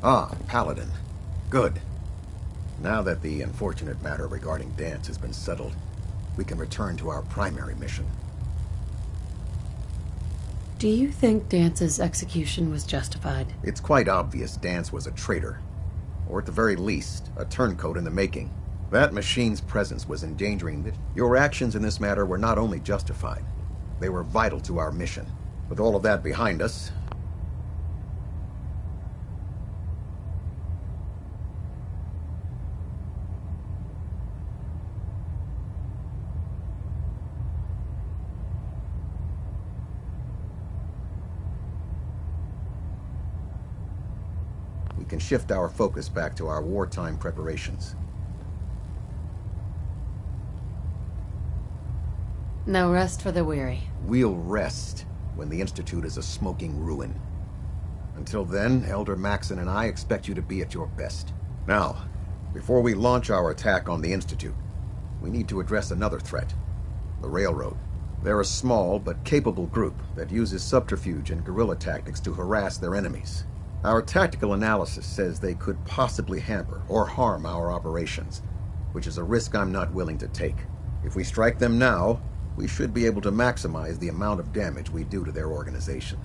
Speaker 17: Ah, Paladin. Good. Now that the unfortunate matter regarding Dance has been settled, we can return to our primary mission.
Speaker 5: Do you think Dance's execution was justified?
Speaker 17: It's quite obvious Dance was a traitor. Or at the very least, a turncoat in the making. That machine's presence was endangering it. Your actions in this matter were not only justified, they were vital to our mission. With all of that behind us, we can shift our focus back to our wartime preparations.
Speaker 5: No rest for the weary.
Speaker 17: We'll rest when the Institute is a smoking ruin. Until then, Elder Maxson and I expect you to be at your best. Now, before we launch our attack on the Institute, we need to address another threat. The Railroad. They're a small but capable group that uses subterfuge and guerrilla tactics to harass their enemies. Our tactical analysis says they could possibly hamper or harm our operations, which is a risk I'm not willing to take. If we strike them now, we should be able to maximize the amount of damage we do to their organization.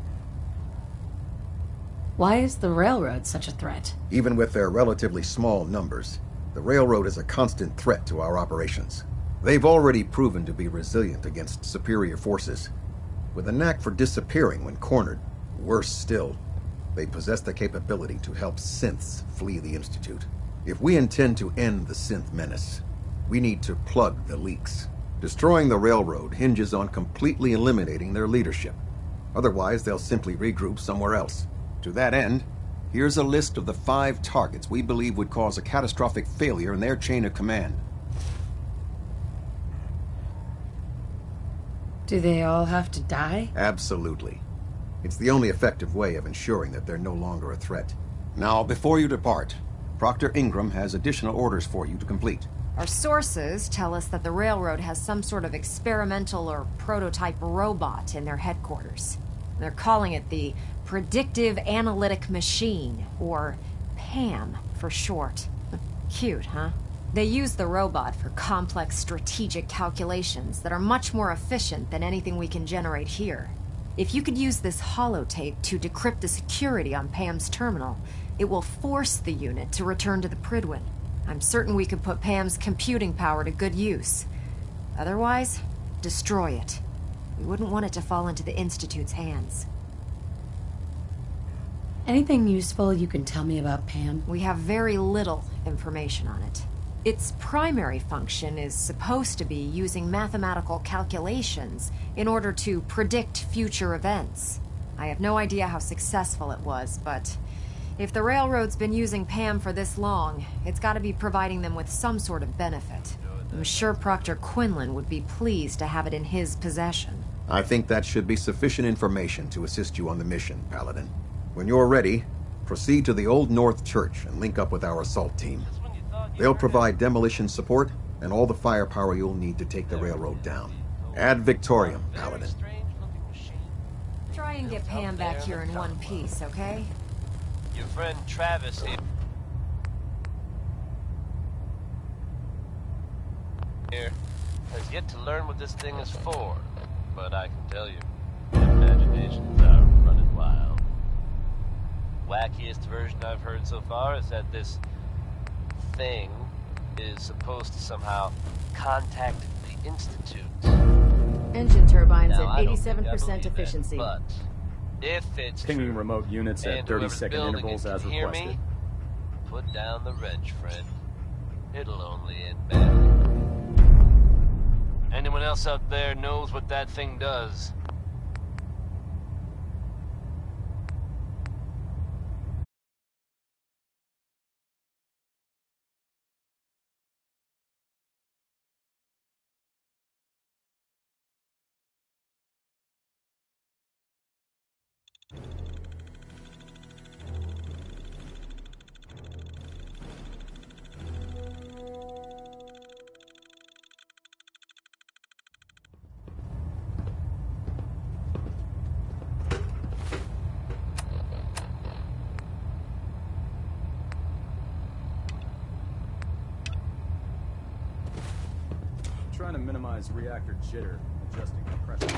Speaker 5: Why is the Railroad such a threat?
Speaker 17: Even with their relatively small numbers, the Railroad is a constant threat to our operations. They've already proven to be resilient against superior forces, with a knack for disappearing when cornered. Worse still, they possess the capability to help synths flee the Institute. If we intend to end the synth menace, we need to plug the leaks. Destroying the Railroad hinges on completely eliminating their leadership. Otherwise, they'll simply regroup somewhere else. To that end, here's a list of the 5 targets we believe would cause a catastrophic failure in their chain of command.
Speaker 5: Do they all have to die?
Speaker 17: Absolutely. It's the only effective way of ensuring that they're no longer a threat. Now, before you depart, Proctor Ingram has additional orders for you to complete.
Speaker 10: Our sources tell us that the Railroad has some sort of experimental or prototype robot in their headquarters. They're calling it the Predictive Analytic Machine, or PAM for short. Cute, huh? They use the robot for complex strategic calculations that are much more efficient than anything we can generate here. If you could use this holotape to decrypt the security on PAM's terminal, it will force the unit to return to the Prydwen. I'm certain we could put PAM's computing power to good use. Otherwise, destroy it. We wouldn't want it to fall into the Institute's hands.
Speaker 5: Anything useful you can tell me about PAM?
Speaker 10: We have very little information on it. Its primary function is supposed to be using mathematical calculations in order to predict future events. I have no idea how successful it was, but if the Railroad's been using PAM for this long, it's got to be providing them with some sort of benefit. I'm sure Proctor Quinlan would be pleased to have it in his possession.
Speaker 17: I think that should be sufficient information to assist you on the mission, Paladin. When you're ready, Proceed to the Old North Church and link up with our assault team. They'll provide demolition support and all the firepower you'll need to take the railroad down. Ad Victoriam, Paladin.
Speaker 10: Try and get Pam back here in one piece, okay?
Speaker 15: Your friend Travis here has yet to learn what this thing is for, but I can tell you, imaginations are running wild. Wackiest version I've heard so far is that this thing is supposed to somehow contact the Institute.
Speaker 1: Engine turbines
Speaker 15: Now,
Speaker 1: at
Speaker 15: I don't think I
Speaker 1: 87%
Speaker 15: believe
Speaker 1: efficiency.
Speaker 15: that, but if it's
Speaker 12: Pinging
Speaker 15: true,
Speaker 12: remote units at
Speaker 15: and whoever's
Speaker 12: 30-second
Speaker 15: building
Speaker 12: intervals
Speaker 15: it
Speaker 12: as
Speaker 15: can hear
Speaker 12: requested.
Speaker 15: me, put down the wrench, friend. It'll only end badly. Anyone else out there knows what that thing does?
Speaker 12: Trying to minimize reactor jitter, adjusting compression.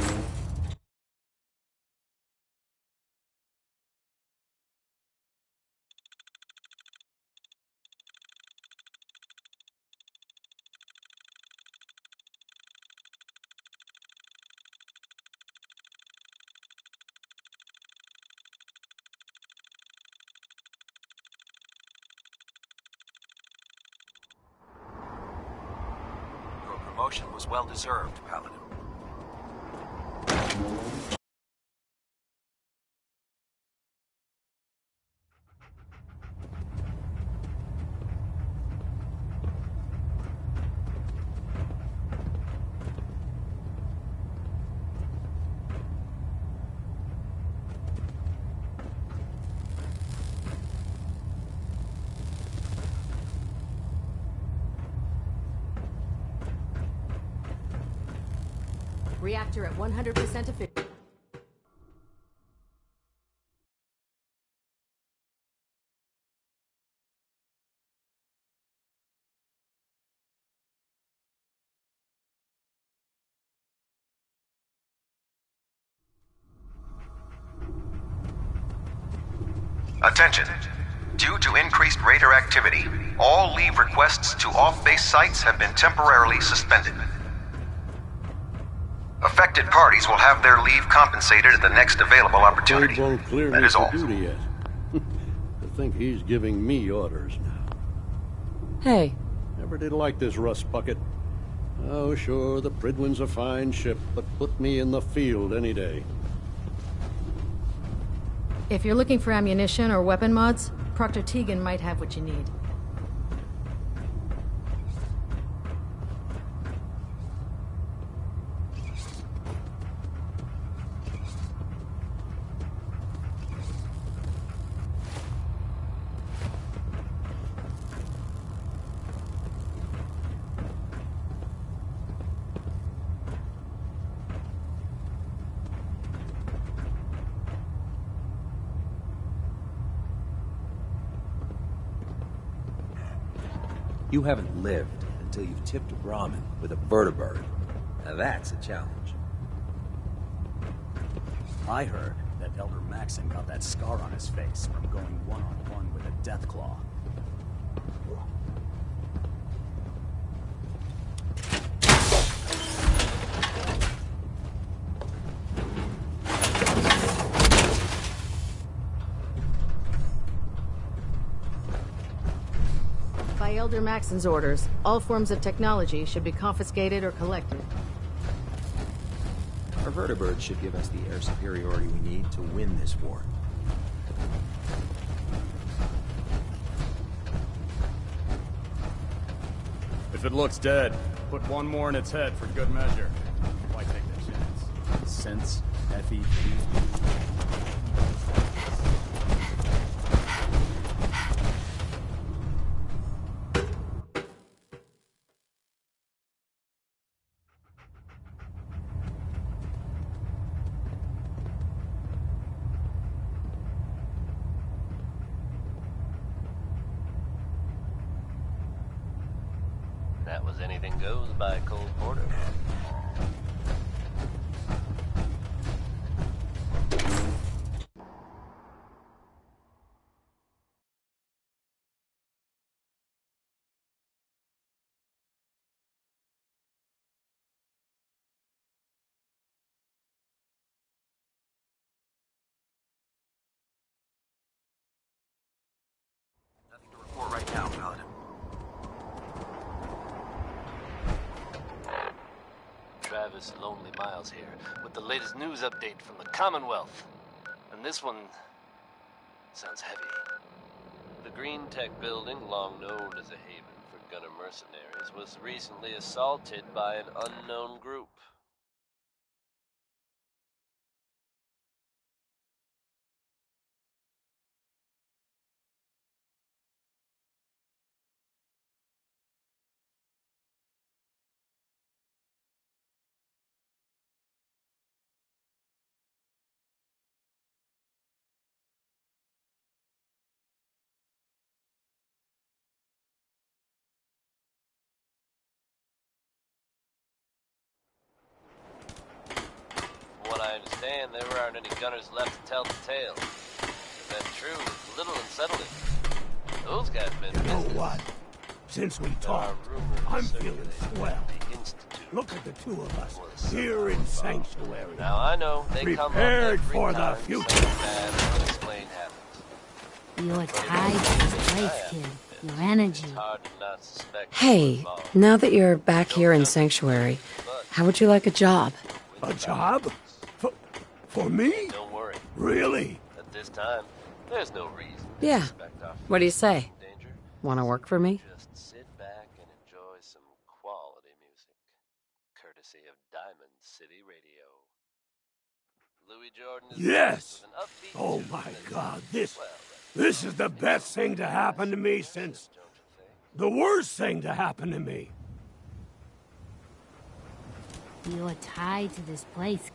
Speaker 2: Your promotion was well deserved, Paladin.
Speaker 1: Reactor at 100% efficiency.
Speaker 14: Attention. Due to increased raider activity, all leave requests to off-base sites have been temporarily suspended. Affected parties will have their leave compensated at the next available opportunity.
Speaker 16: They won't clear
Speaker 14: That
Speaker 16: me
Speaker 14: is
Speaker 16: for
Speaker 14: all.
Speaker 16: duty yet. I think he's giving me orders now.
Speaker 1: Hey.
Speaker 16: Never did like this rust bucket. Oh, sure, the Pridwin's a fine ship, but put me in the field any day.
Speaker 1: If you're looking for ammunition or weapon mods, Proctor Tegan might have what you need.
Speaker 2: You haven't lived until you've tipped a Brahmin with a vertibird. Now that's a challenge.
Speaker 19: I heard that Elder Maxon got that scar on his face from going one-on-one with a Deathclaw.
Speaker 1: By Elder Maxon's orders, all forms of technology should be confiscated or collected.
Speaker 2: Our vertibird should give us the air superiority we need to win this war.
Speaker 12: If it looks dead, put one more in its head for good measure. Why take that chance?
Speaker 19: Since FEP.
Speaker 15: That was Anything Goes by Cole Porter.
Speaker 19: Right now, Paladin.
Speaker 15: Travis Lonely Miles here, with the latest news update from the Commonwealth. And this one sounds heavy. The Green Tech building, long known as a haven for gunner mercenaries, was recently assaulted by an unknown group. I understand there aren't any gunners left to tell the tale. If that's true, it's a little unsettling. Those guys been
Speaker 23: You know what? Since we talked, I'm feeling swell. Look at the two of us here in Sanctuary.
Speaker 15: Now I know they come
Speaker 23: prepared for the future.
Speaker 15: Bad or unexplained happens.
Speaker 20: You're tied to this place, kid. Your energy.
Speaker 15: It's hard to not suspect.
Speaker 5: Hey, now that you're back here in Sanctuary, how would you like a job?
Speaker 23: A job? For me?
Speaker 15: Don't worry.
Speaker 23: Really?
Speaker 15: At this time, there's no reason to
Speaker 5: Yeah.
Speaker 15: suspect our
Speaker 5: What do you say?
Speaker 15: danger.
Speaker 5: Want to work for me?
Speaker 15: Just sit back and enjoy some quality music, courtesy of Diamond City Radio. Louis Jordan is
Speaker 23: Yes.
Speaker 15: with an upbeat
Speaker 23: Oh
Speaker 15: tune
Speaker 23: my
Speaker 15: that
Speaker 23: God,
Speaker 15: is,
Speaker 23: this is the best thing to happen to me since the worst thing to happen to me.
Speaker 20: You're tied to this place.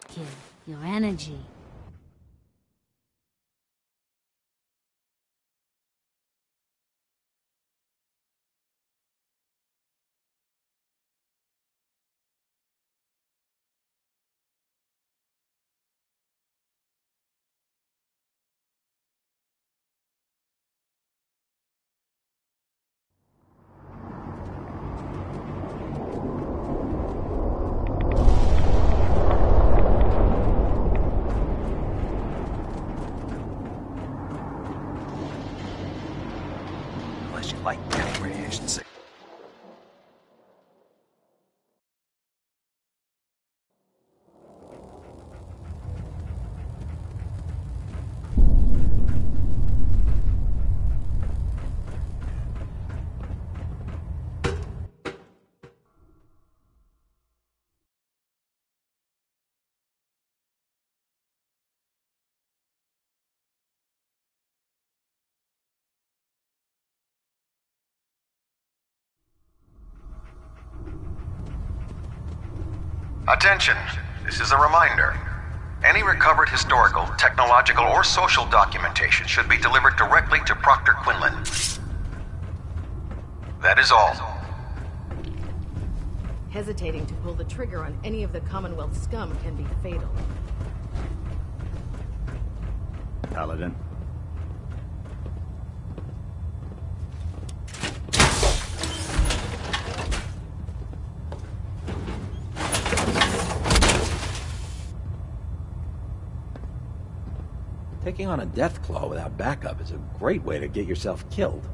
Speaker 20: Kid, your energy.
Speaker 19: Unless you like getting radiation sick.
Speaker 14: Attention! This is a reminder. Any recovered historical, technological, or social documentation should be delivered directly to Proctor Quinlan. That is all.
Speaker 1: Hesitating to pull the trigger on any of the Commonwealth scum can be fatal.
Speaker 12: Paladin.
Speaker 2: Taking on a Deathclaw without backup is a great way to get yourself killed.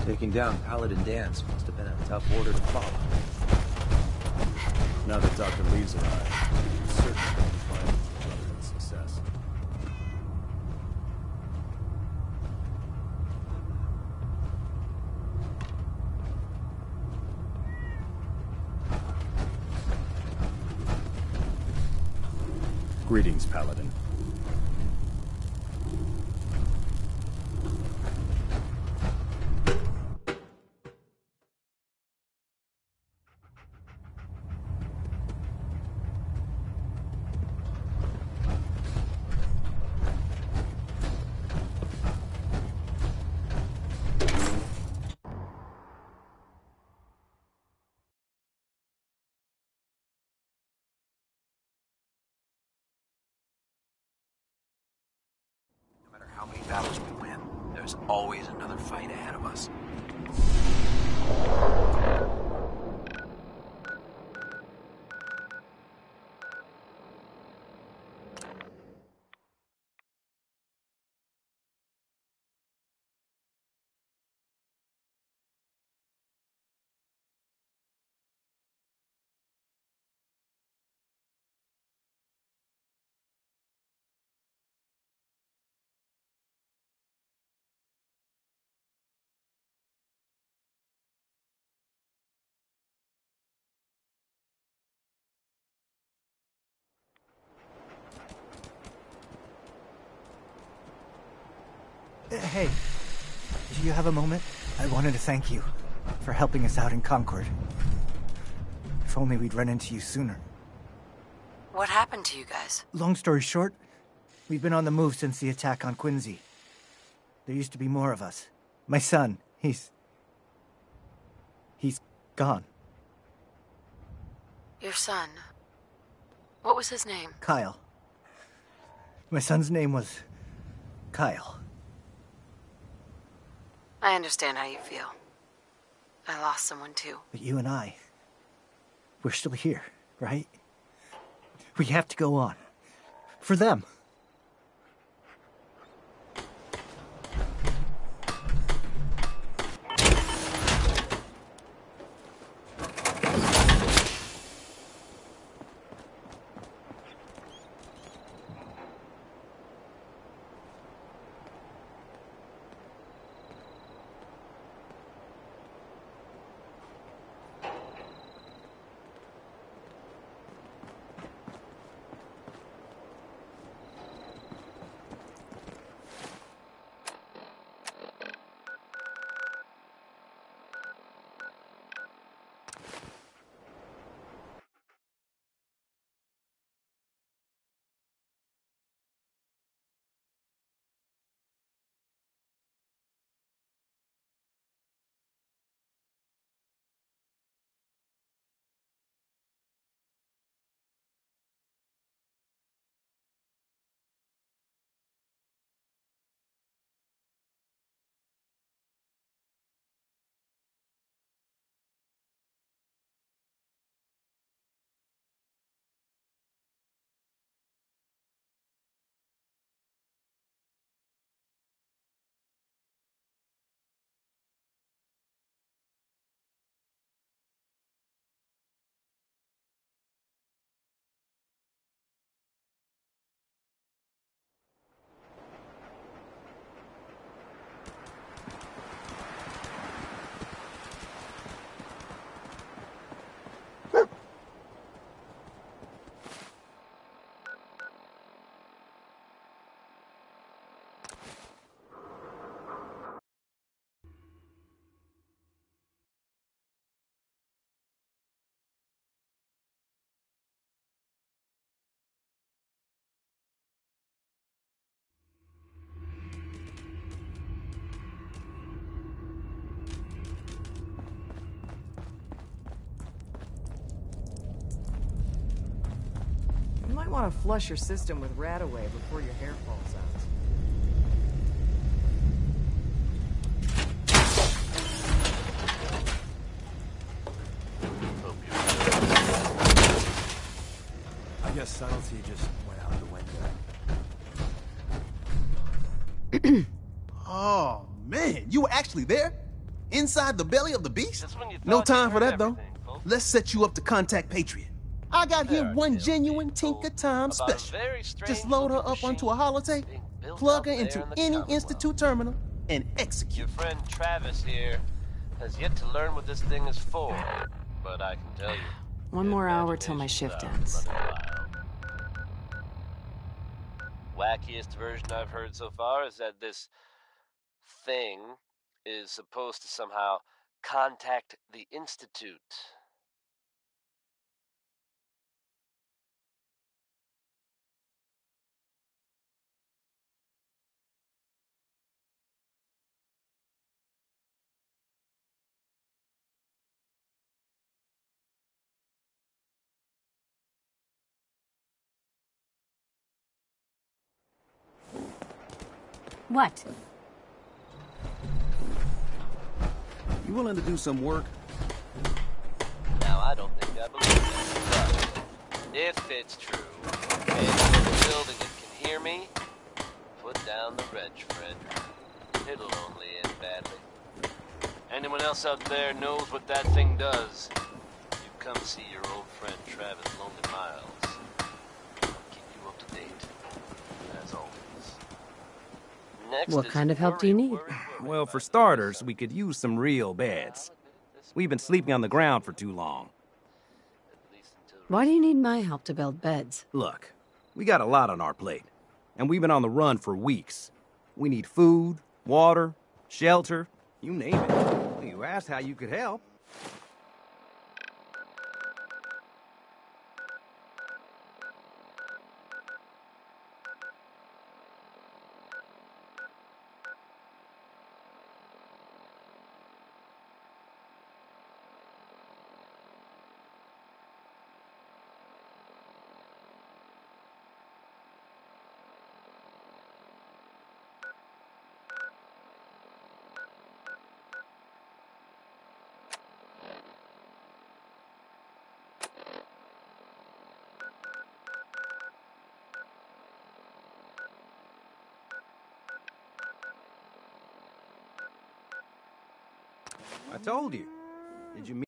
Speaker 2: Taking down Paladin Danse must have been a tough order to follow.
Speaker 12: Now that Dr. Leaves arrived, it's certainly going to find Brotherhood success. Greetings, Paladin.
Speaker 2: How many battles we win, there's always another fight ahead of us.
Speaker 3: Hey, do you have a moment? I wanted to thank you for helping us out in Concord. If only we'd run into you sooner.
Speaker 5: What happened to you guys?
Speaker 3: Long story short, we've been on the move since the attack on Quincy. There used to be more of us. My son, he's gone.
Speaker 5: Your son? What was his name?
Speaker 3: Kyle. My son's name was Kyle.
Speaker 5: I understand how you feel. I lost someone too.
Speaker 3: But you and I, we're still here, right? We have to go on. For them.
Speaker 1: You might want to flush your system with Radaway before your hair falls out.
Speaker 19: I guess subtlety just went out the window.
Speaker 21: Oh, man, you were actually there? Inside the belly of the beast? No time for that, though. Let's set you up to contact Patriot. I got here one genuine Tinker Time special. Just load her up onto a holotape, plug her into any Institute terminal, and execute.
Speaker 15: Your friend Travis here has yet to learn what this thing is for, but I can tell you.
Speaker 1: One more hour till my shift ends.
Speaker 15: wackiest version I've heard so far is that this thing is supposed to somehow contact the Institute.
Speaker 20: What?
Speaker 21: You willing to do some work?
Speaker 15: Now, I don't think I believe that, but if it's true, and the building can hear me, put down the wrench, friend. It'll only end badly. Anyone else out there knows what that thing does, you come see your old friend Travis Lonely Miles. I'll keep you up to date, as always. Next
Speaker 7: What kind of help do you need?
Speaker 11: Well, for starters, we could use some real beds. We've been sleeping on the ground for too long.
Speaker 5: Why do you need my help to build beds?
Speaker 11: Look, we got a lot on our plate, and we've been on the run for weeks. We need food, water, shelter, you name it. You asked how you could help. I told you. Did you meet?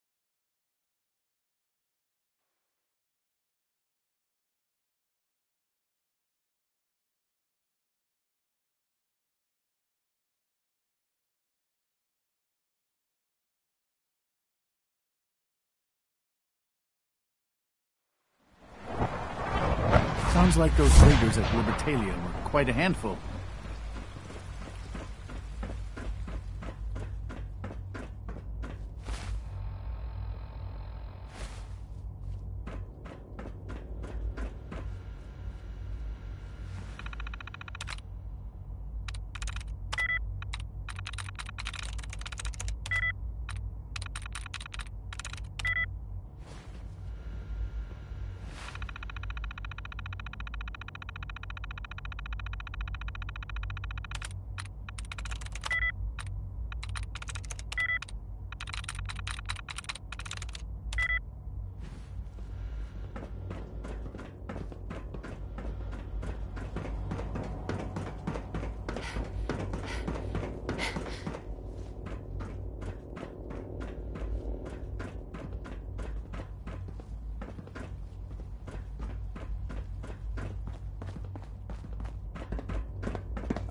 Speaker 4: Sounds like those raiders at Libertalia were quite a handful.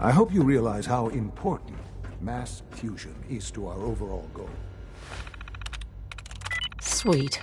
Speaker 22: I hope you realize how important mass fusion is to our overall goal.
Speaker 5: Sweet.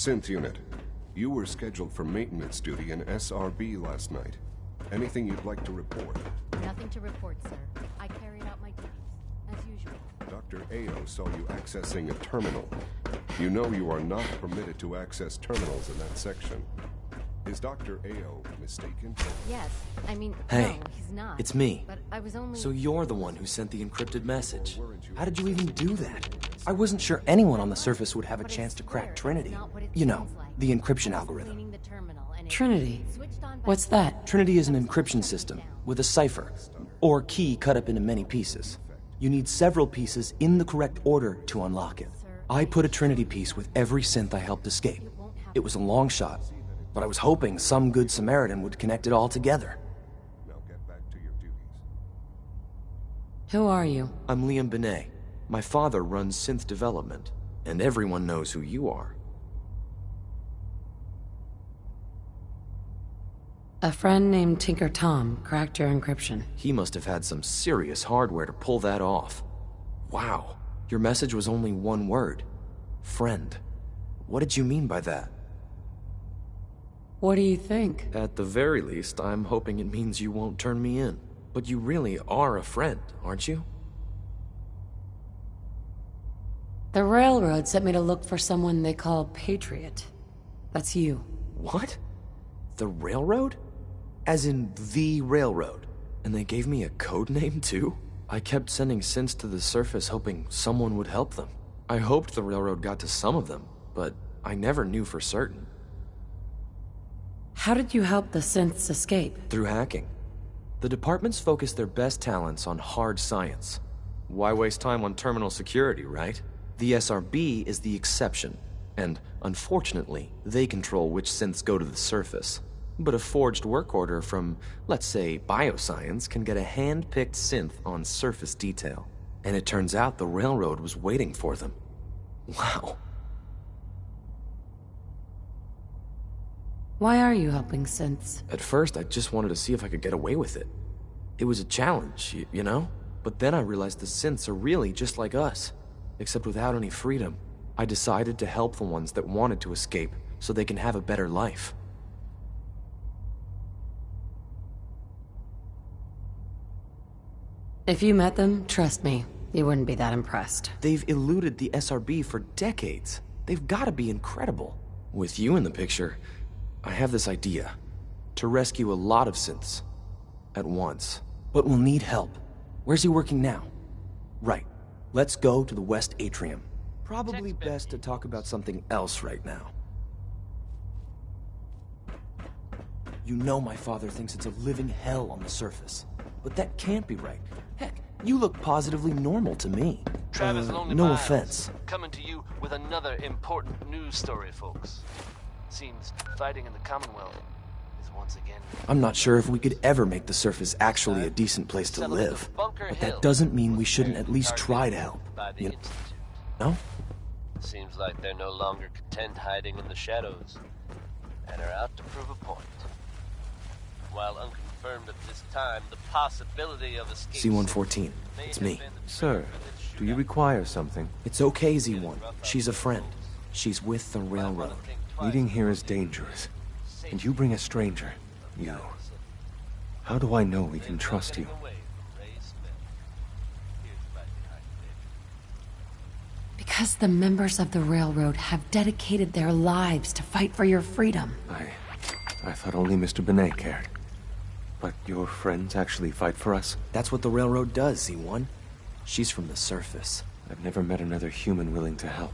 Speaker 7: Synth unit, you were scheduled for maintenance duty in SRB last night. Anything you'd like to report?
Speaker 1: Nothing to report, sir. I carried out my duties, as usual.
Speaker 7: Dr. Ao saw you accessing a terminal. You know you are not permitted to access terminals in that section. Is Dr. Ao mistaken?
Speaker 1: Yes. I mean,
Speaker 2: Hey,
Speaker 1: no, he's not.
Speaker 2: it's me.
Speaker 1: But I was only...
Speaker 2: So you're the one who sent the encrypted message. How did you even do that? I wasn't sure anyone on the surface would have a chance to crack Trinity. You know, the encryption algorithm.
Speaker 5: Trinity? What's that?
Speaker 2: Trinity is an encryption system with a cipher, or key cut up into many pieces. You need several pieces in the correct order to unlock it. I put a Trinity piece with every synth I helped escape. It was a long shot, but I was hoping some good Samaritan would connect it all together.
Speaker 5: Who are you?
Speaker 2: I'm Liam Benet. My father runs synth development, and everyone knows who you are.
Speaker 5: A friend named Tinker Tom cracked your encryption.
Speaker 2: He must have had some serious hardware to pull that off. Wow, your message was only one word. Friend. What did you mean by that?
Speaker 5: What do you think?
Speaker 2: At the very least, I'm hoping it means you won't turn me in. But you really are a friend, aren't you?
Speaker 5: The Railroad sent me to look for someone they call Patriot. That's you.
Speaker 2: What? The Railroad? As in the Railroad? And they gave me a code name too? I kept sending synths to the surface hoping someone would help them. I hoped the Railroad got to some of them, but I never knew for certain.
Speaker 5: How did you help the synths escape?
Speaker 2: Through hacking. The departments focus their best talents on hard science. Why waste time on terminal security, right? The SRB is the exception, and unfortunately, they control which synths go to the surface. But a forged work order from, let's say, bioscience can get a hand-picked synth on surface detail. And it turns out the Railroad was waiting for them. Wow.
Speaker 5: Why are you helping synths?
Speaker 2: At first, I just wanted to see if I could get away with it. It was a challenge, you know? But then I realized the synths are really just like us, except without any freedom. I decided to help the ones that wanted to escape so they can have a better life.
Speaker 5: If you met them, trust me, you wouldn't be that impressed.
Speaker 2: They've eluded the SRB for decades. They've got to be incredible. With you in the picture, I have this idea. To rescue a lot of synths. At once. But we'll need help. Where's he working now? Right. Let's go to the West Atrium. Probably best to talk about something else right now. You know my father thinks it's a living hell on the surface. But that can't be right. Heck, you look positively normal to me.
Speaker 15: Travis Lonely
Speaker 2: no
Speaker 15: Miles,
Speaker 2: offense.
Speaker 15: Coming to you with another important news story, folks. Seems fighting in the Commonwealth is once again...
Speaker 2: I'm not sure if we could ever make the surface actually a decent place to live. But that doesn't mean we shouldn't at least try to help. You know?
Speaker 15: Seems like they're no longer content hiding in the shadows, and are out to prove a point. While unconfirmed at this time, the possibility of escape...
Speaker 2: C-114, it's me.
Speaker 8: Sir, do you require something?
Speaker 2: It's okay, Z-1. She's a friend. She's with the Railroad.
Speaker 8: Waiting here is dangerous. And you bring a stranger. You. How do I know we can trust you?
Speaker 5: Because the members of the Railroad have dedicated their lives to fight for your freedom.
Speaker 8: I thought only Mr. Benet cared. But your friends actually fight for us?
Speaker 2: That's what the Railroad does, Z1. She's from the surface.
Speaker 8: I've never met another human willing to help.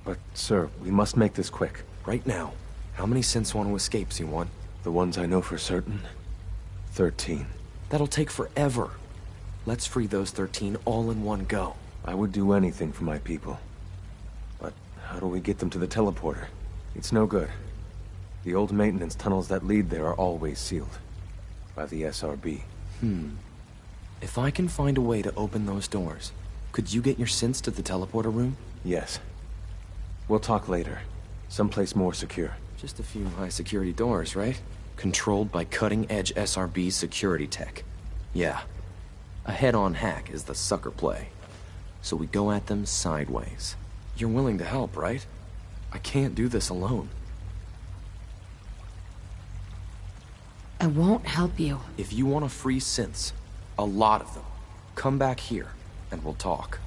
Speaker 8: But, sir, we must make this quick.
Speaker 2: Right now. How many synths want to escape, Z1?
Speaker 8: The ones I know for certain? 13.
Speaker 2: That'll take forever. Let's free those 13 all in one go.
Speaker 8: I would do anything for my people. But how do we get them to the teleporter? It's no good. The old maintenance tunnels that lead there are always sealed. By the SRB.
Speaker 2: If I can find a way to open those doors, could you get your synths to the teleporter room?
Speaker 8: Yes. We'll talk later. Someplace more secure.
Speaker 2: Just a few high-security doors, right? Controlled by cutting-edge SRB security tech. Yeah. A head-on hack is the sucker play. So we go at them sideways. You're willing to help, right? I can't do this alone.
Speaker 5: I won't help you.
Speaker 2: If you want to free synths, a lot of them, come back here and we'll talk.